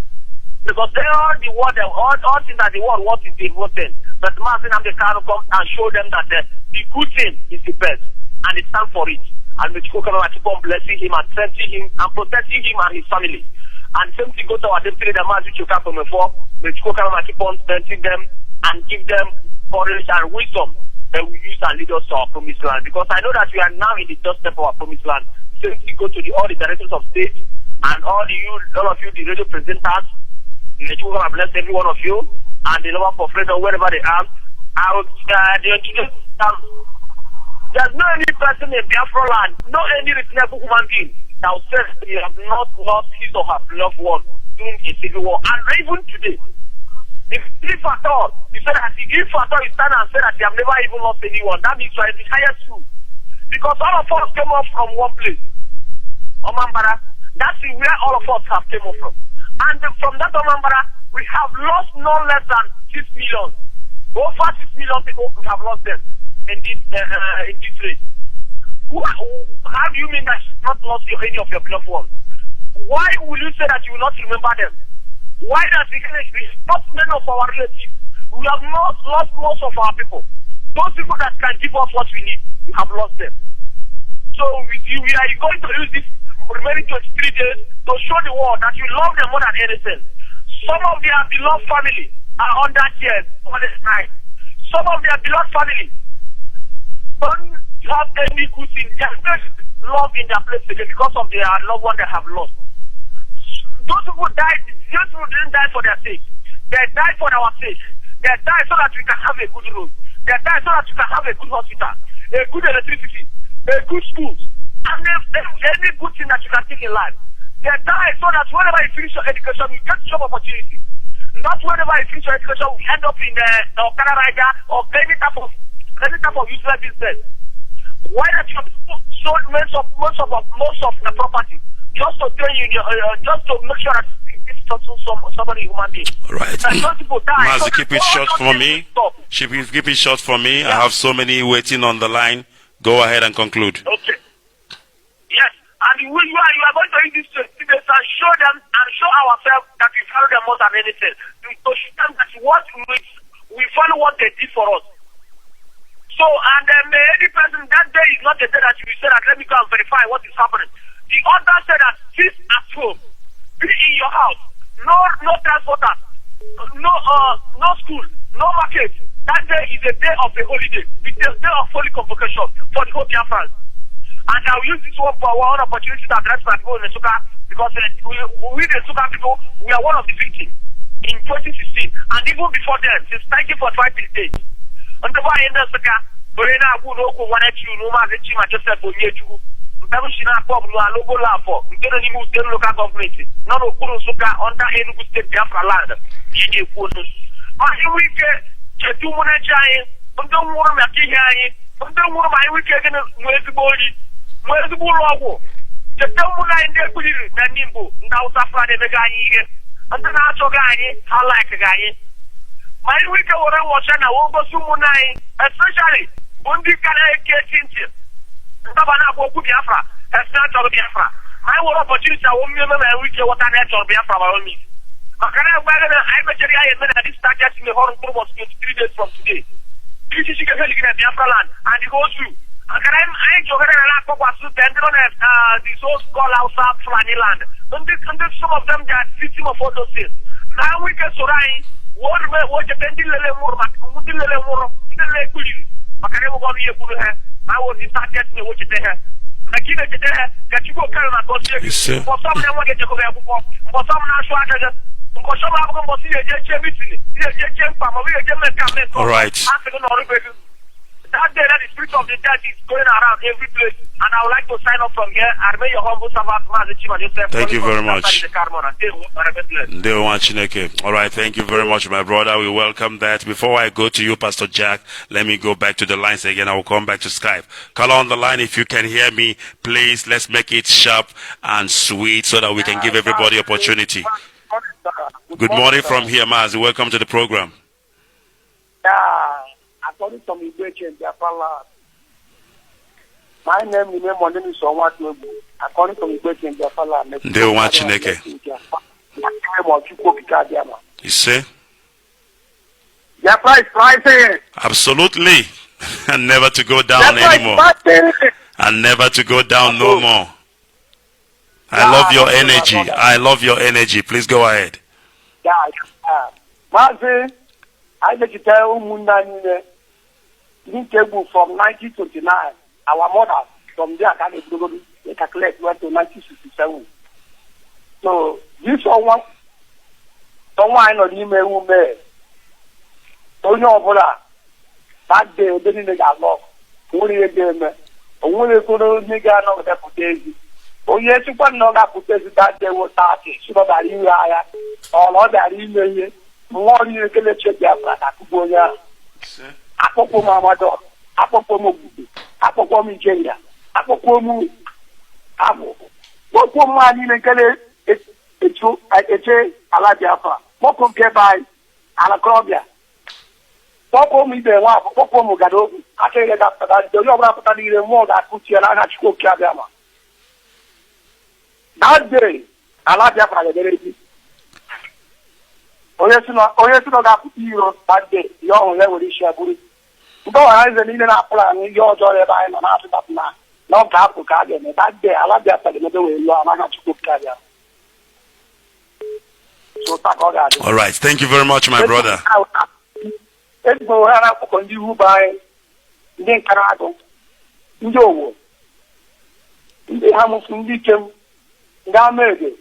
Because they are the world, all things that the world wants is the evil thing. But Mazinam de Canon come and show them that the good thing is the best. And it's time for it. And the Chukukama keep on blessing him and strengthening him and protecting him and his family. And same thing goes to our deputy, the man which you come from before. The Chukukama keep on strengthening them and give them courage and wisdom that we use and lead us to our promised land. Because I know that we are now in the doorstep of our promised land. Same thing goes to all the directors of state and all of you, the radio presenters. The Chukukama bless every one of you and the love for freedom wherever they are. There's no any person in Biafra land, no any reasonable human being that will say he has not lost his or her loved one during a civil war. And even today, if at all, you said that if at all you stand and say that you have never even lost anyone, that means you are in the highest school. Because all of us came off from one place. Omambara, that's where all of us have came off from. And from that Omambara, we have lost no less than 6 million. Over 6 million people have lost them in this race. How do you mean that you not lost any of your beloved ones? Why will you say that you will not remember them? Why does it not many of our relatives? We have not lost most of our people. Those people that can give us what we need, we have lost them. So we are going to use this remaining 23 days to show the world that you love them more than anything. Some of their beloved family are under tears on this night. Some of their beloved family don't have any good thing. They are not love in their place again because of their loved one they have lost. Those people died, those people didn't die for their sake. They died for our sake. They died so that we can have a good road. They died so that we can have a good hospital, a good electricity, a good schools, and any good thing that you can take in life. They died so that whenever you finish your education, you get job opportunity. Not whenever you finish your education, we end up in the Okada rider or any type of useless business. Why that you have sold most of the property just to train you, just to make sure that somebody human being. Right. Mazi, keep it short for me. Keep it short for me. Yeah. I have so many waiting on the line. Go ahead and conclude. Okay. Yes, and you are going to use this to show them and show ourselves that we follow them more than anything. To show them that we follow what they did for us. So, and any person, that day is not the day that you say that let me go and verify what is happening. The order said that sit at home, be in your house, no transporter, no school, no market. That day is a day of a holiday. It's a day of holy convocation for the whole Biafrans. And I will use this one for one opportunity to address my people in the Suka, because we the Suka people, we are one of the victims in 2016, and even before then, since 1945 till date. And the boy in the Suka, Borena Kuno, one at you, no matter Chima Joseph or Yeju, Babushina Pop, no logo for, we don't even move the local government, none of Kuru Suka under Enugu State Biafra land. Yeni Kunus. And we get Chetumuna Giant, and don't want to make it, and don't want my weekend where's the body, where's the bull? The Tomuna in the Kudu, Nanimbo, now Safra the guy, and the natural guy, I like a guy. My weekend was an over Sumunai, especially Bundi Kana get into Tabana Boku Biafra, has not of Biafra. My opportunity, I won't remember my weekend what I had of Biafra by me. I this started in the horror was 23 days from today. This is Biafra land, and it goes through. I enjoy the so-called outside Flani land. And some of them, they are victim of all those things. Now we can survive. What the pendulum more, I was started to watch it there. I give it there that you go carry my boss here. For some, they want to go there for some national. All right. That day, that the spirit of the dead is going around every place, and I would like to sign up from here. I may your humble servant. Thank you very much. All right, thank you very much, my brother. We welcome that. Before I go to you, Pastor Jack, let me go back to the lines again. I will come back to Skype. Call on the line if you can hear me, please. Let's make it sharp and sweet so that we can give everybody opportunity. Good morning from here, Mazi. Welcome to the program. According to me, my name is Somewhat. According to me, they want Chineke. You say? Biafra is rising. Absolutely. And never to go down anymore. And never to go down no more. I love your energy. I love your energy. Please go ahead. Mazi, I let you tell Mundani from 1929. Our mother from there they calculate went to 1967. So this someone on email that day they didn't get love. Only again, only for nigga no that put daisy. Oh yes, you can't know that put that day was 30. So that you are all that email. More you can check that go there. Apopo Mamado, Apopo Mobu, Apopo Nigeria, Apopo Mu Amo. What money in Kale? It's true. I say, Alabiafa. What come by Alacrobia? Popo me the one, Popo Mugado. I say that after that, the Yoga more that put you and I go Kabiama. That day, Alabiafa, the very Oyesino got you that day, young level is Shaburi. Go ahead and in an apple and your joy by an after that man. No cap to Kagan. That day, I love that another way you are not to cook Kagan. All right, thank you very much, my brother. Let's go around on you by Nicaragua. No, the Hammond from Deacon, Gamede.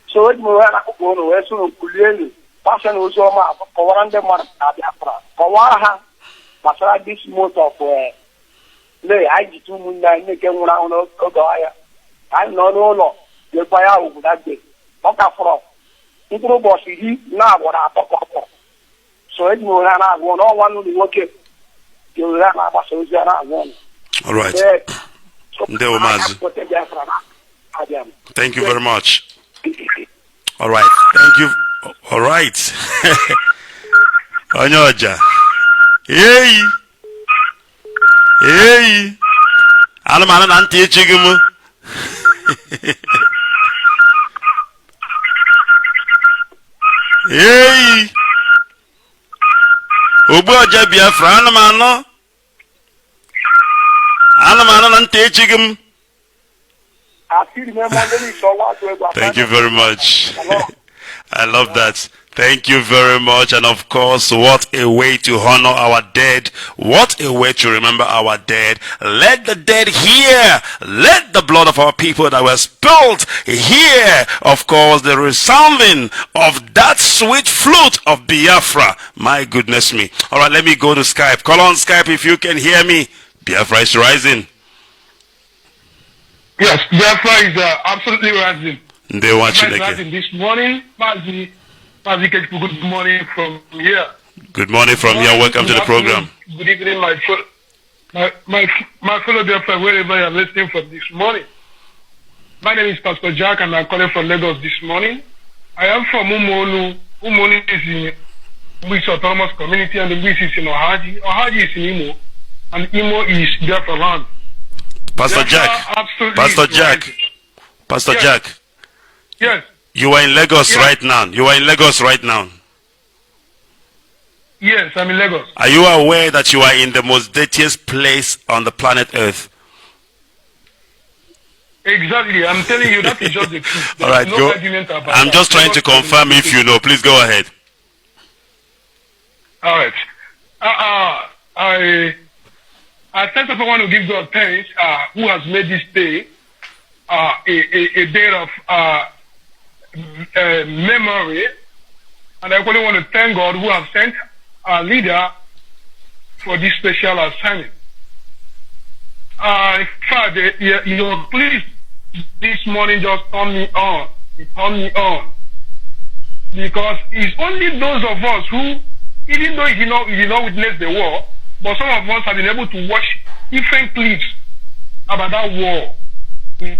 So it's more than a couple of Western Kulieli. Passion was all my for one of Biafra. For Waha, but this month of lay, I did 2 million, make him round of Kogoya. I'm not all the fire that day. Oka from Intro Boss, he now what I talk about. So it's more than I want all one of the work. You ran out of one. All right. Thank you very much. All right, thank you. All right. Onyoja. Hey. Hey. Alamana nanti echigimu. Hey. Obuaja Biafra alamana nanti echigimu. I still remember when he saw what we were. Thank you very much. I love that. Thank you very much. And of course, what a way to honor our dead. What a way to remember our dead. Let the dead hear. Let the blood of our people that were spilled hear. Of course, the resounding of that sweet flute of Biafra. My goodness me. All right, let me go to Skype. Call on Skype if you can hear me. Biafra is rising. Yes, Biafra is absolutely rising. They want you rising this morning. Good morning from here. Good morning from here. Welcome to the program. Good evening, my fellow Biafra, wherever you are listening from this morning. My name is Pastor Jack, and I'm calling from Lagos this morning. I am from Umonu. Umonu is in West Autonomous Community, and the West is in Ohaji. Ohaji is in Imo, and Imo is Biafra land. Pastor Jack. Pastor Jack. Yes. You are in Lagos right now. You are in Lagos right now. Yes, I'm in Lagos. Are you aware that you are in the most dirtiest place on the planet Earth? Exactly. I'm telling you, that is just the truth. All right, no go. I'm just trying to confirm if you know. Please go ahead. All right. I first of all want to give God thanks who has made this day a day of memory, and I really want to thank God who has sent our leader for this special assignment. In fact, your please this morning just turned me on. It turned me on because it's only those of us who, even though you did not witness the war, but some of us have been able to watch different clips about that war. We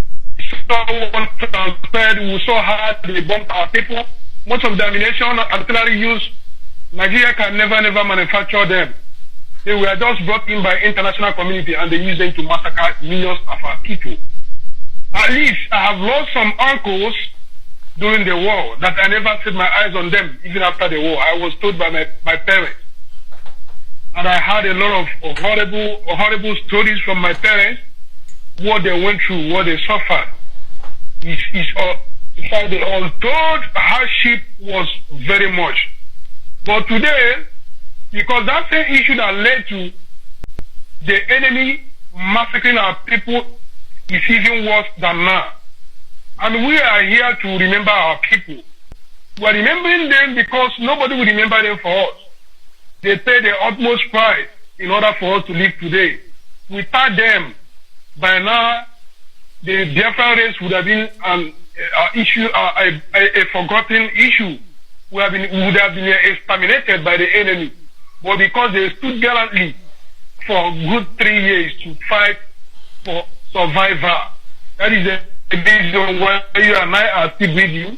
saw one transferred, we saw how they bombed our people. Most of the ammunition artillery used, Nigeria can never manufacture them. They were just brought in by international community, and they used them to massacre millions of our people. At least I have lost some uncles during the war that I never set my eyes on them even after the war. I was told by my parents. And I had a lot of horrible stories from my parents, what they went through, what they suffered. In fact, the untold hardship was very much. But today, because that same issue that led to the enemy massacring our people is even worse than now. And we are here to remember our people. We are remembering them because nobody will remember them for us. They paid the utmost price in order for us to live today. Without them, by now, the Biafra race would have been a forgotten issue. Would have been exterminated by the enemy. But because they stood gallantly for a good 3 years to fight for survival, that is the reason why you and I are still with you.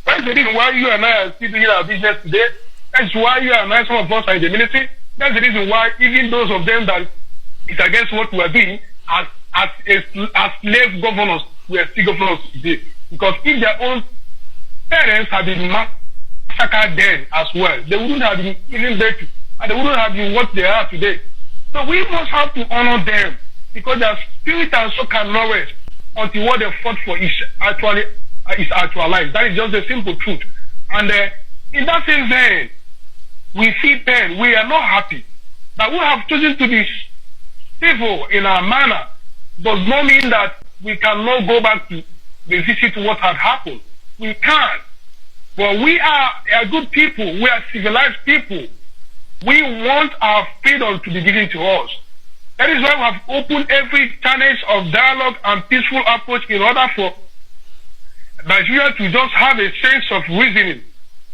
That's the reason why you and I are still doing our business today. That's why you and I, some of us are in the military. That's the reason why even those of them that is against what we are doing, as slave governors, we are still governors today. Because if their own parents had been massacred then as well, they wouldn't have been even there, and they wouldn't have been what they are today. So we must have to honor them because their spirit and soul cannot rest until what they fought for is actualized. That is just the simple truth. And in that same vein, we feel pain. We are not happy. That we have chosen to be civil in our manner does not mean that we cannot go back to revisit what had happened. We can. But we are a good people. We are civilized people. We want our freedom to be given to us. That is why we have opened every channel of dialogue and peaceful approach in order for Nigeria to just have a sense of reasoning.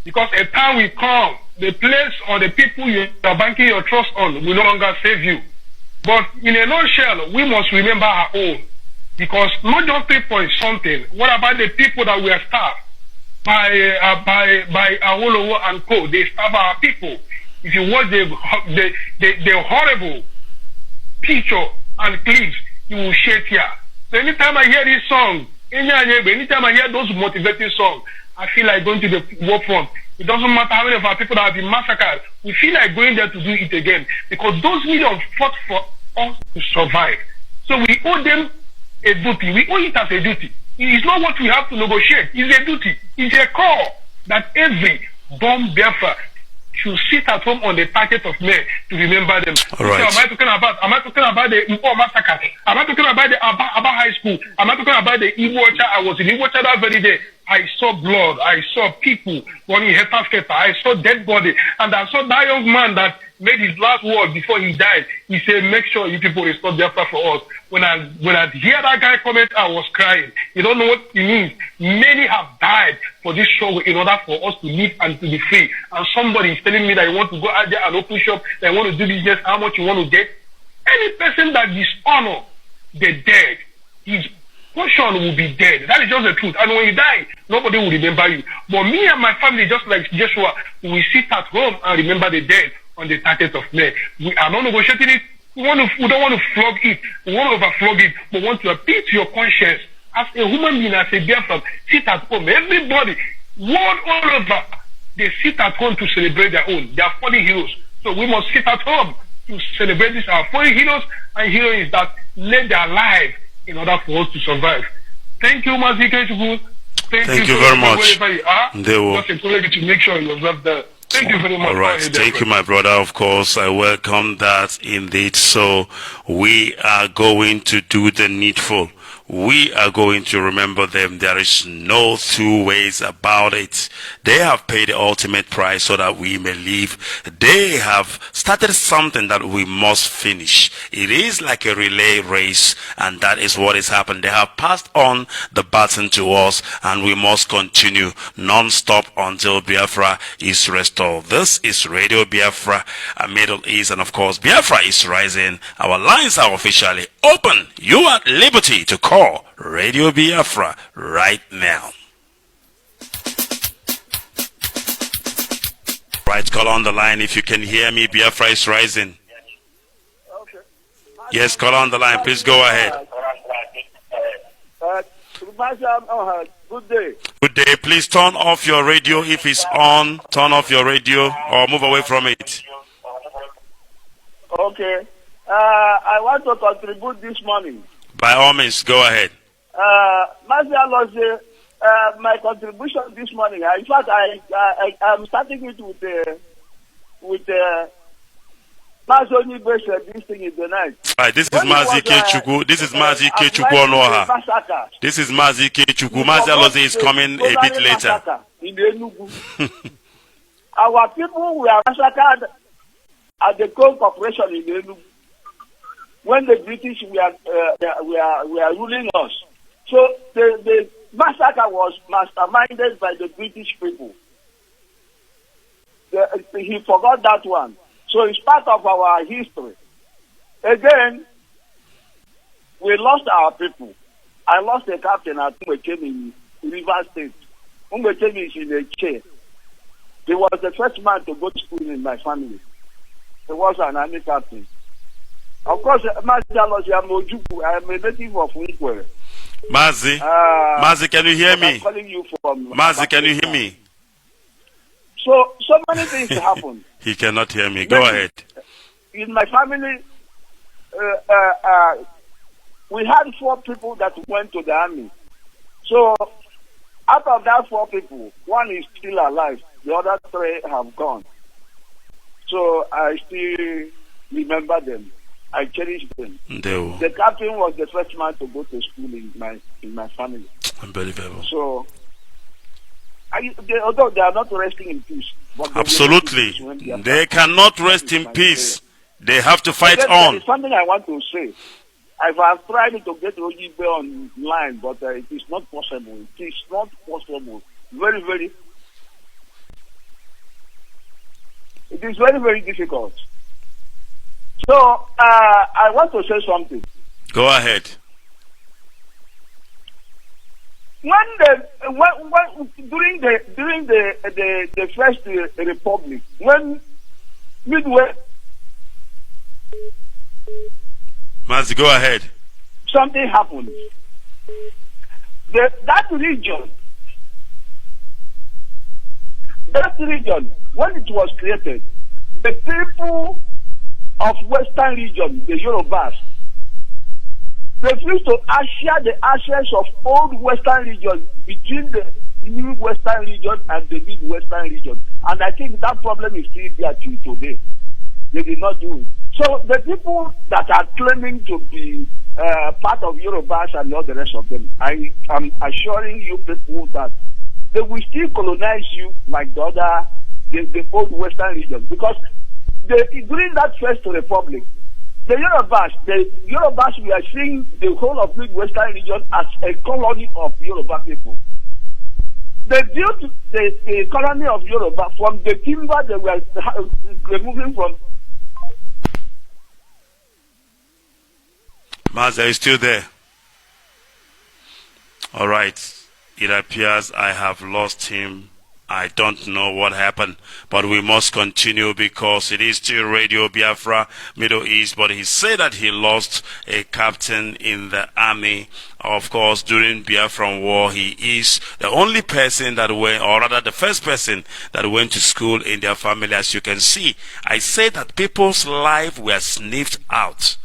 Because a time will come, the place or the people you are banking your trust on will no longer save you. But in a nutshell, we must remember our own. Because not just 3 point something. What about the people that were starved by Awolowo and co? They starve our people. If you watch the horrible picture and clips, you will shed here. So anytime I hear this song, anytime I hear those motivating songs, I feel like going to the war front. It doesn't matter how many of our people that have been massacred. We feel like going there to do it again. Because those millions fought for us to survive. So we owe them a duty. We owe it as a duty. It's not what we have to negotiate. It's a duty. It's a call that every born Biafra should sit at home on the 30th of May to remember them. All right. So am I talking about the Ipob massacre? Am I talking about the Abba High School? Am I talking about the Iwocha? I was in Iwocha that very day. I saw blood. I saw people running head. I saw dead body. And I saw that young man that made his last word before he died. He said, make sure you people restore Biafra for us. When I hear that guy comment, I was crying. You don't know what it means. Many have died for this struggle in order for us to live and to be free. And somebody is telling me that you want to go out there and open shop, that you want to do business, how much you want to get. Any person that dishonor the dead, his portion will be dead. That is just the truth. And when you die, nobody will remember you. But me and my family, just like Joshua, we sit at home and remember the dead on the 30th of May. We are not negotiating it. We don't want to flog it. We want to overflog it. We want to appeal to your conscience. As a human being, as a Biafran, sit at home. Everybody, world all over, they sit at home to celebrate their own. They are fallen heroes. So we must sit at home to celebrate this, our fallen heroes and heroines that led their life in order for us to survive. Thank you, Mazike. Thank you very much. Wherever you are, They will. just encourage you to make sure you observe that. Thank you very much. All right. Thank you, my brother. Of course, I welcome that indeed. So we are going to do the needful. We are going to remember them. There is no two ways about it. They have paid the ultimate price so that we may live. They have started something that we must finish. It is like a relay race, and that is what has happened. They have passed on the baton to us, and we must continue non-stop until Biafra is restored. This is Radio Biafra, Middle East, and of course, Biafra is rising. Our lines are officially open. You are at liberty to call Radio Biafra right now. Right, call on the line if you can hear me. Biafra is rising. Okay. Yes, call on the line. Please go ahead. Good day. Good day. Please turn off your radio if it's on. Turn off your radio or move away from it. Okay. I want to contribute this morning. By all means, go ahead. My contribution this morning. In fact, I'm starting it with Mazoni Besha. This thing is the night. Right, this is Mazi Kechuku. This is Mazi Kechuku Onoha. This is Mazi Kechuku. Mazi Aloze is coming a bit later. In Enugu. Our people were massacred at the coal corporation in Enugu when the British were ruling us. So the massacre was masterminded by the British people. He forgot that one. So it's part of our history. Again, we lost our people. I lost a captain at Umekemi in River State. Umekemi is in a chair. He was the first man to go to school in my family. He was an army captain. Of course, Mazi, I'm a native of Unkwere. Mazi, can you hear me? I'm calling you from Mazi, can you hear me? So many things happened. He cannot hear me. Go ahead. In my family, we had 4 people that went to the army. So out of that 4 people, 1 is still alive. The other 3 have gone. So I still remember them. I cherish them. The captain was the first man to go to school in my family. Unbelievable. So, although they are not resting in peace. But absolutely. They cannot rest in peace. They have to fight on. There is something I want to say. I have tried to get Ojibe online, but it is not possible. It is not possible. Very, very. It is very, very difficult. So I want to say something. Go ahead. During the first republic, when midway. Mazi, go ahead. Something happened. That region, when it was created, the people of Western region, the Yorubas, refuse to share the access of old Western region between the new Western region and the Mid-Western region. And I think that problem is still there till today. They did not do it. So the people that are claiming to be part of Yorubas and all the rest of them, I am assuring you people that they will still colonize you like the old Western region. Because during that First Republic, the Yorubas we are seeing the whole of Mid-Western region as a colony of Yoruba people. They built the colony of Yoruba from the timber they were removing from. Master is still there. All right. It appears I have lost him. I don't know what happened, but we must continue because it is still Radio Biafra, Middle East. But he said that he lost a captain in the army. Of course, during Biafran War, he is the only person that went, or rather the first person that went to school in their family. As you can see, I say that people's lives were sniffed out.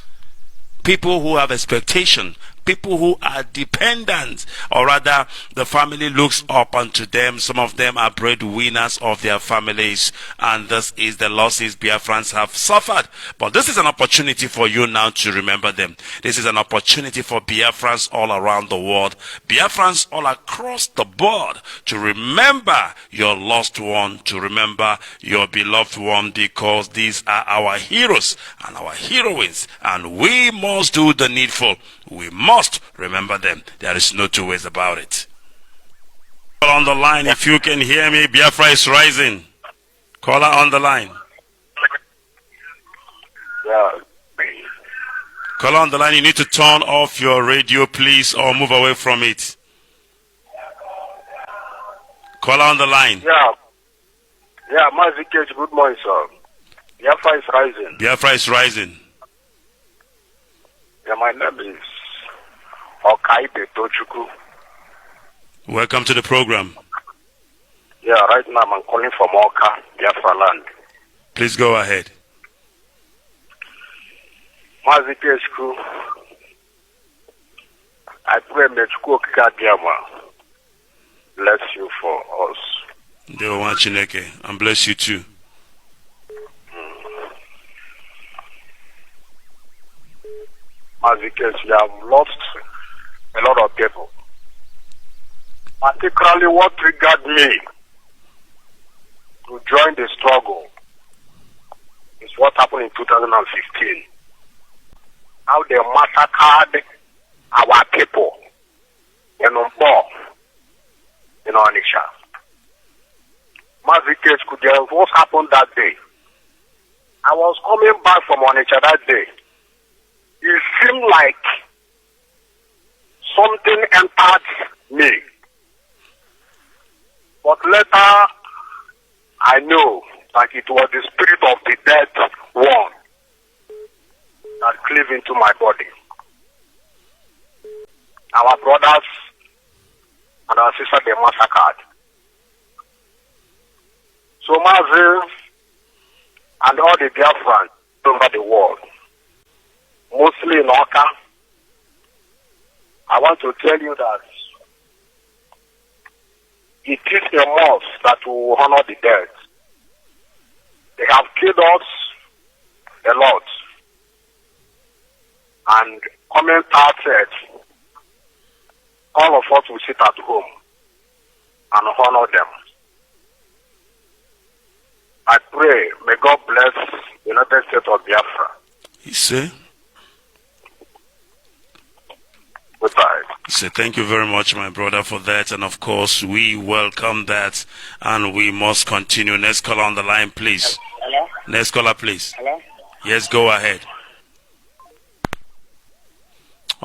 People who have expectation, people who are dependent, or rather the family looks up unto them. Some of them are breadwinners of their families, and this is the losses Biafrans have suffered. But this is an opportunity for you now to remember them. This is an opportunity for Biafrans all around the world, Biafrans all across the board, to remember your lost one, to remember your beloved one, because these are our heroes and our heroines, and we must do the needful. We must remember them. There is no two ways about it. On the line, if you can hear me, Biafra is rising. Caller on the line. Yeah. Caller on the line, you need to turn off your radio, please, or move away from it. Caller on the line. Yeah. Yeah, Mazikech, good morning, sir. Biafra is rising. Biafra is rising. Yeah, my name is Okaibe Tochuku. Welcome to the program. Yeah, right now I'm calling from Oka, Biafra land. Please go ahead. Mazikeshku, I pray Mechuku Kadiama bless you for us. Dewa Chineke, and bless you too. Mazikeshku, you have lost a lot of people. Particularly what triggered me to join the struggle is what happened in 2015. How they massacred our people in Umbo, in Onitsha. Mazikeshku, what happened that day? I was coming back from Onitsha that day. It seemed like something entered me. But later, I know that it was the spirit of the dead one that cleaved into my body. Our brothers and our sisters, they massacred. So Maziv and all the Biafrans over the world, mostly in Oka, I want to tell you that it is a must that will honor the dead. They have killed us a lot. And coming out said, all of us will sit at home and honor them. I pray, may God bless the United States of Biafra. He said. Goodbye. So thank you very much, my brother, for that. And of course, we welcome that. And we must continue. Next caller on the line, please. Hello? Next caller, please. Hello? Yes, go ahead.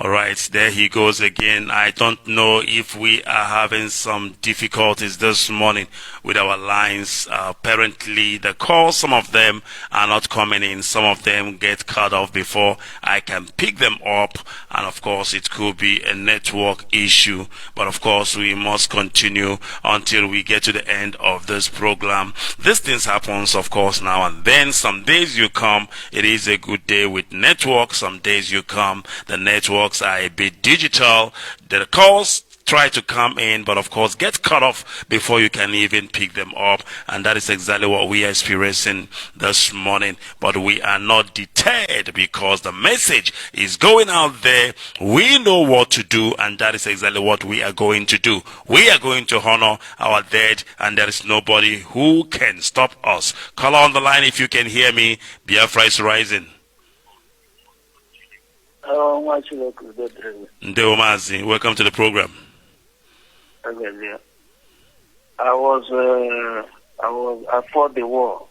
All right, there he goes again. I don't know if we are having some difficulties this morning with our lines. Apparently, the calls, some of them are not coming in. Some of them get cut off before I can pick them up. And of course, it could be a network issue. But of course, we must continue until we get to the end of this program. These things happens, of course, now and then. Some days you come, it is a good day with network. Some days you come, the network networks are a bit digital. The calls try to come in, but of course get cut off before you can even pick them up, and that is exactly what we are experiencing this morning. But we are not deterred because the message is going out there. We know what to do, and that is exactly what we are going to do. We are going to honor our dead, and there is nobody who can stop us. Call on the line if you can hear me. Biafra is rising. Ndeomazi, welcome to the program. I fought the war,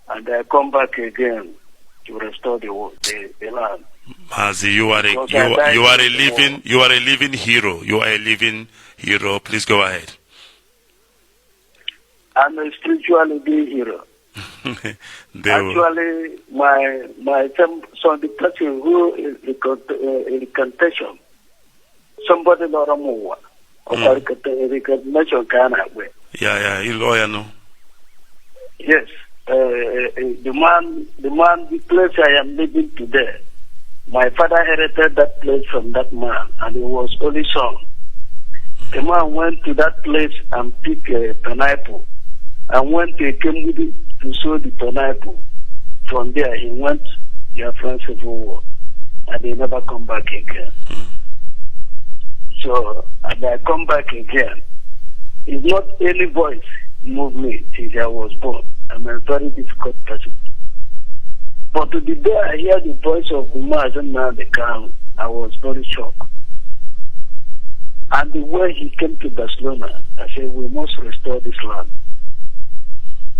and I come back again to restore the land. Mazi, you are a living hero. You are a living hero. Please go ahead. I'm a spiritually being hero. Actually, my son, the person who is in contention, somebody not a more. Recognition can happen. Yeah, you lawyer no. Yes, the man, the place I am living today. My father inherited that place from that man, and he was only son. The man went to that place and picked a pineapple, and went to a community to sow the pineapple. From there, he went to Biafran Civil War, and he never come back again. So, and I come back again. It's not any voice moved me since I was born. I'm a very difficult person. But to the day I hear the voice of Umar and the Crown, I was very shocked. And the way he came to Barcelona, I said, we must restore this land.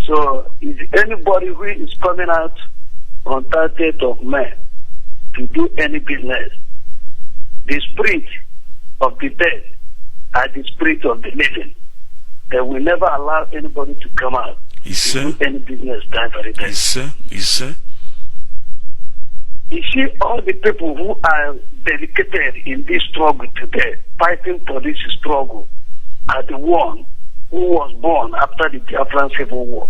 So, is anybody who is coming out on 30th of May to do any business, the spirit of the dead and the spirit of the living, they will never allow anybody to come out to do any business that very day. Yes, sir. You see, all the people who are dedicated in this struggle today, fighting for this struggle, are the one who was born after the Biafran Civil War.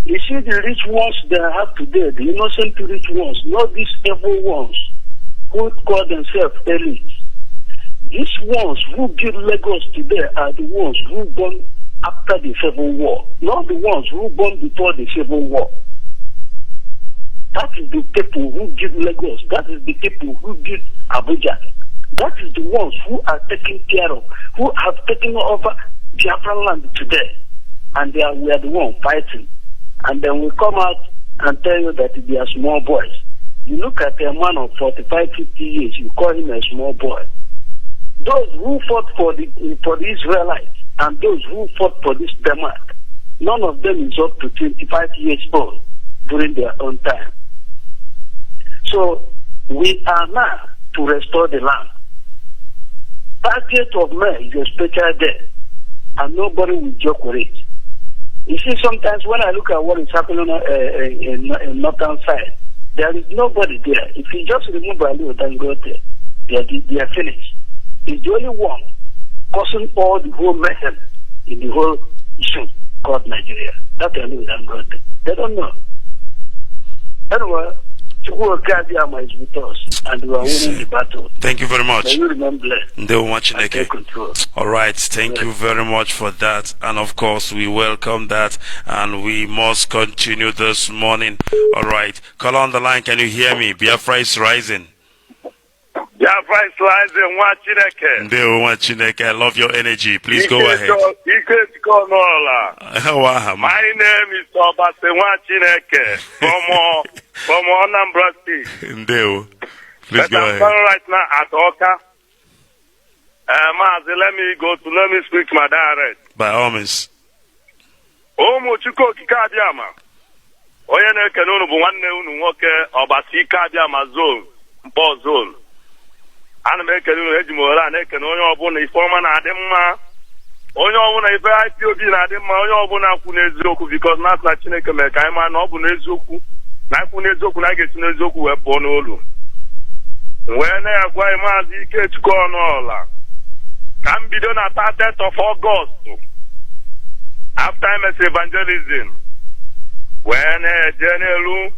You see, the rich ones they have today, the innocent rich ones, not these evil ones who call themselves elites. These ones who build Lagos today are the ones who born after the Civil War, not the ones who born before the Civil War. That is the people who build Lagos. That is the people who build Abuja. That is the ones who are taken care of, who have taken over Biafran land today. And we are the ones fighting. And then we come out and tell you that they are small boys. You look at a man of 45, 50 years, you call him a small boy. Those who fought for the Israelites and those who fought for this Denmark, none of them is up to 25 years old during their own time. So we are now to restore the land. 30th of May is a special day, and nobody will joke with it. You see, sometimes when I look at what is happening in northern side, there is nobody there. If you just remove Ali Dangote, they are finished. He's the only one causing all the whole mayhem in the whole issue called Nigeria. That's Ali Dangote. They don't know. Anyway, Chukwuka is with us, and we are winning the battle. Thank you very much. May you remain blessed. Take control. All right, thank you very much for that, and of course we welcome that, and we must continue this morning. All right, call on the line. Can you hear me? Biafra is rising. Biafra is rising. Chineke. I love your energy. Please go ahead. My name is Obasewa Chineke from Anambra State. Please go ahead. I'm right now at Oka. Mazi, let me speak my direct. By all means. Omo Chuko Kikabiama. Onye na-ekene unu bụ nwanne unu nwoke Ọbasi Ikabiama zone, Mpo zone. Ana m ekene unu eji m ohere a na-ekene onye ọbụla ife ọma na-adị mma. Onye ọbụla ife Ipob na-adị mma, onye ọbụla kwụ n'eziokwu, because na Chineke mere ka anyị maa na ọ bụ n'eziokwu. Na ikwu n'eziokwu na a ga-esi n'eziokwu wee pụọ n'olu. Wee na-ekwe anyị Maazị Ikechukwu Ọnụọla ka m bido na 30th of August after MS evangelism wee na-eje n'elu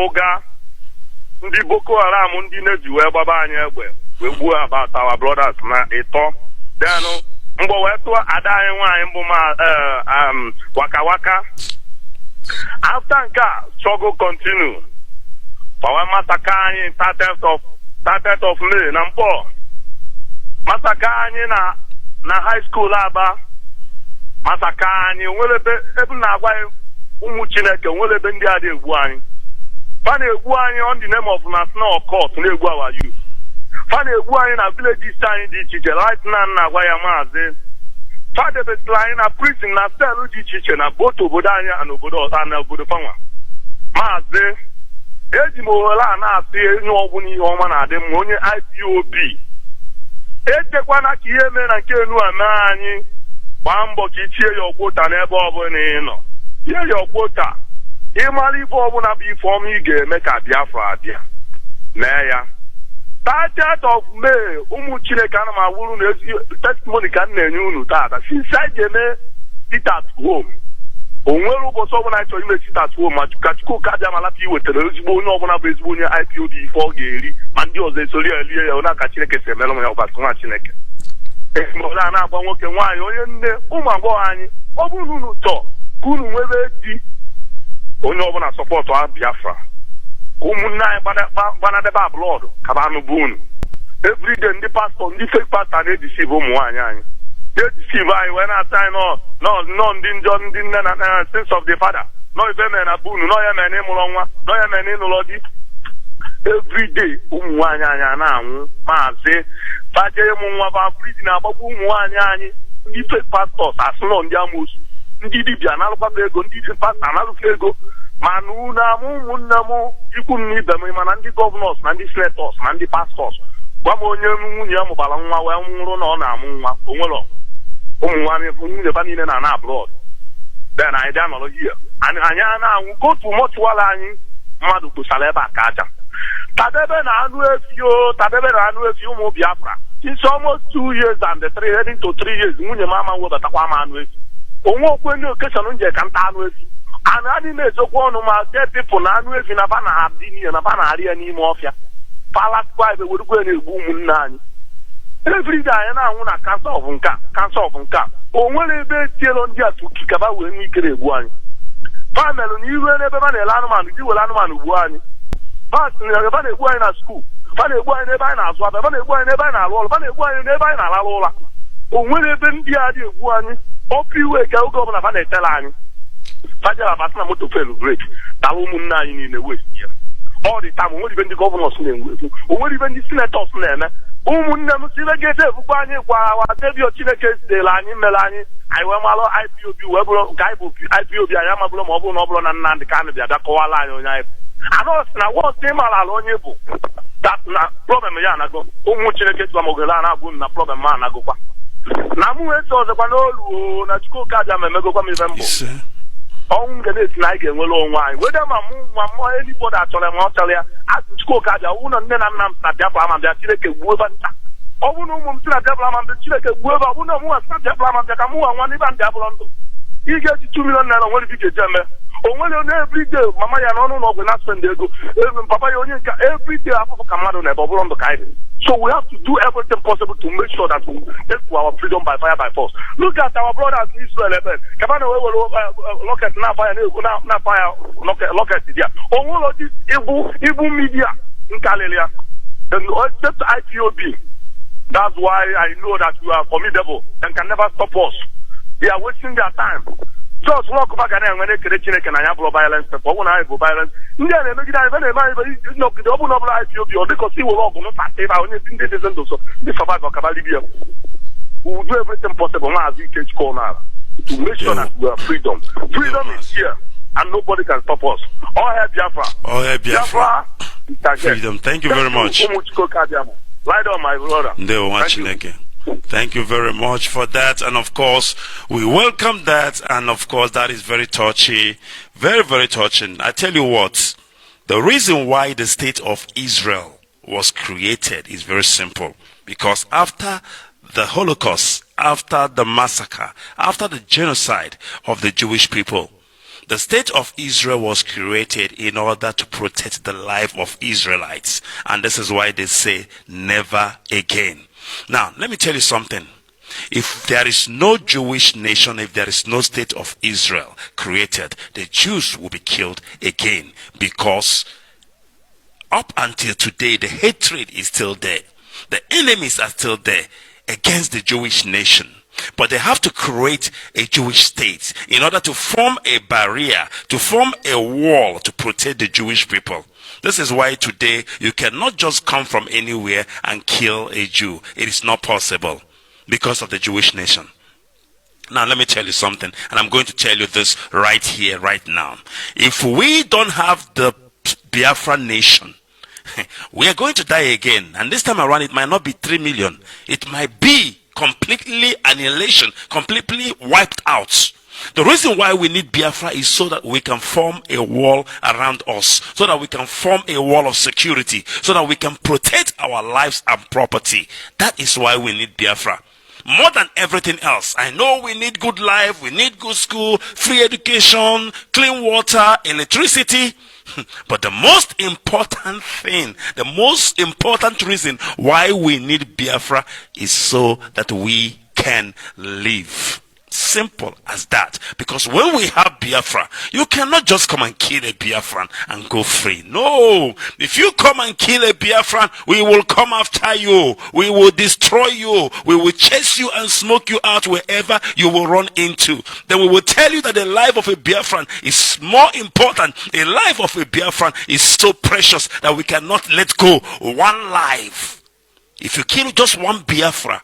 ụga ndị Boko Haram ndị na-eji wee gbaba anyị egbe wee gbuo about our brothers na ịtọ then mgbe wee tụọ ada anyị nwaanyị mbụ ma waka waka. After nke a struggle continue for massacre anyị 30th of May na Mkpọ, massacre anyị na high school Aba, massacre anyị nwere ebe na-agwa ụmụ Chineke nwere ebe ndị a na-egbu anyị. Fa na-egbu anyị on the name of national court na-egbu our youth. Fa na-egbu anyị na villages anyị dị iche iche right now na-agwa ya maazị. Fa debesịrị anyị na prison na cell dị iche iche na both obodo anyị na obodo fanwa. Maazị, eji m ohere a na-asị enye ọbụla ihe ọma na-adị mma onye IPOB. Echekwana ka ihe mee na nke enu ame anyị gbaa mbọ ka ichie ya ọkwụta n'ebe ọbụla ị nọ. Tie ya ọkwụta. Ịmara ife ọbụla bụ ife ọma ị ga-eme ka Biafra abịa. Mee ya. 30th of May, ụmụ Chineke ana m awụrụ na testimony ka m na-enye unu taata. Since I ga-eme sit at home. O nwere ụbọchị ọbụla anyị chọrọ ime sit at home ma ka Chukwuka abịa ma lapụ iwetara ezigbo onye ọbụla bụ ezigbo onye IPOB ife ọ ga-eri ma ndị ọzọ esori ya elie ya onye aka Chineke si emelụ m ya ọbasị nwa Chineke. Ezigbo a na-agba nwoke nwaanyị onye nne ụmụ agbọghọ anyị ọ bụrụ na unu chọọ ka unu nwebe di onye ọbụla sọpọtụ a Biafra ụmụnne anyị gbanadebe ablọd kaba anụ bụ unu everyday ndị pastọ ndị fake pastọ na-edisive ụmụ nwaanyị anyị edisive anyị wee na-ata anyị nọ ndị njọ ndị nne na nna sins of the father nọ ife mere na bụ unu nọ ya mere na ịmụrụ nwa nọ ya mere na ịnụlọ di everyday ụmụ nwaanyị anyị a na-anwụ maazị faje ịmụ nwa ba fridi na-agbagbu ụmụ nwaanyị anyị ndị fake pastọs asụnọ ndị amoosu ndị dibịa na-alụkwafe ego ndị pastọ na-alụfe ego mana unu amụ ụmụnne m ikwu m n'ibe m mana ndị gọvanọs na ndị senetọs na ndị pastọs gwa m onye nwunye ya mụbara nwa wee nwụrụ na ọ na-amụ nwa o nwere ụmụ nwaanyị nwunye ba niile na ablọd den anyị bịa nọrọ hie anyị a na-anwụ kotu mọchụwara anyị mmadụ kposara ebe a ka aja tadebe na anụ efi ụmụ Biafra since almost 2 years and 3 heading to 3 years nwunye m ama webatakwa m anụ efi onwe okwe ndị okeshọn nje ka nta anụ efi adị na-echekwa ọnụ ma depịpụ na anụ efi na ba na ha dị n'ihe na ba na-arị ya n'ime ọfịa palakwa ebe werukwe na-egbu ụmụnne anyị everyday anyị na-anwụ na kansa of nka o nwere ebe etielo ndị a tuki ka ba wee nwee ikere egbu anyị famelụ na iru n'ebe ba na-ele anụmanụ ji were anụmanụ gbuo anyị ba na-egbu anyị na skuul ba na-egbu anyị n'ebe anyị na-azụ abịa ba na-egbu anyị n'ebe anyị na-alụ ọrụ ba na-egbu anyị n'ebe anyị na-alalụ ụra o nwere ebe ndị a dị egbu anyị ọkụ iwe ka oge ọbụla ba na-etela anyị fajara basị na moto felu breki tara ụmụnne anyị niile west ya ọ dị tam onwere ibe ndị gọvanọs na-enwe ekwu onwere ibe ndị sinetọs na-eme ụmụnne m si megete ebukwa anyị gwara wa debio Chineke zitere anyị mere anyị wee malụ IPOB wee bụrụ nke anyị bụ IPOB anyị amabụrụ ma ọ bụrụ na ọ bụrụ na Nnamdị Kanụ bịa bịa kọwala anyị onye anyị bụ anọsị na wọsị ịmara ala onye bụ na problem ya anago ụmụ Chineke tụamogele a na-agụ na problem ma anagokwa na mụ eso ọzọkwa n'olu na Chukwuka bịa ma emegokwa m ibe mbụ ọnwụ ga na-esi na anyị ga-enwere onwe anyị wede ma mụ nwa mmụọ eluigwe achọrọ ya ma ọ chọrọ ya Chukwuka bịa ụlọ nne na nna m na Biafra ama bịa Chineke gbuo ebe nta ọ bụ na ụmụ m si na Biafra ama bịa Chineke gbuo ebe ọ bụ na ụmụ nwa si na Biafra ama bịa ka mụ nwa nwa n'ebe ndị abụrọ ndụ ị ga-eji 2 million naira onwere ike eji eme onwere onye everyday mama ya na ọnụ ụlọ ọgwụ na-aspend ego papa ya onye nke everyday afụfụ ka mmadụ na ebe ọ bụrụ ndụ ka anyị dị. So we have to do everything possible to make sure that we take our freedom by fire by force. Look at our brothers in Israel. Kabana we will locket na fire na fire locket there. All this evil media in Galilee. Then except IPOB. That's why I know that we are formidable and can never stop us. They are wasting their time. Just walk back and when they create can I have violence, but when I have violence, they open up IPOB or because he will not save our anything they doesn't do so. They survive or Cabalibia. We will do everything possible as we catch corner to make sure that we have freedom. Freedom is here and nobody can stop us. All hail Biafra. All hail Biafra. Freedom. Thank you very much. Right on, my brother. Thank you very much for that, and of course we welcome that, and of course that is very touchy, very, very touching. I tell you what, the reason why the state of Israel was created is very simple, because after the Holocaust, after the massacre, after the genocide of the Jewish people, The state of Israel was created in order to protect the life of Israelites. And this is why they say never again. Now, let me tell you something. If there is no Jewish nation, if there is no state of Israel created, the Jews will be killed again, because up until today, the hatred is still there. The enemies are still there against the Jewish nation. But they have to create a Jewish state in order to form a barrier, to form a wall to protect the Jewish people. This is why today you cannot just come from anywhere and kill a Jew. It is not possible because of the Jewish nation. Now let me tell you something, and I'm going to tell you this right here, right now. If we don't have the Biafra nation, we are going to die again. And this time around, it might not be 3 million. It might be completely annihilation, completely wiped out. The reason why we need Biafra is so that we can form a wall around us, so that we can form a wall of security, so that we can protect our lives and property. That is why we need Biafra. More than everything else. I know we need good life, we need good school, free education, clean water, electricity. But the most important thing, the most important reason why we need Biafra is so that we can live. Simple as that. Because when we have Biafra, you cannot just come and kill a Biafran and go free. No. If you come and kill a Biafran, we will come after you. We will destroy you. We will chase you and smoke you out wherever you will run into. Then we will tell you that the life of a Biafran is more important. The life of a Biafran is so precious that we cannot let go one life. If you kill just one Biafra,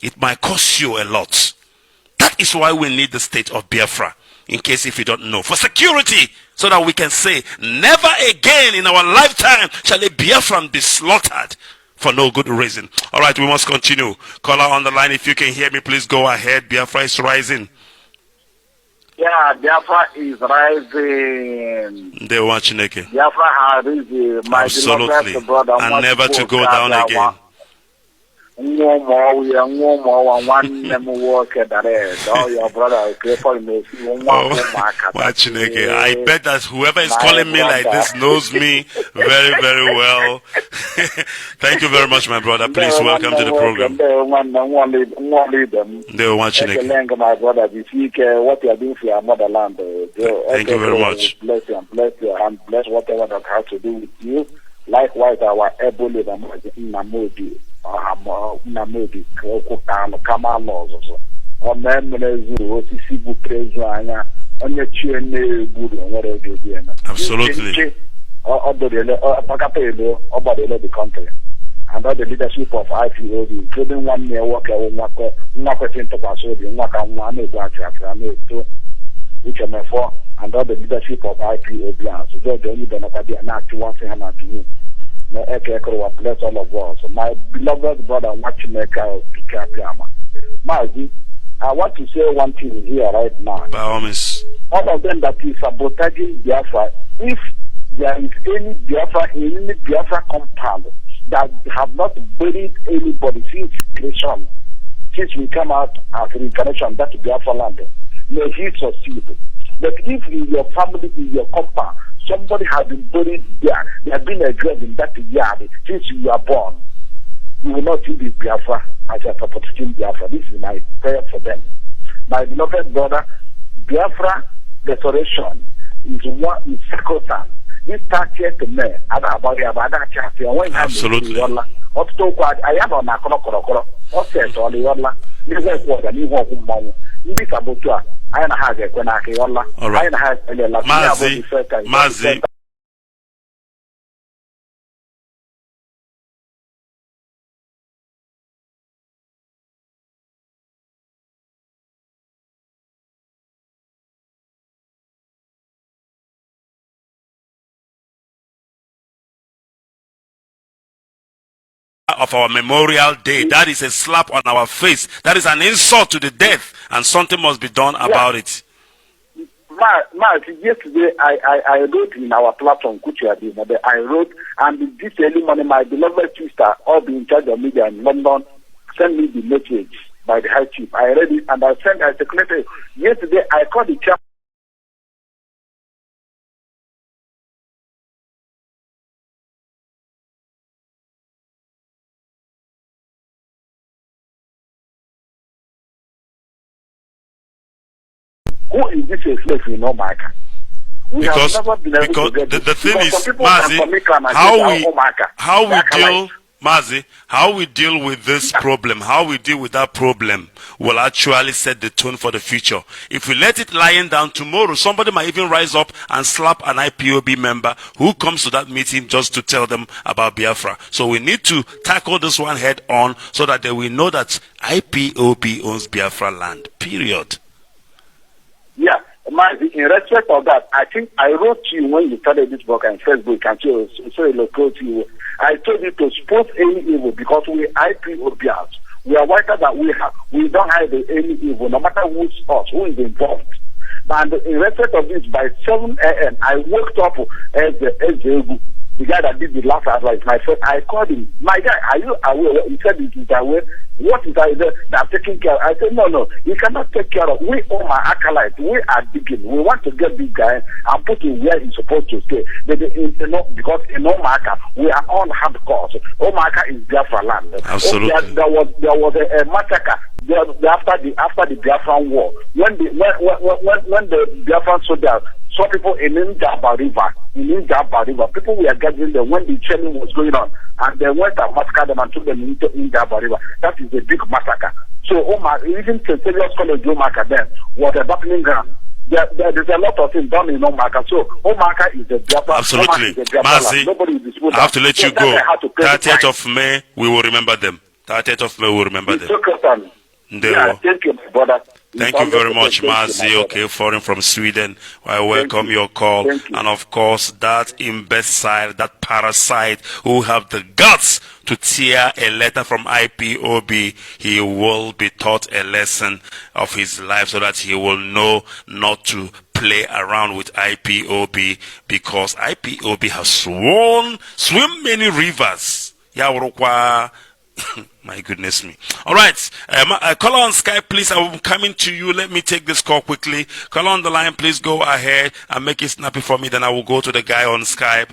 it might cost you a lot. That is why we need the state of Biafra, in case if you don't know, for security, so that we can say, never again in our lifetime shall a Biafran be slaughtered for no good reason. All right, we must continue. Caller on the line, if you can hear me, please go ahead. Biafra is rising. Yeah, Biafra is rising. They watching again. Biafra has risen. My absolutely, brother, and never to go down again. Your brother, watching again. I bet that whoever is calling me like this knows me very, very well. Thank you very much, my brother. Please welcome to the program. They were watching again. My brother, what you are doing for your motherland. Thank you very much. Bless you and bless whatever that has to do with you. Likewise, our Ebola Namodi. Namodi, Kama laws also. Or Memezu, Otisi Buprezu, on your chain, good, and whatever you do. Absolutely. Or the country. And all the leadership of IPOB, including 1 year worker, one person to pass over, which are for, and all the leadership of IPOB. So they're only going to be an act one thing I'm doing. Bless all of us. My beloved brother, watchmaker, Mazi, I want to say one thing here right now. By all means. All of them that is sabotaging Biafra, if there is any Biafra in any Biafra compound that have not buried anybody since creation, since we come out as reincarnation, that Biafra land, may he succeed. But if in your family, in your compound, somebody has been buried there, they have been addressed in that yard since you were born, you will not see the Biafra as a protecting Biafra. This is my prayer for them. My beloved brother, Biafra restoration is sacrosanct. This 30th May, absolutely. All right. Mazi. Of our Memorial Day, that is a slap on our face. That is an insult to the death, and something must be done about it. Mark, yesterday I wrote in our platform, I wrote, and this early morning, my beloved sister, all the in charge of media in London, sent me the message by the High Chief. I read it and I circulated. Yesterday I called the chairman Who is this a slave in Omaka? We Because, have never been able to get the thing is, Mazi, how we deal with this problem, how we deal with that problem will actually set the tone for the future. If we let it lying down tomorrow, somebody might even rise up and slap an IPOB member who comes to that meeting just to tell them about Biafra. So we need to tackle this one head on so that they will know that IPOB owns Biafra land, period. Yeah. In respect of that, I think I wrote to you when you started this book on Facebook, and so I wrote to you. I told you to support any evil because we IPOBians. We are whiter than we have. We don't hide any evil, no matter who's us, who is involved. And in respect of this, by 7 a.m., I woke up as the guy that did the last advice, my friend. I called him. My guy, are you aware? He said it is aware. What is that I'm taking care of? I said, no, you cannot take care of. We own my acolytes. We are digging. We want to get this guy and put him where he's supposed to stay. Because in Omaka, we are all hardcore. Omaka is Biafra land. Absolutely. There was a massacre after the Biafran war. When the Biafran soldiers saw people in Indaba River, people were gathering there when the training was going on, and they went and massacred them and took them into Indaba River. That is a big massacre. So even St. Saviour's College Omaka then was a battling ground. There is a lot of things done in Omaka. So Omaka is the Biafra. Absolutely. Mazi, I have to let you go. 30th of May, we will remember them. 30th of May, we will remember them. Yeah, thank you, my brother. Thank you very much, Mazi. Okay, foreign from Sweden. I welcome your call. And of course, that imbecile, that parasite who have the guts to tear a letter from IPOB, he will be taught a lesson of his life so that he will know not to play around with IPOB, because IPOB has swim many rivers. My goodness me. All right. Call on Skype, please. I will be coming to you. Let me take this call quickly. Call on the line, please. Go ahead and make it snappy for me. Then I will go to the guy on Skype.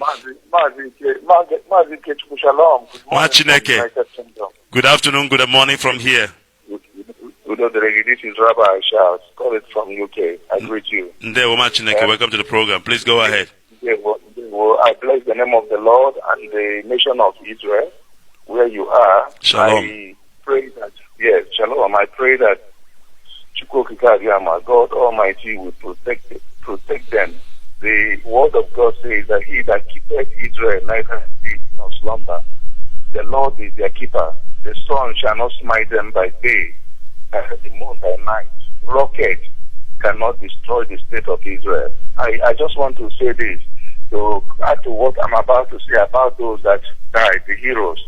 Good afternoon. Good morning from here. This is Rabbi Charles. Call it from UK. I greet you. Welcome to the program. Please go ahead. I bless the name of the Lord and the nation of Israel. Where you are, Shalom. I pray that, Shalom. I pray that God Almighty will protect them. The word of God says that he that keepeth Israel neither sleep nor slumber. The Lord is their keeper. The sun shall not smite them by day, and the moon by night. Rocket cannot destroy the state of Israel. I just want to say this, to add to what I'm about to say about those that died, the heroes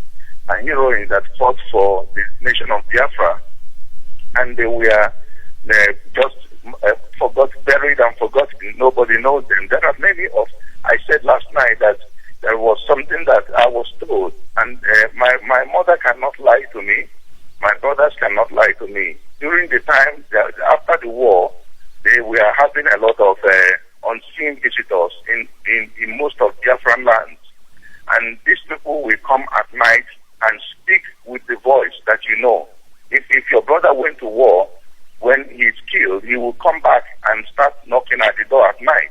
and heroines that fought for the nation of Biafra, and they were just buried and forgotten. Nobody knows them. There are many of, I said last night that there was something that I was told, and my mother cannot lie to me, my brothers cannot lie to me. During the time after the war, they were having a lot of unseen visitors in most of Biafran lands, and these people will come at night and speak with the voice that you know. If your brother went to war, when he's killed, he will come back and start knocking at the door at night.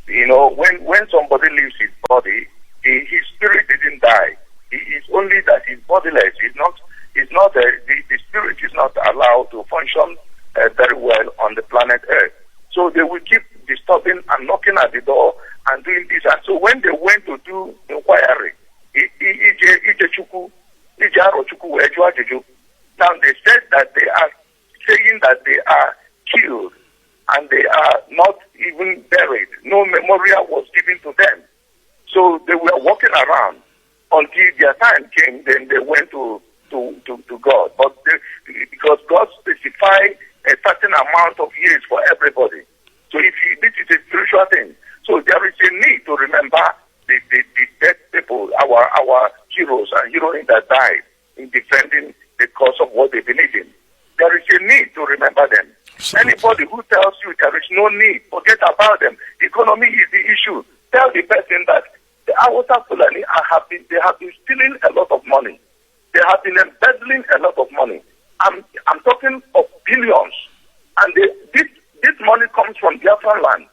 You know, when somebody leaves his body, his spirit didn't die. It's only that he's bodiless. The spirit is not allowed to function very well on the planet Earth. So they will keep disturbing and knocking at the door and doing this. And so when they went to do inquiry, now they said that they are saying that they are killed and they are not even buried. No memorial was given to them. So they were walking around until their time came. Then they went to God. But because God specified a certain amount of years for everybody. So this is a spiritual thing. So there is a need to remember the dead people, our heroes and heroines that died in defending the cause of what they believe in. There is a need to remember them. Anybody who tells you there is no need, forget about them. Economy is the issue. Tell the person that the Awata Fulani they have been stealing a lot of money. They have been embezzling a lot of money. I'm talking of billions. And this money comes Biafran land.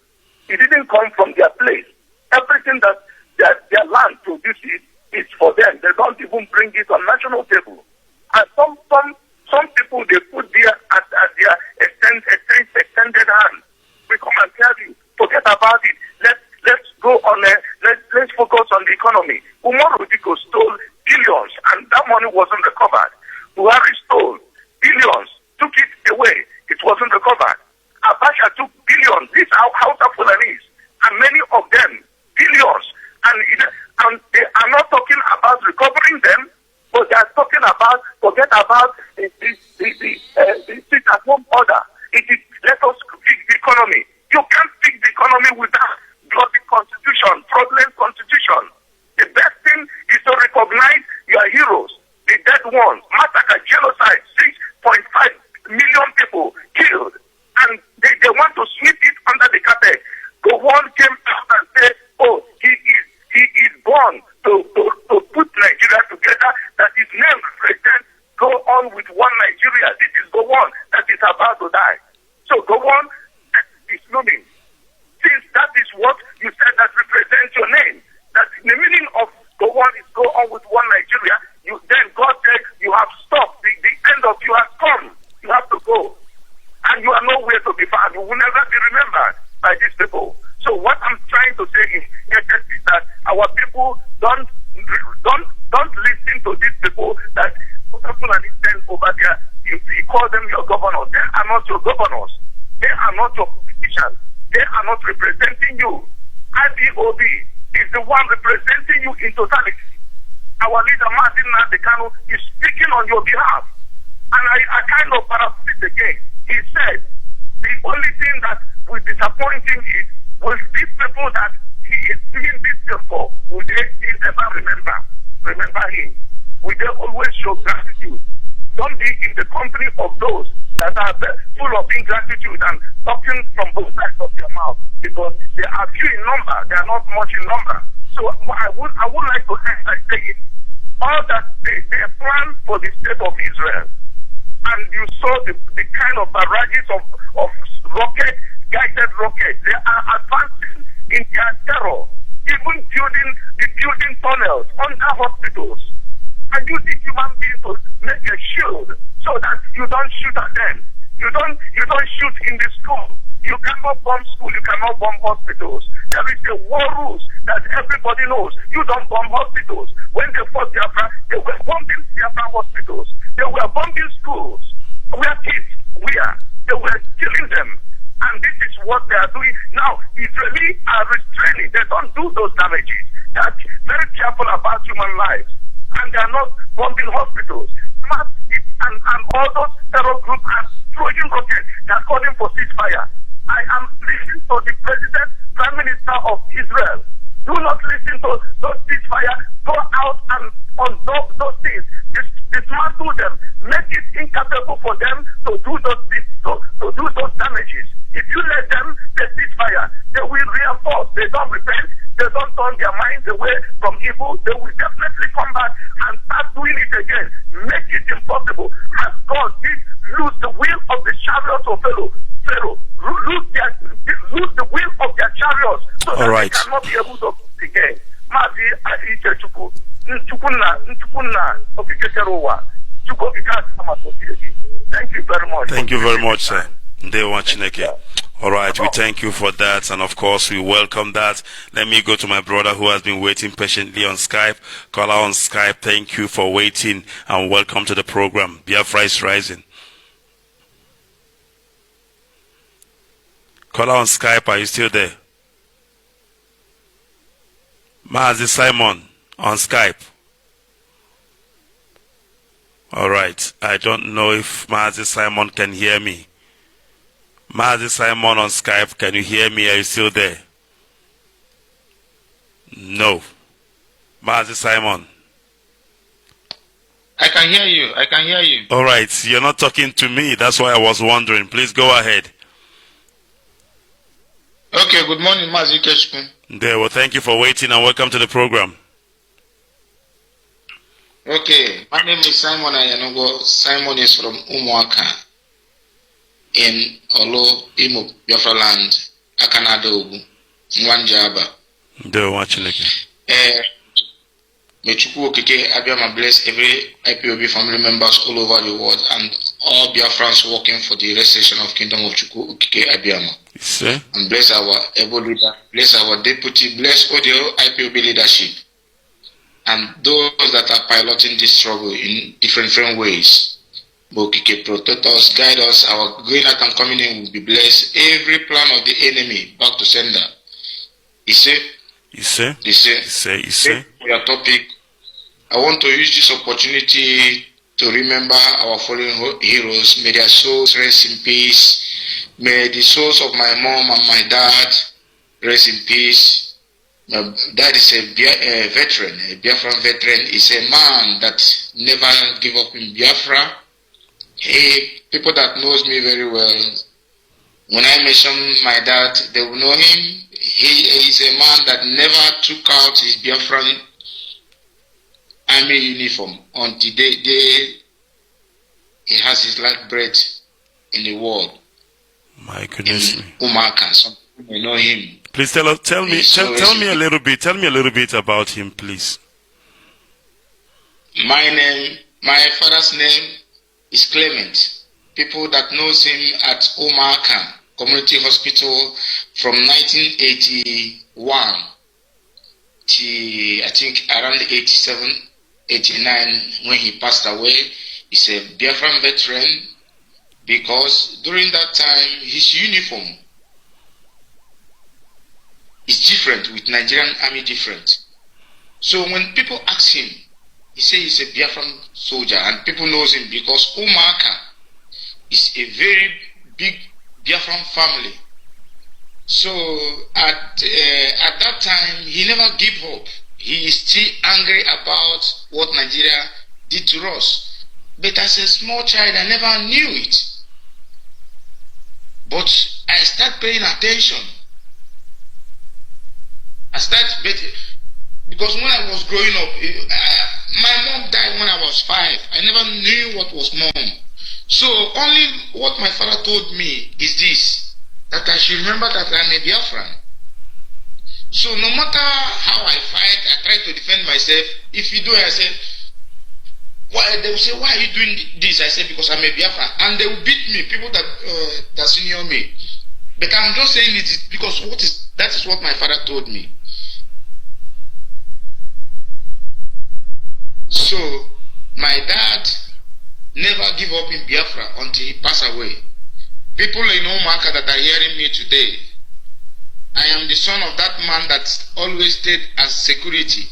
It didn't come from their place. Everything that their land produces is for them. They don't even bring it on national table. And some people, they put there at their extended hand. We come and tell you, forget about it. Let's go on. Let's focus on the economy. Umar Odiko stole billions, and that money wasn't recovered. Buhari stole billions, took it away. It wasn't recovered. Abacha took billions. These are Hausa Fulanis, and many of them billions. And they are not talking about recovering them, but they are talking about forget about the sit-at-home order. It is let us fix the economy. You can't fix the economy without bloody constitution, fraudulent constitution. The best thing is to recognize your heroes, the dead ones, massacre, genocide, 6.5 million people killed, and they want to sweep it under the carpet. The one came out and said, "Oh, he is born to put Nigeria together. That his name represents go on with one Nigeria. This is the one that is about to die." So go on is meaning. Since that is what you said that represents your name, that the meaning of go on is go on with one Nigeria, then God said you have stopped. The end of you has come. You have to go. And you are nowhere to be found. You will never be remembered by these people. So what I'm trying to say is that our people don't listen to these people that people understand over there. If you call them your governors, they are not your governors. They are not your politicians. They are not representing you. IPOB is the one representing you in totality. Our leader Martin Nadekano is speaking on your behalf. And I kind of paraphrase again. He said, the only thing that will disappoint him is, will these people that he is doing this for, will they ever remember him? Will they always show gratitude? Don't be in the company of those that are full of ingratitude and talking from both sides of their mouth, because they are few in number, they are not much in number. So I would like to end by saying, all that they plan for the state of Israel, and you saw the kind of barrages of guided rockets. They are advancing in their terror, even building tunnels under hospitals. And you need human beings to make a shield so that you don't shoot at them. You don't shoot in the school. You cannot bomb school. You cannot bomb hospitals. There is a war rules that everybody knows. You don't bomb hospitals. When they fought Biafra, they were bombing Biafra hospitals. They were bombing schools. Where kids were. They were killing them. And this is what they are doing. Now, Israelis are restraining. They don't do those damages. They are very careful about human lives. And they are not bombing hospitals. And all those terror groups are throwing rockets. They are calling for ceasefire. I am listening to the President, Prime Minister of Israel. Do not listen to those ceasefire. Go out and on those things. Dismantle them. Make it incapable for them to do those things, to do those damages. If you let them, they ceasefire. They will reinforce. They don't repent. They don't turn their minds away from evil. They will definitely come back and start doing it again. Make it impossible. As God did lose the will of the chariots of Pharaoh. Lose the will of their chariots so that they cannot be able to again. Thank you very much. Thank you very much, sir. All right, we thank you for that, and of course we welcome that. Let me go to my brother who has been waiting patiently on Skype. Caller on Skype, thank you for waiting and welcome to the program. Biafra is rising. Caller on Skype, are you still there? Mazi Simon on Skype. All right, I don't know if Mazi Simon can hear me. Mazi Simon on Skype, can you hear me? Are you still there? No. Mazi Simon. I can hear you. I can hear you. All right, you're not talking to me. That's why I was wondering. Please go ahead. Okay, good morning, Mazi Keshkun. There, well, thank you for waiting and welcome to the program. Okay, my name is Simon Ayanogo. Simon is from Umuaka in Olo, Ipob, Biafra land. Akanada Ogu, Nwanjaba. The watching again. May Chukwu Okike Abiyama bless every IPOB family members all over the world and all Biafrans working for the restoration of Kingdom of Chukwu Okike Abiyama. And bless our able leader, bless our deputy, bless all the IPOB leadership, and those that are piloting this struggle in different ways. Okike protect us, guide us, our going out and coming in will be blessed. Every plan of the enemy back to sender. For your topic, I want to use this opportunity to remember our fallen heroes. May their souls rest in peace. May the souls of my mom and my dad rest in peace. My dad is a veteran, a Biafran veteran. Is a man that never give up in Biafra. People that knows me very well, when I mention my dad, they will know him. He is a man that never took out his Biafran army uniform until the day he has his last breath in the world. My goodness me. Umaka, some people may know him. Please tell me a little bit about him, please. My father's name is Clement. People that knows him at Umaka Community Hospital from 1981 to I think around 87, 89 when he passed away. He's a Biafran veteran because during that time his uniform is different with Nigerian army different. So when people ask him, he says he's a Biafran soldier and people knows him because Umaka is a very big Biafran family. So at that time he never gave up. He is still angry about what Nigeria did to us. But as a small child I never knew it. But I started paying attention. Because when I was growing up, my mom died when I was 5. I never knew what was mom. So only what my father told me is this, that I should remember that I'm a Biafran. So no matter how I fight, I try to defend myself. If you do, I say, why? They will say, why are you doing this? I say, because I'm a Biafran. And they will beat me, people that senior me. But I'm just saying it because that is what my father told me. So my dad never give up in Biafra until he passed away. People in Omaka that are hearing me today, I am the son of that man that always stayed as security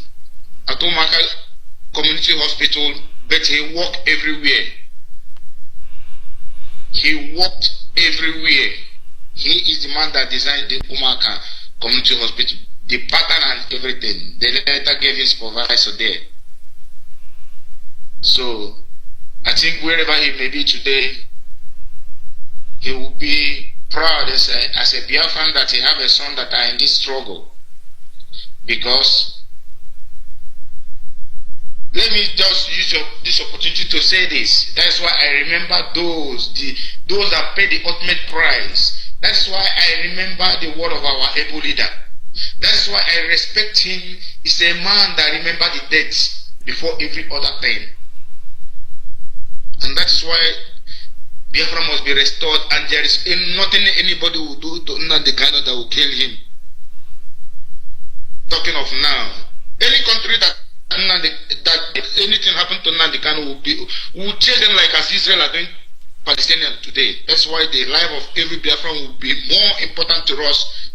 at Omaka Community Hospital, but he walked everywhere. He walked everywhere. He is the man that designed the Omaka Community Hospital, the pattern and everything. They later gave his supervisor there. So I think wherever he may be today, he will be proud as a Biafran that he have a son that are in this struggle. Because let me just use this opportunity to say this. That's why I remember those that pay the ultimate price. That's why I remember the word of our able leader. That's why I respect him. He's a man that remember the deaths before every other thing. And that is why Biafra must be restored, and there is nothing anybody will do to Nnamdi Kanu that will kill him. Talking of now, any country that anything happen to Nnamdi Kanu will chase them like as Israel are doing Palestinians today. That's why the life of every Biafran will be more important to us,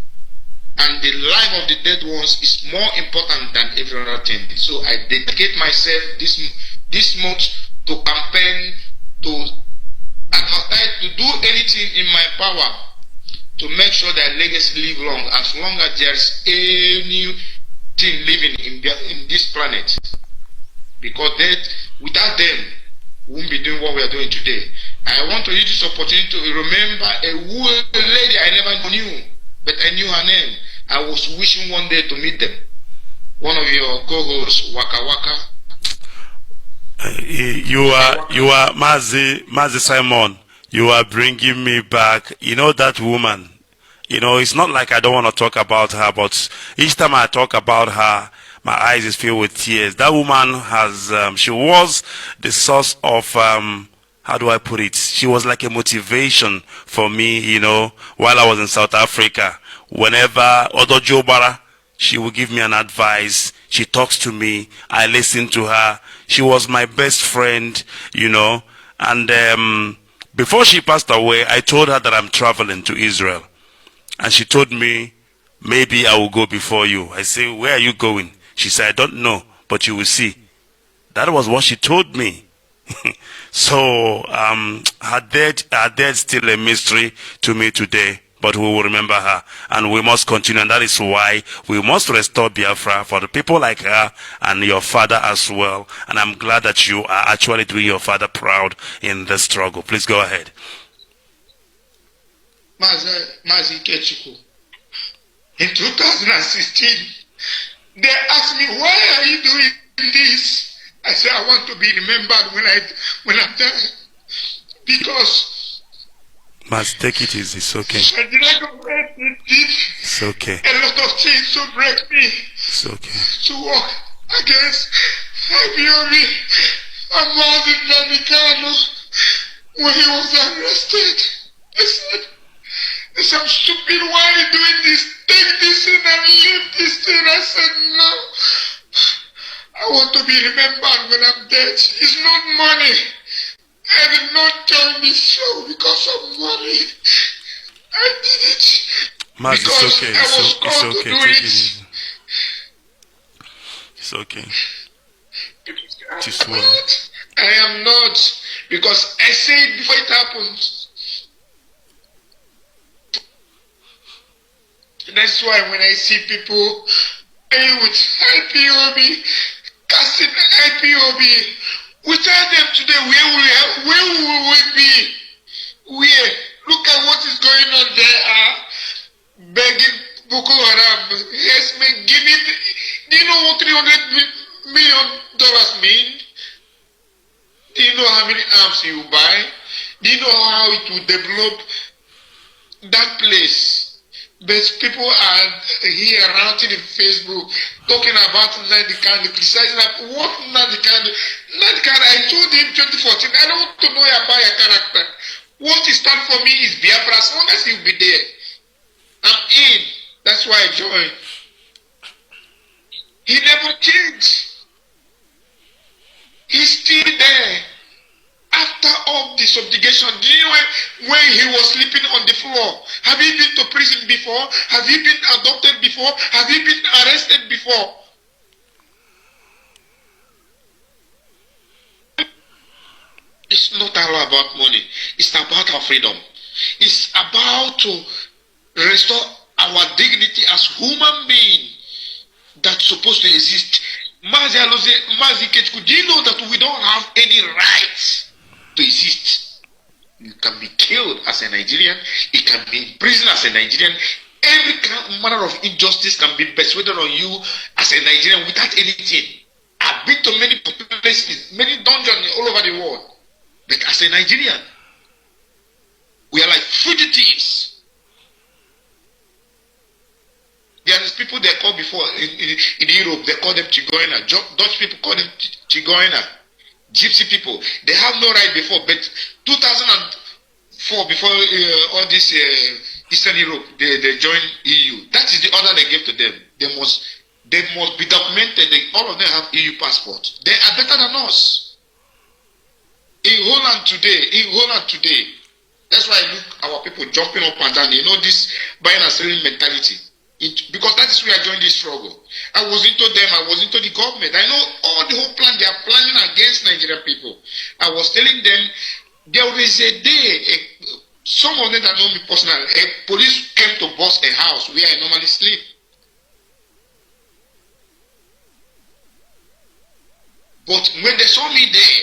and the life of the dead ones is more important than every other thing. So I dedicate myself this month to campaign, to advertise, to do anything in my power to make sure that legacy live long, as long as there's anything living in this planet. Because without them, we won't be doing what we are doing today. I want to use this opportunity to remember a lady I never knew, but I knew her name. I was wishing one day to meet them. One of your co-hosts, Waka Waka. You are Mazi Simon. You are bringing me back. You know that woman. You know, it's not like I don't want to talk about her, but each time I talk about her, my eyes is filled with tears. That woman has, she was the source of, how do I put it? She was like a motivation for me, you know, while I was in South Africa. Whenever Odo Jobara, she would give me an advice. She talks to me. I listen to her. She was my best friend, you know. And before she passed away, I told her that I'm traveling to Israel. And she told me, maybe I will go before you. I say, where are you going? She said, I don't know, but you will see. That was what she told me. So her death still a mystery to me today, but we will remember her, and we must continue, and that is why we must restore Biafra for the people like her and your father as well. And I'm glad that you are actually doing your father proud in this struggle. Please go ahead. Mazi Kechuku, in 2016, they asked me, why are you doing this? I said, I want to be remembered when I die. Because Must take it easy, it's okay. It's okay. A lot of things to break me. It's okay. To work against IPOB and Martin Danicano when he was arrested. They said, I'm stupid, why are you doing this? Take this in and leave this thing. I said, no. I want to be remembered when I'm dead. It's not money. I did not join this show because of money. I did it Mas, because it's okay. I was called to do it. It's okay. I am not, because I say it before it happens. That's why when I see people paying with IPOB, casting IPOB, without them today, where will we be? Where? Look at what is going on there. Begging Boko Haram. Yes, man, give me. Do you know what $300 million mean? Do you know how many arms you buy? Do you know how it will develop that place? But people are here ranting in Facebook, talking about Nandikandi, criticizing that. What Nandikandi? Nandikandi, I told him 2014, I don't want to know about your character. What he stand for me is Biafra, as long as he'll be there. I'm in. That's why I joined. He never changed. He's still there. After all the subjugation, do you know when he was sleeping on the floor? Have you been to prison before? Have you been adopted before? Have you been arrested before? It's not all about money. It's about our freedom. It's about to restore our dignity as human beings that's supposed to exist. Mazi Kechku, do you know that we don't have any rights to exist? You can be killed as a Nigerian. You can be in prison as a Nigerian. Every manner of injustice can be persuaded on you as a Nigerian without anything. I've been to many places, many dungeons all over the world. But as a Nigerian, we are like fugitives. There are people they call before in Europe, they call them Chigoina. Dutch people call them Chigoina. Gypsy people, they have no right before, but 2004, before all this Eastern Europe, they joined EU. That is the order they gave to them. They must be documented. All of them have EU passports. They are better than us. In Holland today, that's why I look our people jumping up and down. You know this buying and selling mentality. Because that is where I joined this struggle. I was into them, I was into the government. I know all the whole plan they are planning against Nigerian people. I was telling them there is a day, some of them that know me personally, a police came to bust a house where I normally sleep. But when they saw me there,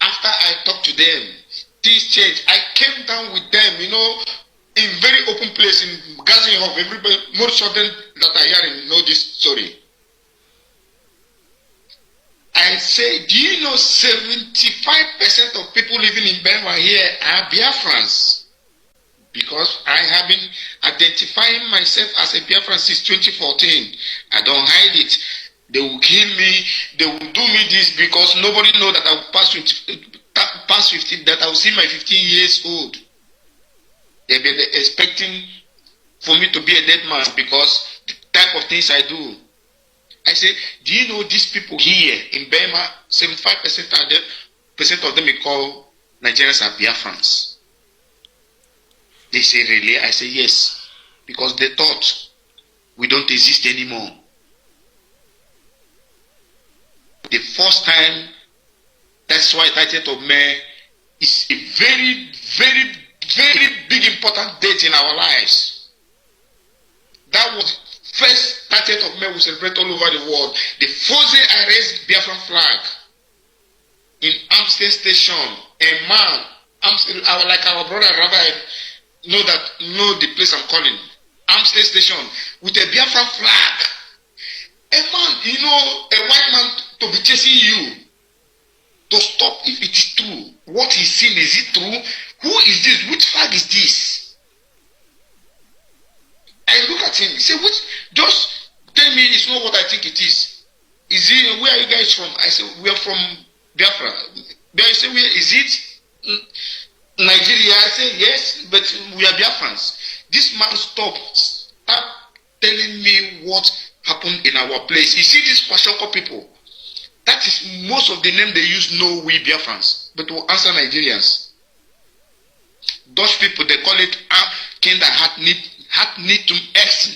after I talked to them, things changed. I came down with them, you know, in very open place in gathering of everybody. Most of them that are here know this story. I say, do you know 75% of people living in Benwa here are Biafrans? because I have been identifying myself as a Biafran since 2014. I don't hide it. They will kill me. They will do me this because nobody know that I will pass 15. That I will see my 15 years old. They've been expecting for me to be a dead man because the type of things I do. I say, do you know these people here in Burma? 75% of them we call Nigerians are Biafrans. They say, really? I say, yes. Because they thought we don't exist anymore. The first time, that's why 30th of May is a very, very, very big important date in our lives. That was first 30th of May we celebrate all over the world. The Foze I raised Biafran flag in Amstel Station. A man, like our brother Rabbi, know the place I'm calling. Amstel Station with a Biafran flag. A man, a white man to be chasing you. To stop if it is true. What he's seen, is it true? Who is this? Which flag is this? I look at him, he said, just tell me it's not what I think it is. Is it, where are you guys from? I said, we are from Biafra. I said, where is it? Nigeria. I said, yes, but we are Biafrans. This man start telling me what happened in our place. You see these Kwashoko people, that is most of the name they use know we Biafrans, but we'll answer Nigerians. Dutch people, they call it Kinder hat niet zum Exen.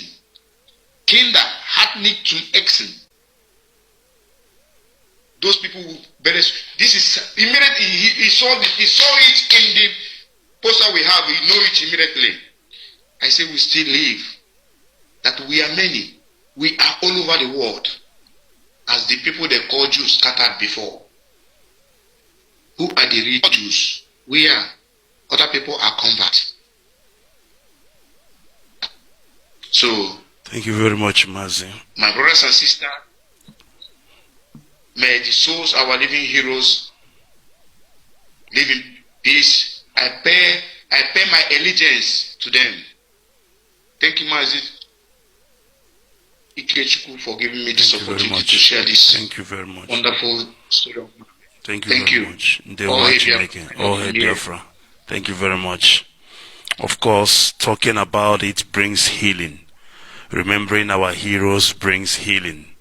Kinder hat niet zum Exen. Those people who better. This is immediately he saw it in the poster we have. We know it immediately. I say we still live. That we are many. We are all over the world. As the people they call Jews scattered before. Who are the real Jews? We are. Other people are converts. So, thank you very much, Mazi. My brothers and sisters, may the souls of our living heroes live in peace. I pay my allegiance to them. Thank you, Mazi Ikechukwu, for giving me this opportunity to share this. Thank you very much. Wonderful story. Thank you very much. Thank you very much. Of course, talking about it brings healing. Remembering our heroes brings healing.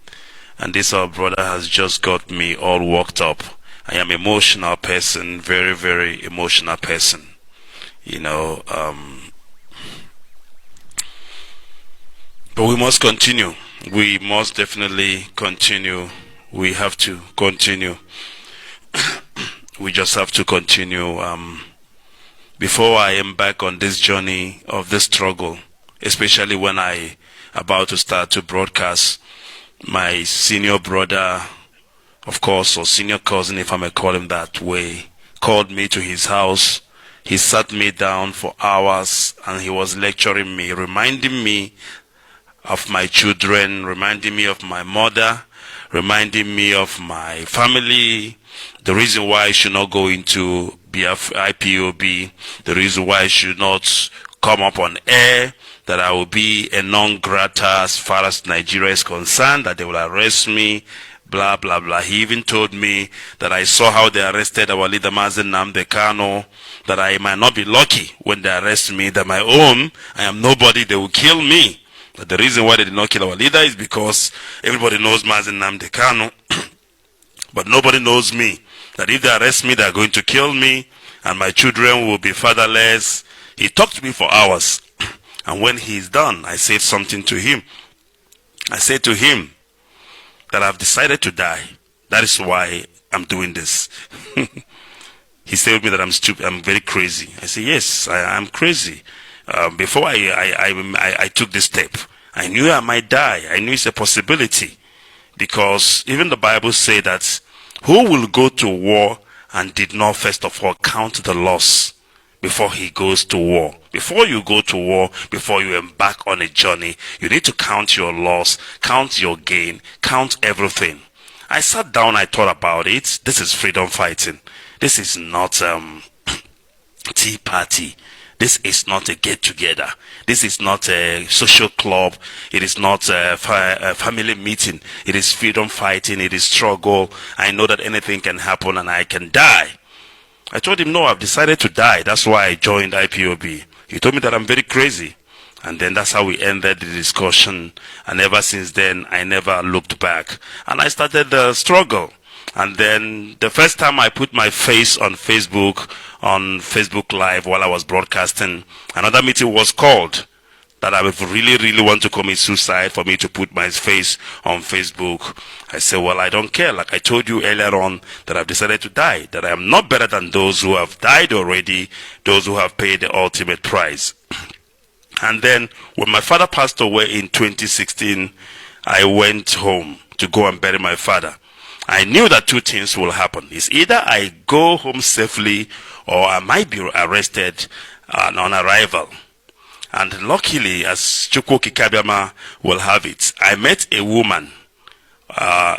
And this our brother has just got me all worked up. I am an emotional person, very, very emotional person. But we must continue. We must definitely continue. We have to continue. We just have to continue. Before I embark on this journey of this struggle, especially when I about to start to broadcast, my senior brother, of course, or senior cousin, if I may call him that way, called me to his house. He sat me down for hours and he was lecturing me, reminding me of my children, reminding me of my mother, reminding me of my family, the reason why I should not go into IPOB, the reason why I should not come up on air, that I will be a non-grata as far as Nigeria is concerned, that they will arrest me, blah, blah, blah. He even told me that I saw how they arrested our leader, Mazen Nnamdi Kanu, that I might not be lucky when they arrest me, that my own, I am nobody, they will kill me. But the reason why they did not kill our leader is because everybody knows Mazen Nnamdi Kanu, but nobody knows me. That if they arrest me, they are going to kill me, and my children will be fatherless. He talked to me for hours, and when he's done, I said something to him. I said to him that I've decided to die. That is why I'm doing this. He said to me that I'm stupid, I'm very crazy. I said, yes, I'm crazy. Before I took this step, I knew I might die. I knew it's a possibility. Because even the Bible says that who will go to war and did not first of all count the loss before he goes to war? Before you go to war, before you embark on a journey, you need to count your loss, count your gain, count everything. I sat down, I thought about it. This is freedom fighting. This is not Tea Party. This is not a get-together. This is not a social club. It is not a family meeting. It is freedom fighting. It is struggle. I know that anything can happen and I can die. I told him, no, I've decided to die. That's why I joined IPOB. He told me that I'm very crazy. And then that's how we ended the discussion. And ever since then, I never looked back. And I started the struggle. And then the first time I put my face on Facebook Live while I was broadcasting, another meeting was called that I would really want to commit suicide for me to put my face on Facebook. I said, well, I don't care. Like I told you earlier on, that I've decided to die, that I am not better than those who have died already, those who have paid the ultimate price. And then when my father passed away in 2016, I went home to go and bury my father. I knew that two things will happen. It's either I go home safely or I might be arrested on arrival. And luckily, as Chukwu Kikabiama will have it, I met a woman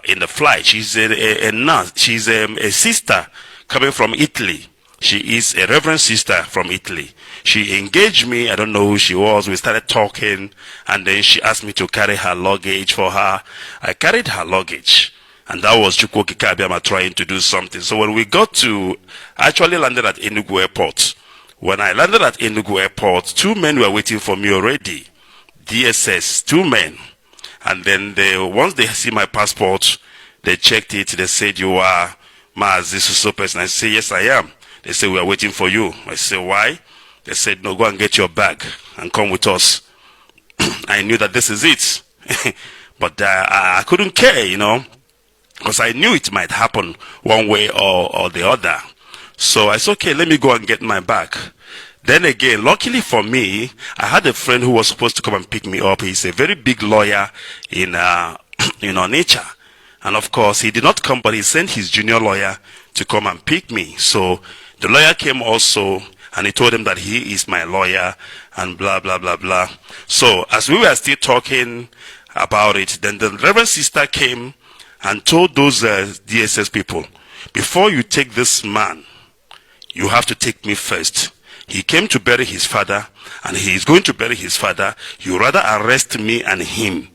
in the flight. She's a nurse. She's a sister coming from Italy. She is a reverend sister from Italy. She engaged me. I don't know who she was. We started talking, and then she asked me to carry her luggage for her. I carried her luggage. And that was Chukwu Kikabiama trying to do something. So when we got to, actually landed at Enugu Airport. When I landed at Enugu Airport, two men were waiting for me already. DSS, two men. And then once they see my passport, they checked it. They said, you are Maz, this is so person. I said, yes, I am. They said, we are waiting for you. I said, why? They said, no, go and get your bag and come with us. I knew that this is it. But I couldn't care, you know. Because I knew it might happen one way or the other. So I said, okay, let me go and get my bag. Then again, luckily for me, I had a friend who was supposed to come and pick me up. He's a very big lawyer in Onitsha. And of course, he did not come, but he sent his junior lawyer to come and pick me. So the lawyer came also, and he told him that he is my lawyer, and blah, blah, blah, blah. So as we were still talking about it, then the reverend sister came and told those DSS people, before you take this man, you have to take me first. He came to bury his father, and he is going to bury his father. You rather arrest me and him.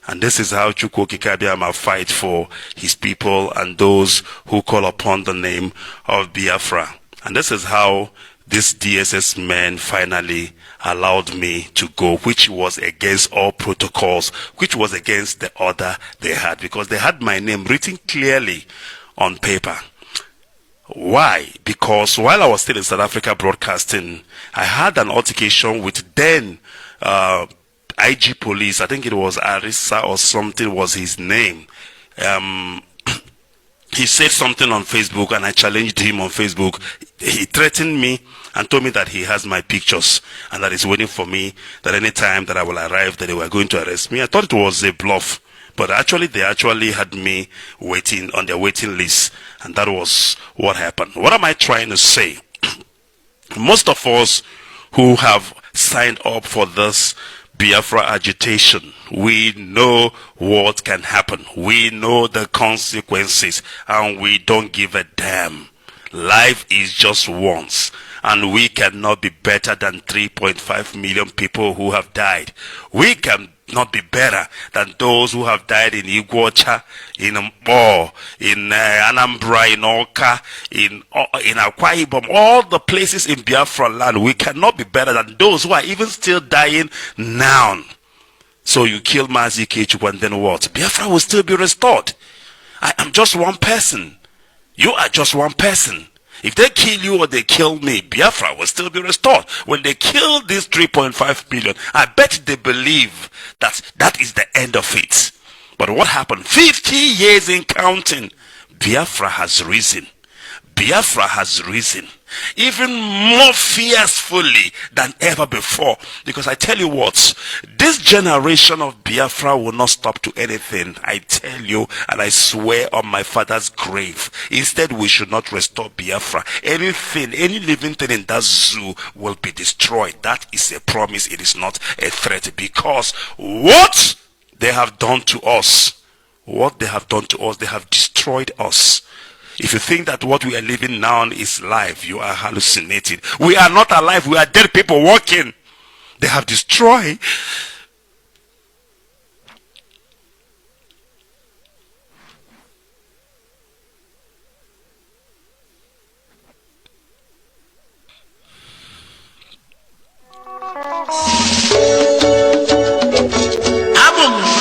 And this is how Chukwu Kikabiama fight for his people and those who call upon the name of Biafra. And this is how this DSS man finally allowed me to go, which was against all protocols, which was against the order they had, because they had my name written clearly on paper. Why? Because while I was still in South Africa broadcasting, I had an altercation with then IG police. I think it was Arisa or something was his name. He said something on Facebook, and I challenged him on Facebook. He threatened me and told me that he has my pictures and that he's waiting for me, that any time that I will arrive, that they were going to arrest me. I thought it was a bluff, but actually they actually had me waiting on their waiting list, and that was what happened. What am I trying to say? Most of us who have signed up for this Biafra agitation, we know what can happen. We know the consequences, and we don't give a damn. Life is just once, and we cannot be better than 3.5 million people who have died. We can not be better than those who have died in Iguacha, in Mbo, in Anambra, in Oka, in Akwa Ibom, all the places in Biafra land. We cannot be better than those who are even still dying now. So you kill Mazi Kechukwu, and then what? Biafra will still be restored. I am just one person. You are just one person. If they kill you or they kill me, Biafra will still be restored. When they kill these 3.5 billion, I bet they believe that that is the end of it. But what happened? 50 years in counting, Biafra has risen. Biafra has risen even more fiercely than ever before. Because I tell you what, this generation of Biafra will not stop to anything. I tell you, and I swear on my father's grave. Instead, we should not restore Biafra. Anything, any living thing in that zoo will be destroyed. That is a promise. It is not a threat. Because what they have done to us, they have destroyed us. If you think that what we are living now is life, you are hallucinating. We are not alive. We are dead people walking. They have destroyed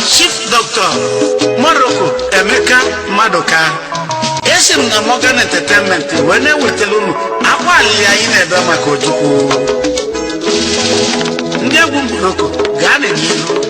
Chief Doctor Morocco Emeka Madoka esim na Morgan Entertainment wene wetelunu akwa ali ayi na ebe maka Ojukwu ndị egwu Morocco gaa n'ihu.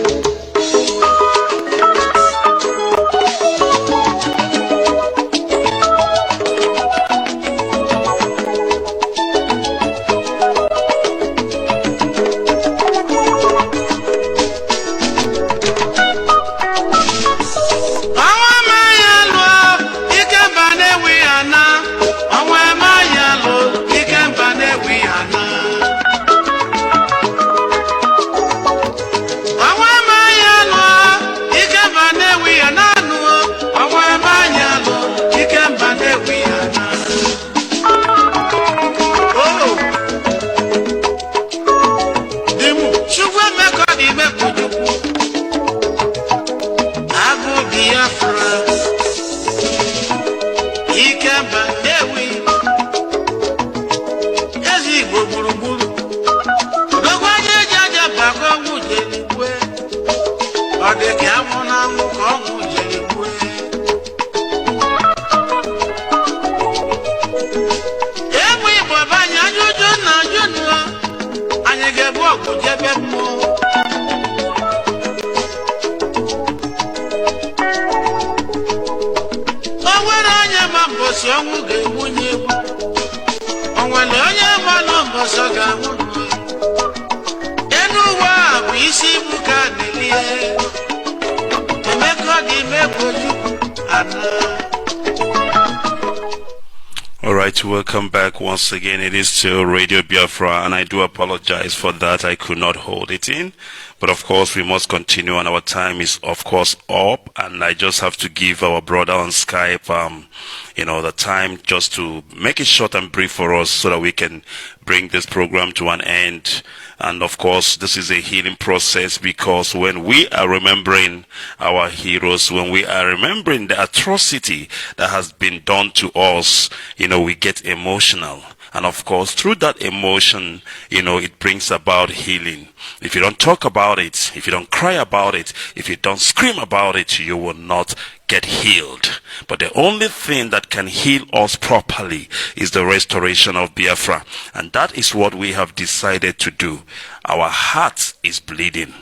Alright, welcome back once again. It is still Radio Biafra, and I do apologize for that. I could not hold it in. But of course, we must continue, and our time is, of course, up. And I just have to give our brother on Skype, the time just to make it short and brief for us so that we can bring this program to an end. And of course, this is a healing process, because when we are remembering our heroes, when we are remembering the atrocity that has been done to us, we get emotional. And of course, through that emotion, it brings about healing. If you don't talk about it, if you don't cry about it, if you don't scream about it, you will not get healed. But the only thing that can heal us properly is the restoration of Biafra. And that is what we have decided to do. Our heart is bleeding.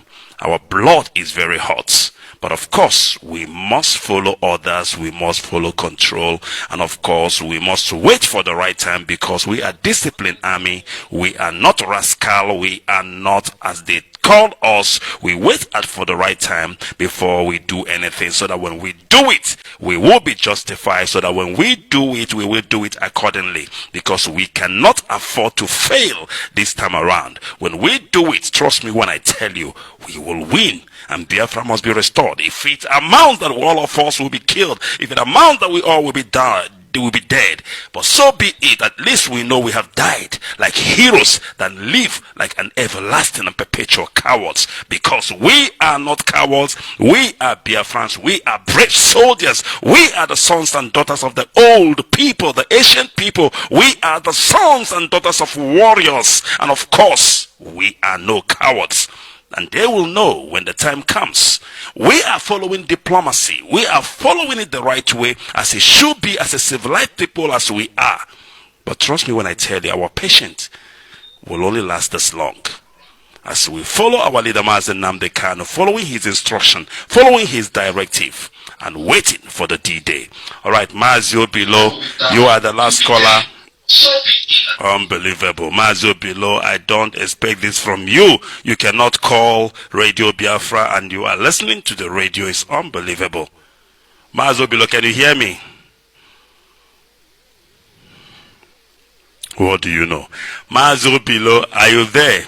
Our blood is very hot. But of course, we must follow others, we must follow control, and of course, we must wait for the right time, because we are disciplined army, we are not rascal, we are not, as they call us, we wait for the right time before we do anything, so that when we do it, we will be justified, so that when we do it, we will do it accordingly, because we cannot afford to fail this time around. When we do it, trust me when I tell you, we will win. And Biafra must be restored. If it amounts that all of us will be killed, if it amounts that we all will be dead, they will be dead. But so be it. At least we know we have died like heroes than live like an everlasting and perpetual cowards. Because we are not cowards. We are Biafrans. We are brave soldiers. We are the sons and daughters of the old people, the ancient people. We are the sons and daughters of warriors. And of course, we are no cowards. And they will know when the time comes. We are following diplomacy. We are following it the right way, as it should be, as a civilized people as we are. But trust me when I tell you, our patience will only last this long. As we follow our leader Mazen Nnamdi Kanu, following his instruction, following his directive, and waiting for the D-Day. Alright, Mazio Below, you are the last caller. Unbelievable. Mazio Below, I don't expect this from you. You cannot call Radio Biafra and you are listening to the radio. It's unbelievable. Mazio Below, can you hear me? What do you know? Mazio Below, are you there?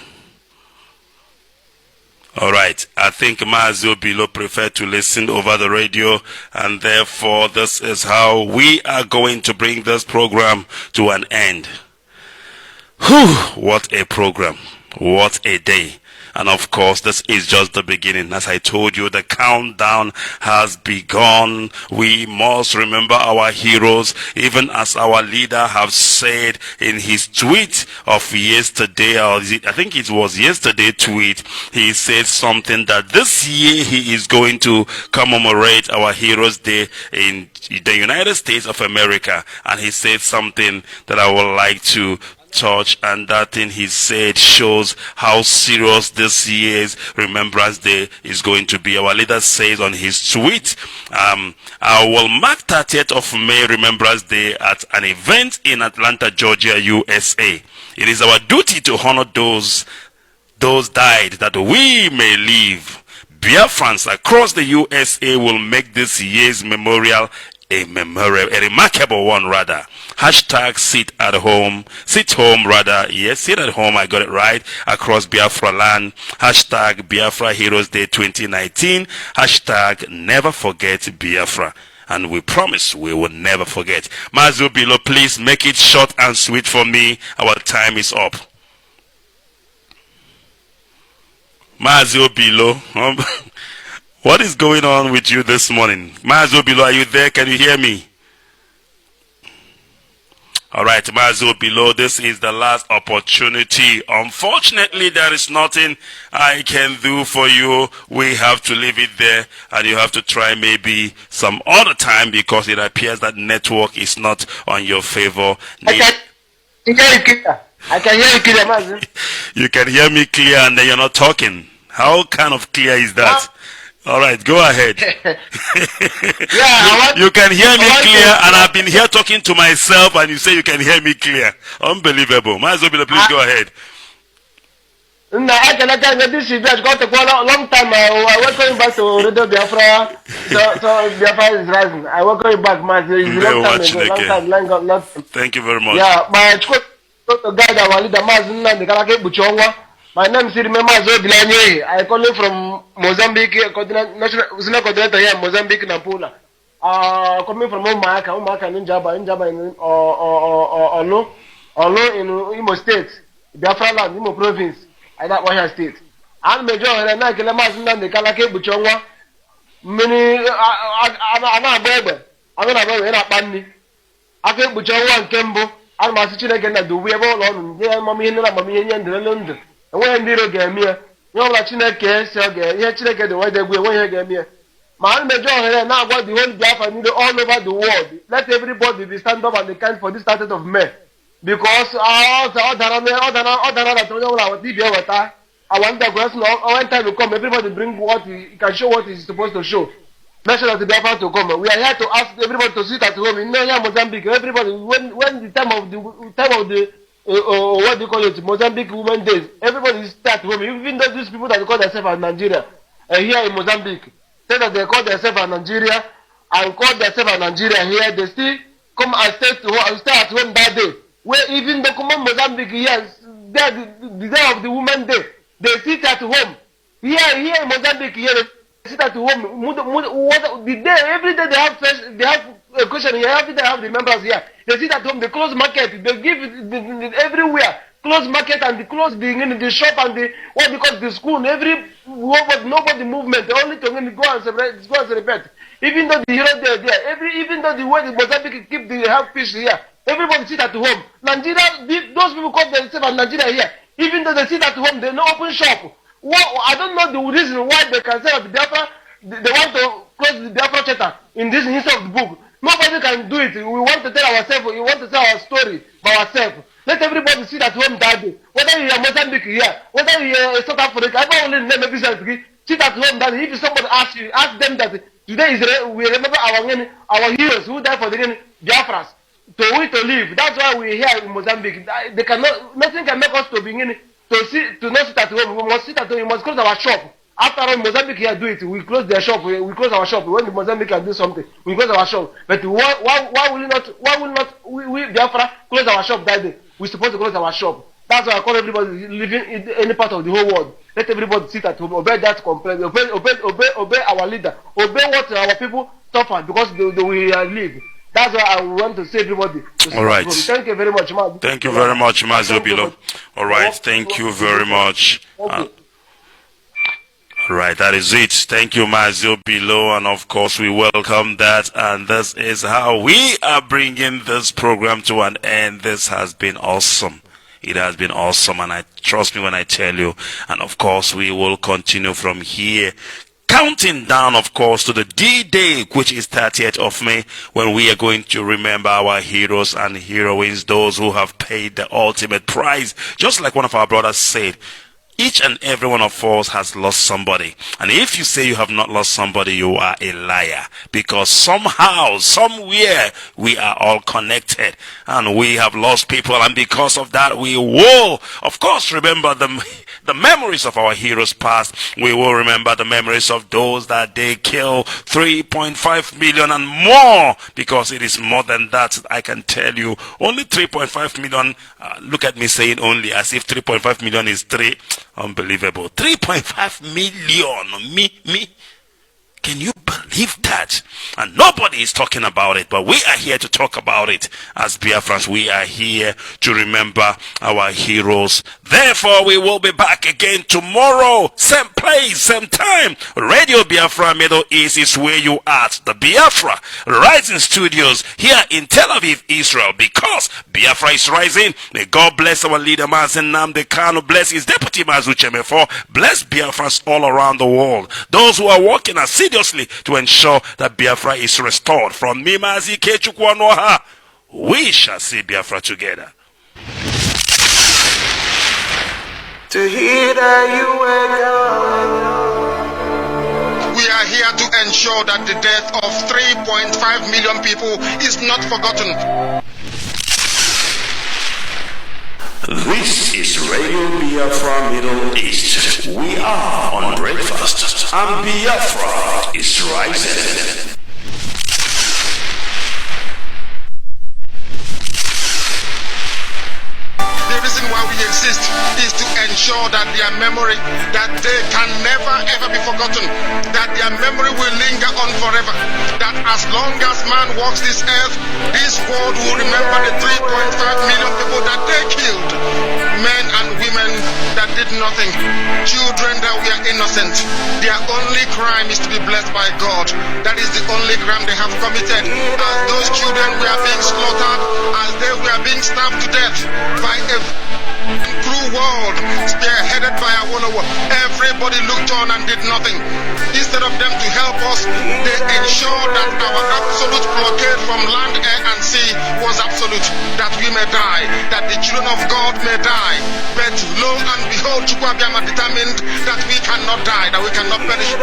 All right. I think Mazio Bilo preferred to listen over the radio, and therefore this is how we are going to bring this program to an end. Whew, what a program. What a day. And of course, this is just the beginning. As I told you, the countdown has begun. We must remember our heroes, even as our leader have said in his tweet of yesterday, or I think it was yesterday tweet, he said something that this year he is going to commemorate our Heroes Day in the United States of America. And he said something that I would like to touch, and that thing he said shows how serious this year's Remembrance Day is going to be. Our leader says on his tweet, I will mark 30th of May Remembrance Day at an event in Atlanta, Georgia, USA. It is our duty to honor those died that we may live. Biafrans across the USA will make this year's memorial a remarkable one rather. Hashtag sit home, yes, sit at home, I got it right, across Biafra land. Hashtag Biafra Heroes Day 2019. Hashtag never forget Biafra. And we promise we will never forget. Mazio Bilo, please make it short and sweet for me. Our time is up. Mazio Bilo, what is going on with you this morning? Mazio Bilo, are you there? Can you hear me? All right, Mazio Bilo, this is the last opportunity. Unfortunately, there is nothing I can do for you. We have to leave it there, and you have to try maybe some other time, because it appears that network is not on your favor. I can hear you clear, Mazio. You can hear me clear, and then you're not talking. How kind of clear is that? All right, go ahead. You can hear me clear, and I've been here talking to myself, and you say you can hear me clear. Unbelievable. Mazio Bilo, please go ahead. No, I can this is just got a long time. I welcome back to Radio Biafra. So Biafra is rising. I welcome you back, Mazio. It's a long time. Thank you very much. Yeah, my guide, our leader, Mazio. My name is Mazio Bilo. I call you from Mozambique, national coordinator here in Mozambique, Nampula. Coming from Umaka, Njaba in Olo in Imo State, Biafra land, Imo province, and that Wahia State. And Major and I can imagine the Kalake Buchonga. Many Anna Bebe, Anna Bebe, Bandi. I can Buchonga and Kembo, and my situation again. Do we have all on Mammy and London? And when Nero gave me, no Latina case, yet the way they will get me. My Major and now got the whole Biafra all over the world. Let everybody be stand up and they can for this 30th of May. Because I want the question when time to come, everybody bring what he can show what he's supposed to show. Make sure that the Biafra to come. We are here to ask everybody to sit at home in Mozambique. Everybody, when the time of the what do you call it, Mozambique Women Days, everybody start home. Even though these people that call themselves in Nigeria, here in Mozambique, say that they call themselves in Nigeria and call themselves in Nigeria here, they still come and stay at home that day. Where even the common Mozambique here, the day of the Women Day, they sit at home. Here in Mozambique, here they sit at home. The day, every day they have a question here, every day they have the members here. They sit at home, they close market, they give everywhere. Close market and they close the shop and the school, nobody movement, only to go and celebrate. Even though the hero there, even though the way the Mozambique keep the health fish here, everybody sit at home. Nigeria, those people call themselves Nigeria here. Even though they sit at home, they no open shop. I don't know the reason why they can say that Biafra, they want to close the Biafra chapter in this instead of the book. Nobody can do it. We want to tell ourselves, we want to tell our story by ourselves. Let everybody sit at home that day. Whether you are Mozambique here, whether you are South Africa, I don't only name every country. Sit at home that if somebody asks you, ask them that today is we remember our heroes who died for the Biafras. To live. That's why we're here in Mozambique. They cannot, nothing can make us to begin to not sit at home. We must sit at home. We must close our shop. After all, Mozambique here do it. We close their shop. We close our shop. When the Mozambique can do something, we close our shop. But why will not we Biafra close our shop that day? We're supposed to close our shop. That's why I call everybody living in any part of the whole world. Let everybody sit at home, obey that complaint, obey our leader, obey what our people suffer because they will live. That's why I want to say everybody. All right. Thank you very much, Maz. Thank you very much, Mazi Obilo. All right. Thank you very much. All right, that is it. Thank you, Mazi Obilo, and of course we welcome that. And this is how we are bringing this program to an end. This has been awesome. It has been awesome, and I trust me when I tell you. And of course, we will continue from here, counting down, of course, to the D-Day, which is 30th of May, when we are going to remember our heroes and heroines, those who have paid the ultimate price. Just like one of our brothers said, each and every one of us has lost somebody. And if you say you have not lost somebody, you are a liar. Because somehow, somewhere, we are all connected. And we have lost people. And because of that, we will, of course, remember the memories of our heroes past. We will remember the memories of those that they killed, 3.5 million and more. Because it is more than that, I can tell you. Only 3.5 million. Look at me saying only, as if 3.5 million is 3. Unbelievable. 3.5 million. Me. Can you believe that? And nobody is talking about it, but we are here to talk about it. As Biafrans, we are here to remember our heroes. Therefore, we will be back again tomorrow. Same place, same time. Radio Biafra Middle East is where you are. The Biafra Rising Studios here in Tel Aviv, Israel. Because Biafra is rising. May God bless our leader, Mazen Nnamdi Kanu. Bless his deputy, Mazu Chemefo. Bless Biafrans all around the world. Those who are working assiduously to ensure that Biafra is restored. From me, Mazi Kechukwu, we shall see Biafra together. To hear that you We are here to ensure that the death of 3.5 million people is not forgotten. This is Radio Biafra Middle East. We are on breakfast, and Biafra is rising. The reason why we exist is to ensure that their memory, that they can never ever be forgotten, that their memory will linger on forever, that as long as man walks this earth, this world will remember the 3.5 million people that they killed, men and women that did nothing, children that were innocent. Their only crime is to be blessed by God. That is the only crime they have committed. As those children were being slaughtered, as they were being starved to death by a cruel world, spearheaded by a Awolowo. Everybody looked on and did nothing. Instead of them to help us, they ensured that our absolute blockade from land, air, and sea was absolute. That we may die, that the children of God may die. But lo and behold, Chukwuabiama determined that we cannot die, that we cannot perish.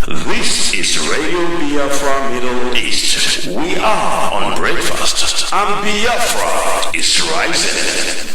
This is Radio Biafra Middle East. We are on breakfast, and Biafra is rising.